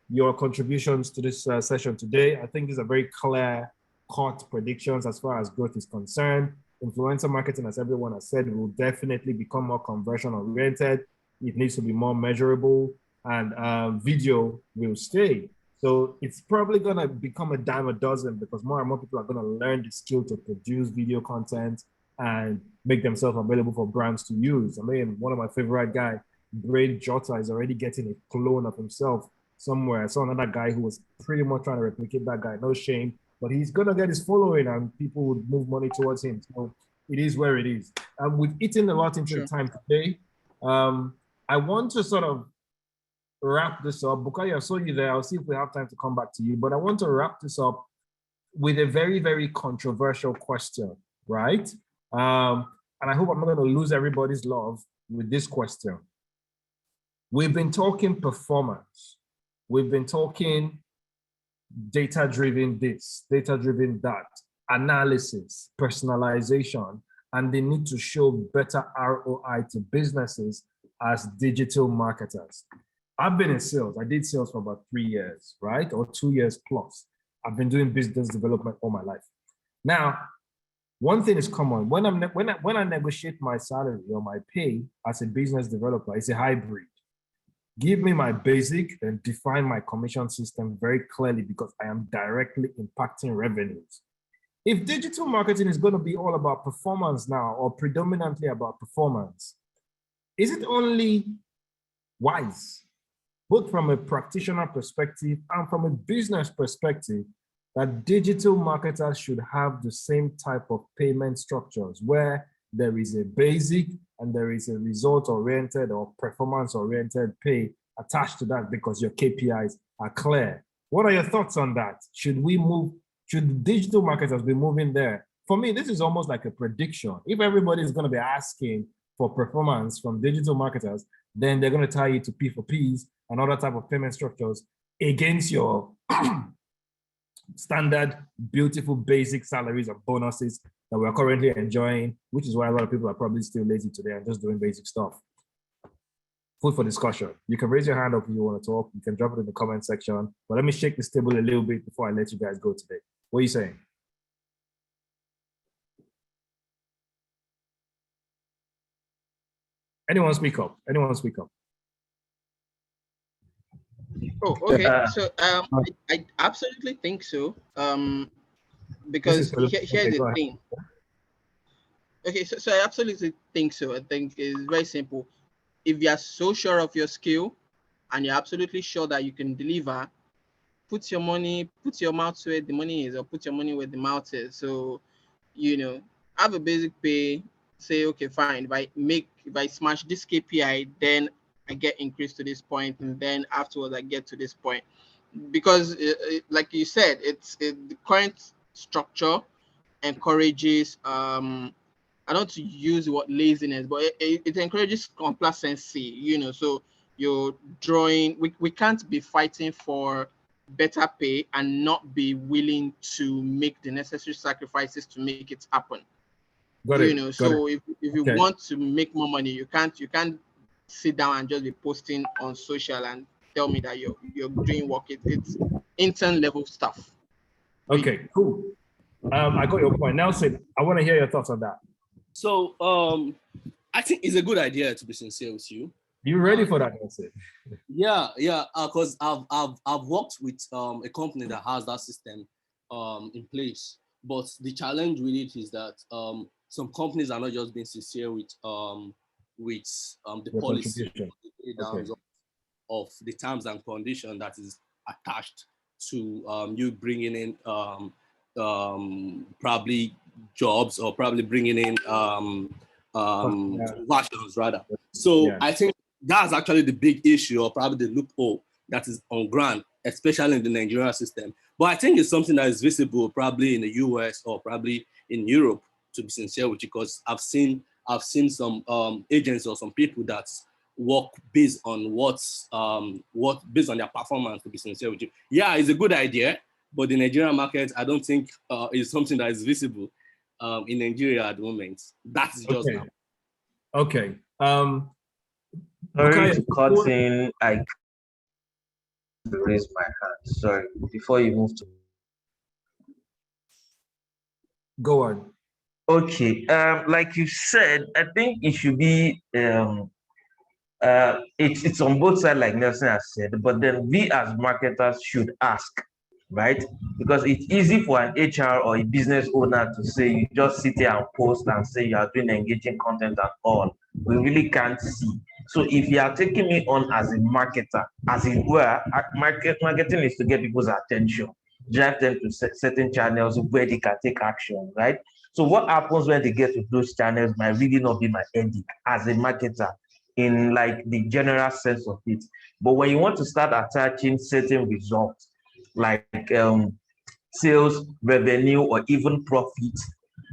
your contributions to this session today. I think these are very clear-cut predictions as far as growth is concerned. Influencer marketing, as everyone has said, will definitely become more conversion-oriented. It needs to be more measurable, and video will stay. So it's probably going to become a dime a dozen, because more and more people are going to learn the skill to produce video content and make themselves available for brands to use. I mean, one of my favorite guys, Brain Jota, is already getting a clone of himself somewhere. I saw another guy who was pretty much trying to replicate that guy. No shame, but he's going to get his following and people would move money towards him. So it is where it is. And we've eaten a lot into the time today. I want to sort of wrap this up. Bukai, I saw you there. I'll see if we have time to come back to you, but I want to wrap this up with a very, very controversial question, right? And I hope I'm not going to lose everybody's love with this question. We've been talking performance. We've been talking data-driven this, data-driven that, analysis, personalization, and they need to show better ROI to businesses as digital marketers. I've been in sales. I did sales for about 3 years, right? Or 2 years plus. I've been doing business development all my life. Now, one thing is common. When I negotiate my salary or my pay as a business developer, it's a hybrid. Give me my basic and define my commission system very clearly, because I am directly impacting revenues. If digital marketing is going to be all about performance now, or predominantly about performance, is it only wise, both from a practitioner perspective and from a business perspective, that digital marketers should have the same type of payment structures where there is a basic and there is a result-oriented or performance-oriented pay attached to that, because your KPIs are clear? What are your thoughts on that? Should digital marketers be moving there? For me, this is almost like a prediction. If everybody is going to be asking for performance from digital marketers, then they're going to tie you to P4Ps and other type of payment structures against your standard, beautiful, basic salaries and bonuses that we're currently enjoying, which is why a lot of people are probably still lazy today and just doing basic stuff. Food for discussion. You can raise your hand up if you want to talk. You can drop it in the comment section. But let me shake this table a little bit before I let you guys go today. What are you saying? Anyone speak up? Anyone speak up? Oh, okay. So I absolutely think so. Because here's the thing. Okay, so I absolutely think so. I think it's very simple. If you are so sure of your skill and you're absolutely sure that you can deliver, put your mouth where the money is, or put your money where the mouth is. So, have a basic pay, say, okay, fine. If I smash this KPI, then I get increased to this point, and then afterwards I get to this point. Because like you said, the current structure encourages, I don't want to use the word laziness, but it encourages complacency, so you're drawing, we can't be fighting for better pay and not be willing to make the necessary sacrifices to make it happen. So if you want to make more money, you can't sit down and just be posting on social and tell me that you're doing work. It's intern level stuff. Okay, cool. I got your point. Nelson, I want to hear your thoughts on that. So I think it's a good idea, to be sincere with you. You ready for that, Nelson? Yeah. Because I've worked with a company that has that system in place. But the challenge with it is that some companies are not just being sincere with the policy of the terms and conditions that is attached to you bringing in probably jobs, or probably bringing in versions rather. So I think that's actually the big issue, or probably the loophole that is on ground, especially in the Nigerian system. But I think it's something that is visible probably in the US or probably in Europe, to be sincere with you, because I've seen some agents or some people that work based on based on their performance, to be sincere with you. Yeah, it's a good idea, but the Nigerian market, I don't think is something that is visible in Nigeria at the moment. That is just now. Okay. Sorry to cut in. I raise my hand. Sorry. Before you move to. Go on. Okay. Like you said, I think it should be it's on both sides, like Nelson has said, but then we as marketers should ask, right? Because it's easy for an HR or a business owner to say you just sit here and post and say you are doing engaging content and all. We really can't see. So if you are taking me on as a marketer, as it were, marketing is to get people's attention, drive them to certain channels where they can take action, right? So what happens when they get to those channels might really not be my ending as a marketer in like the general sense of it. But when you want to start attaching certain results like sales, revenue, or even profit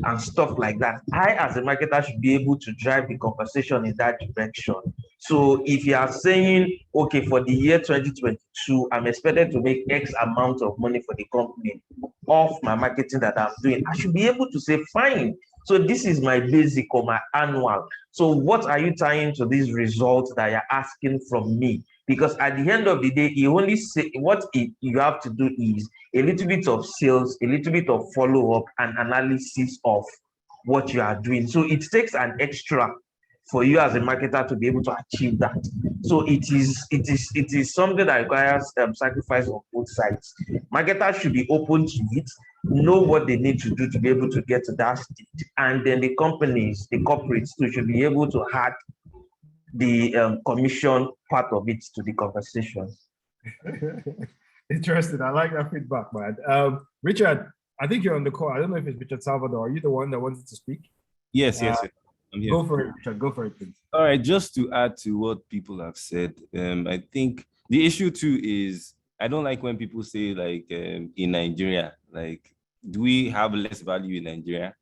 and stuff like that, I as a marketer should be able to drive the conversation in that direction. So if you are saying, okay, for the year 2022, I'm expected to make X amount of money for the company off my marketing that I'm doing, I should be able to say, fine, so this is my basic or my annual. So what are you tying to these results that you're asking from me? Because at the end of the day, you only say what you have to do is a little bit of sales, a little bit of follow-up and analysis of what you are doing. So it takes an extra for you as a marketer to be able to achieve that. So it is something that requires sacrifice on both sides. Marketers should be open to it, know what they need to do to be able to get to that stage, and then the companies, the corporates too, should be able to add the commission part of it to the conversation. Interesting. I like that feedback, man. Richard, I think you're on the call. I don't know if it's Richard Salvador. Are you the one that wanted to speak? Yes. I'm here. Go for it, Richard. Go for it, please. All right. Just to add to what people have said, I think the issue too is I don't like when people say like in Nigeria, like, do we have less value in Nigeria?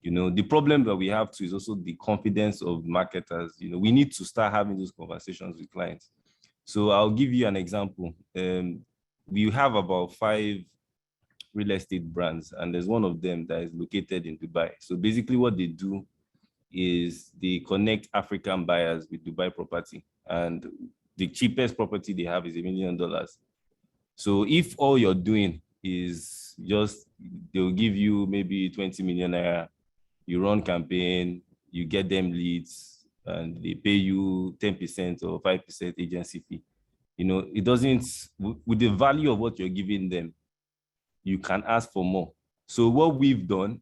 You know, the problem that we have too is also the confidence of marketers. You know, we need to start having those conversations with clients. So I'll give you an example. We have about 5 real estate brands, and there's one of them that is located in Dubai. So basically what they do is they connect African buyers with Dubai property, and the cheapest property they have is $1 million. So if all you're doing is just, they'll give you maybe 20 million naira, you run campaign, you get them leads, and they pay you 10% or 5% agency fee. You know, it doesn't, with the value of what you're giving them, you can ask for more. So what we've done,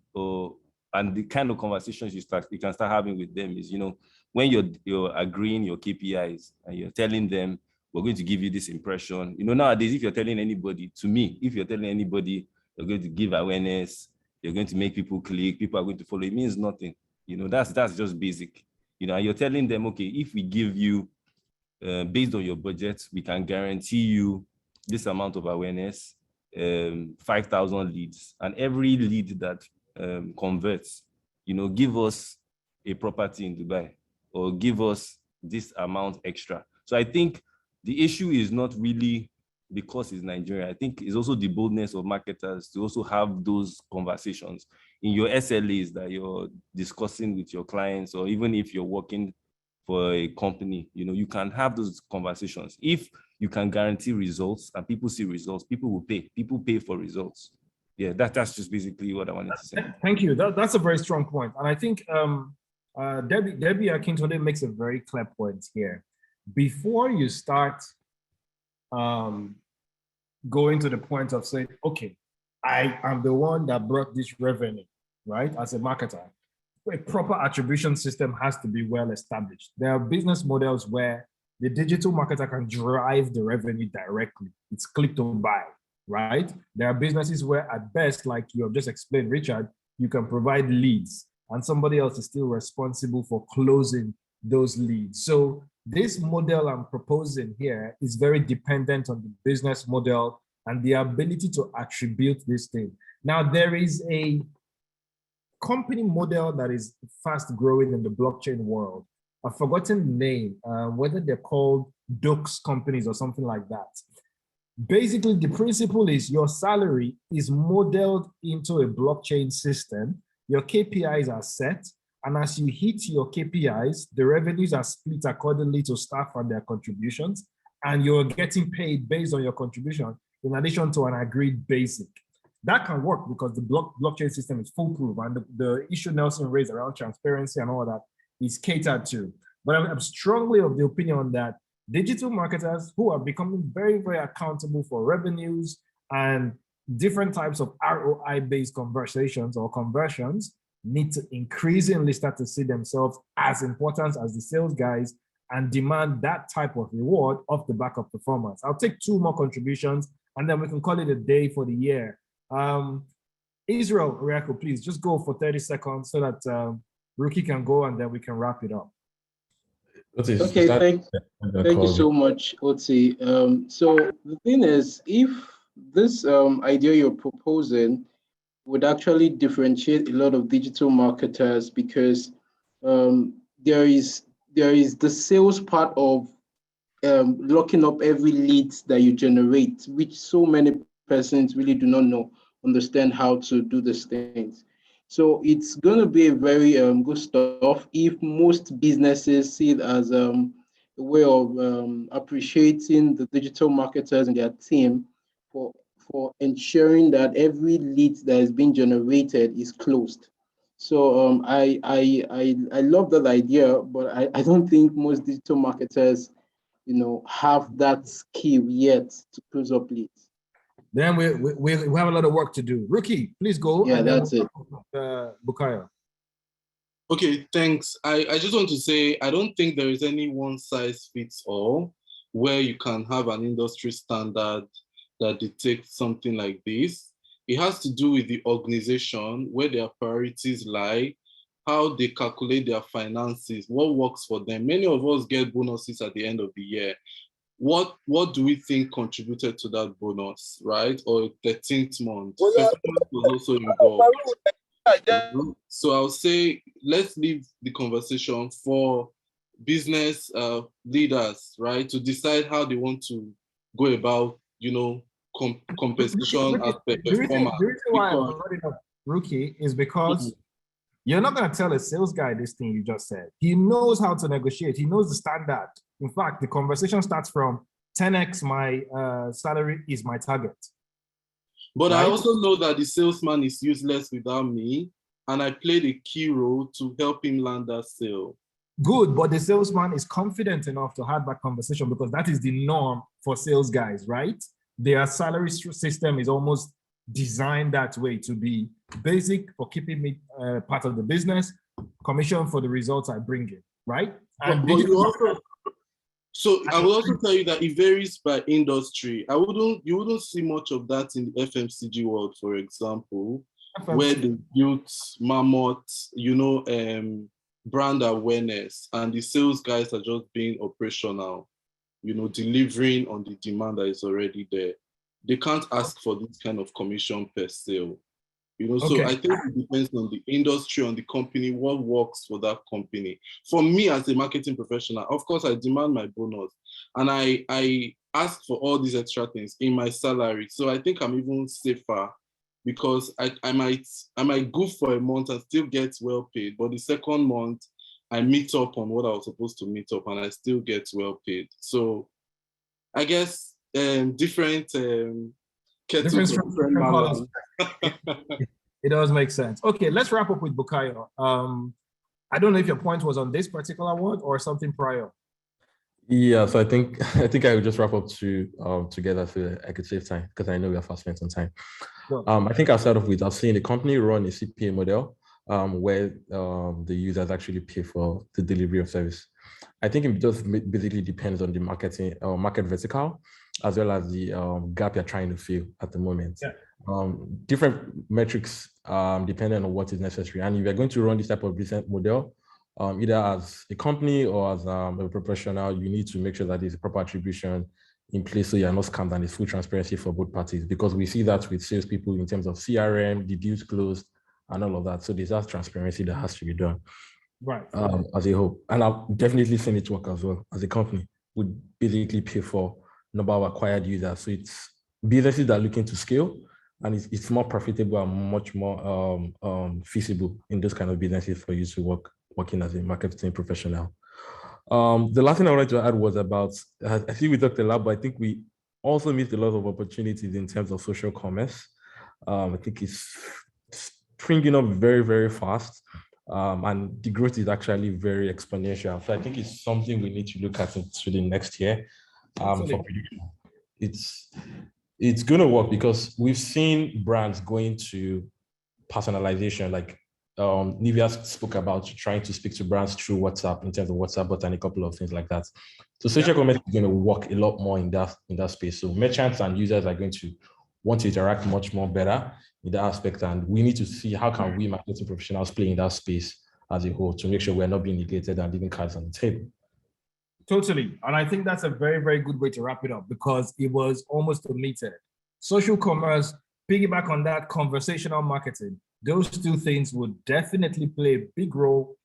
and the kind of conversations you can start having with them is, you know, when you're agreeing your KPIs and you're telling them, we're going to give you this impression. You know, nowadays, if you're telling anybody, to me, if you're telling anybody, you're going to give awareness, you're going to make people click, people are going to follow, it means nothing. You know, that's just basic. You know, and you're telling them, okay, if we give you, based on your budget, we can guarantee you this amount of awareness, 5,000 leads, and every lead that converts, you know, give us a property in Dubai or give us this amount extra. So I think the issue is not really because it's Nigeria. I think it's also the boldness of marketers to also have those conversations in your SLAs that you're discussing with your clients, or even if you're working for a company, you know, you can have those conversations. If you can guarantee results and people see results, people will pay. People pay for results. Yeah, that's just basically what I wanted to say. Thank you. That's a very strong point. And I think Debbie Akintole makes a very clear point here. Before you start going to the point of saying, okay, I am the one that brought this revenue, right? As a marketer, a proper attribution system has to be well established. There are business models where the digital marketer can drive the revenue directly. It's click to buy, right? There are businesses where at best, like you have just explained, Richard, you can provide leads and somebody else is still responsible for closing those leads. So this model I'm proposing here is very dependent on the business model and the ability to attribute this thing. Now, there is a company model that is fast growing in the blockchain world. I've forgotten the name, whether they're called Dux companies or something like that. Basically, the principle is your salary is modeled into a blockchain system. Your KPIs are set. And as you hit your KPIs, the revenues are split accordingly to staff and their contributions. And you're getting paid based on your contribution in addition to an agreed basic. That can work because the blockchain system is foolproof, and the issue Nelson raised around transparency and all that is catered to. But I'm strongly of the opinion that digital marketers who are becoming very, very accountable for revenues and different types of ROI-based conversations or conversions need to increasingly start to see themselves as important as the sales guys and demand that type of reward off the back of performance. I'll take 2 more contributions and then we can call it a day for the year. Israel, Riako, please just go for 30 seconds so that Rookie can go and then we can wrap it up. Okay, thank you so much, Oti. So the thing is, if this idea you're proposing would actually differentiate a lot of digital marketers, because there is the sales part of locking up every lead that you generate, which so many persons really do not understand how to do these things. So it's going to be a very good stuff if most businesses see it as a way of appreciating the digital marketers and their team for ensuring that every lead that is being generated is closed. So I love that idea, but I don't think most digital marketers, have that skill yet to close up leads. Then we have a lot of work to do. Rookie, please go. Yeah, that's it. Bukayo. Okay, thanks. I just want to say, I don't think there is any one size fits all where you can have an industry standard that dictates something like this. It has to do with the organization, where their priorities lie, how they calculate their finances, what works for them. Many of us get bonuses at the end of the year. What do we think contributed to that bonus, right? Or 13th month? Performance was also involved. So I'll say, let's leave the conversation for business leaders, right, to decide how they want to go about, compensation aspect. The reason why I'm bringing up Rookie is because you're not going to tell a sales guy this thing you just said. He knows how to negotiate. He knows the standard. In fact, the conversation starts from 10x my salary is my target. But right? I also know that the salesman is useless without me, and I played a key role to help him land that sale. Good, but the salesman is confident enough to have that conversation because that is the norm for sales guys, right? Their salary system is almost designed that way to be basic for keeping me part of the business, commission for the results I bring in, right? And but you also, so I will also tell you that it varies by industry. You wouldn't see much of that in the FMCG world, for example, where they built mammoth, brand awareness, and the sales guys are just being operational, delivering on the demand that is already there. They can't ask for this kind of commission per sale. So I think it depends on the industry, on the company, what works for that company. For me as a marketing professional, of course, I demand my bonus and I ask for all these extra things in my salary. So I think I'm even safer because I might go for a month and still get well paid, but the second month I meet up on what I was supposed to meet up and I still get well paid. So I guess different colors. It does make sense. Okay, let's wrap up with Bukayo. I don't know if your point was on this particular one or something prior. Yeah, so I think I will just wrap up together so I could save time because I know we are fast spent on time. Sure. I think I'll start off with I've seen the company run a CPA model where the users actually pay for the delivery of service. I think it just basically depends on the marketing market vertical as well as the gap you're trying to fill at the moment. Yeah. Different metrics depending on what is necessary. And if you're going to run this type of business model either as a company or as a professional, you need to make sure that there's a proper attribution in place so you're not scammed and it's full transparency for both parties, because we see that with salespeople in terms of CRM, the deals closed, and all of that. So there's that transparency that has to be done. Right. As a whole. And I've definitely seen it work as well. As a company, would basically pay for number of acquired users. So it's businesses that are looking to scale, and it's more profitable and much more feasible in those kind of businesses for you to working as a marketing professional. The last thing I wanted to add was about, I think we talked a lot, but I think we also missed a lot of opportunities in terms of social commerce. I think it's springing up very, very fast. And the growth is actually very exponential. So I think it's something we need to look at into the next year for prediction. It's going to work because we've seen brands going to personalization, like Nivea spoke about trying to speak to brands through WhatsApp in terms of WhatsApp bot and a couple of things like that. So social commerce is going to work a lot more in that space. So merchants and users are going to want to interact much more better in that aspect. And we need to see how can we marketing professionals play in that space as a whole to make sure we're not being negated and leaving cards on the table. Totally. And I think that's a very, very good way to wrap it up because it was almost omitted. Social commerce, piggyback on that, conversational marketing, those two things would definitely play a big role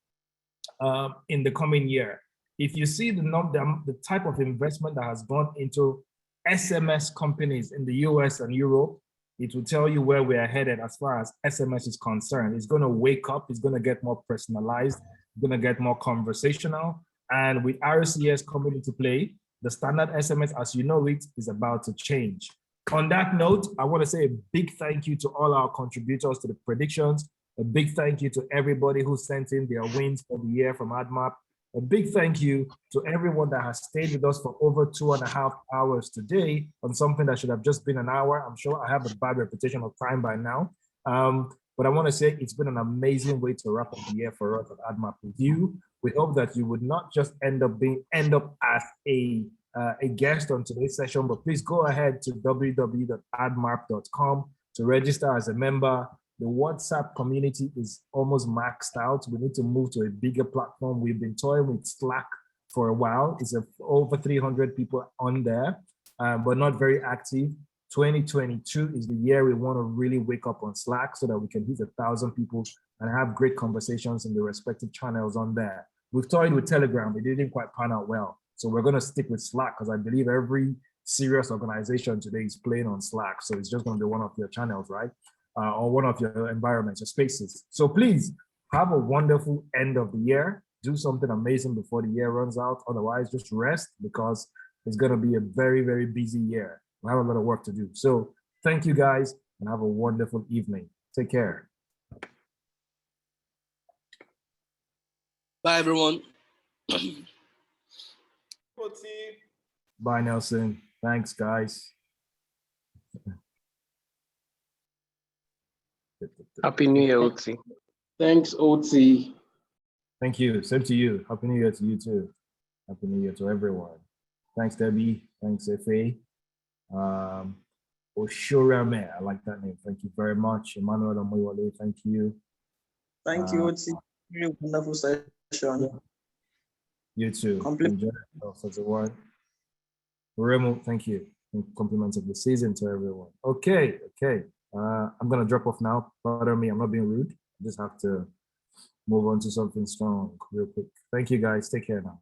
in the coming year. If you see the type of investment that has gone into SMS companies in the US and Europe, it will tell you where we are headed as far as SMS is concerned. It's going to wake up, it's going to get more personalized, it's going to get more conversational. And with RCS coming into play, the standard SMS as you know it is about to change. On that note, I want to say a big thank you to all our contributors to the predictions. A big thank you to everybody who sent in their wins for the year from Admarp. A big thank you to everyone that has stayed with us for over 2.5 hours today on something that should have just been an hour. I'm sure I have a bad reputation of time by now. But I want to say it's been an amazing way to wrap up the year for us at Admarp Review. We hope that you would not just end up as a guest on today's session, but please go ahead to www.admarp.com to register as a member. The WhatsApp community is almost maxed out. We need to move to a bigger platform. We've been toying with Slack for a while. It's over 300 people on there, but not very active. 2022 is the year we want to really wake up on Slack so that we can hit 1,000 people and have great conversations in the respective channels on there. We've toyed with Telegram. It didn't quite pan out well. So we're going to stick with Slack because I believe every serious organization today is playing on Slack. So it's just going to be one of your channels, right? Or one of your environments or spaces. So please have a wonderful end of the year. Do something amazing before the year runs out. Otherwise, just rest because it's going to be a very, very busy year. We have a lot of work to do. So thank you guys and have a wonderful evening. Take care. Bye, everyone. Bye, Nelson. Thanks, guys. Happy New Year, Oti. Thanks, Oti. Thank you. Same to you. Happy New Year to you too. Happy New Year to everyone. Thanks, Debbie. Thanks, Efe. Oshorame, I like that name. Thank you very much. Emmanuel Amoyole, thank you. Thank you, Oti. Really wonderful session. Yeah. You too. Enjoy yourself as a word. Remo, thank you. Compliments of the season to everyone. Okay. I'm gonna drop off now. Pardon me, I'm not being rude. I just have to move on to something strong real quick. Thank you guys. Take care now.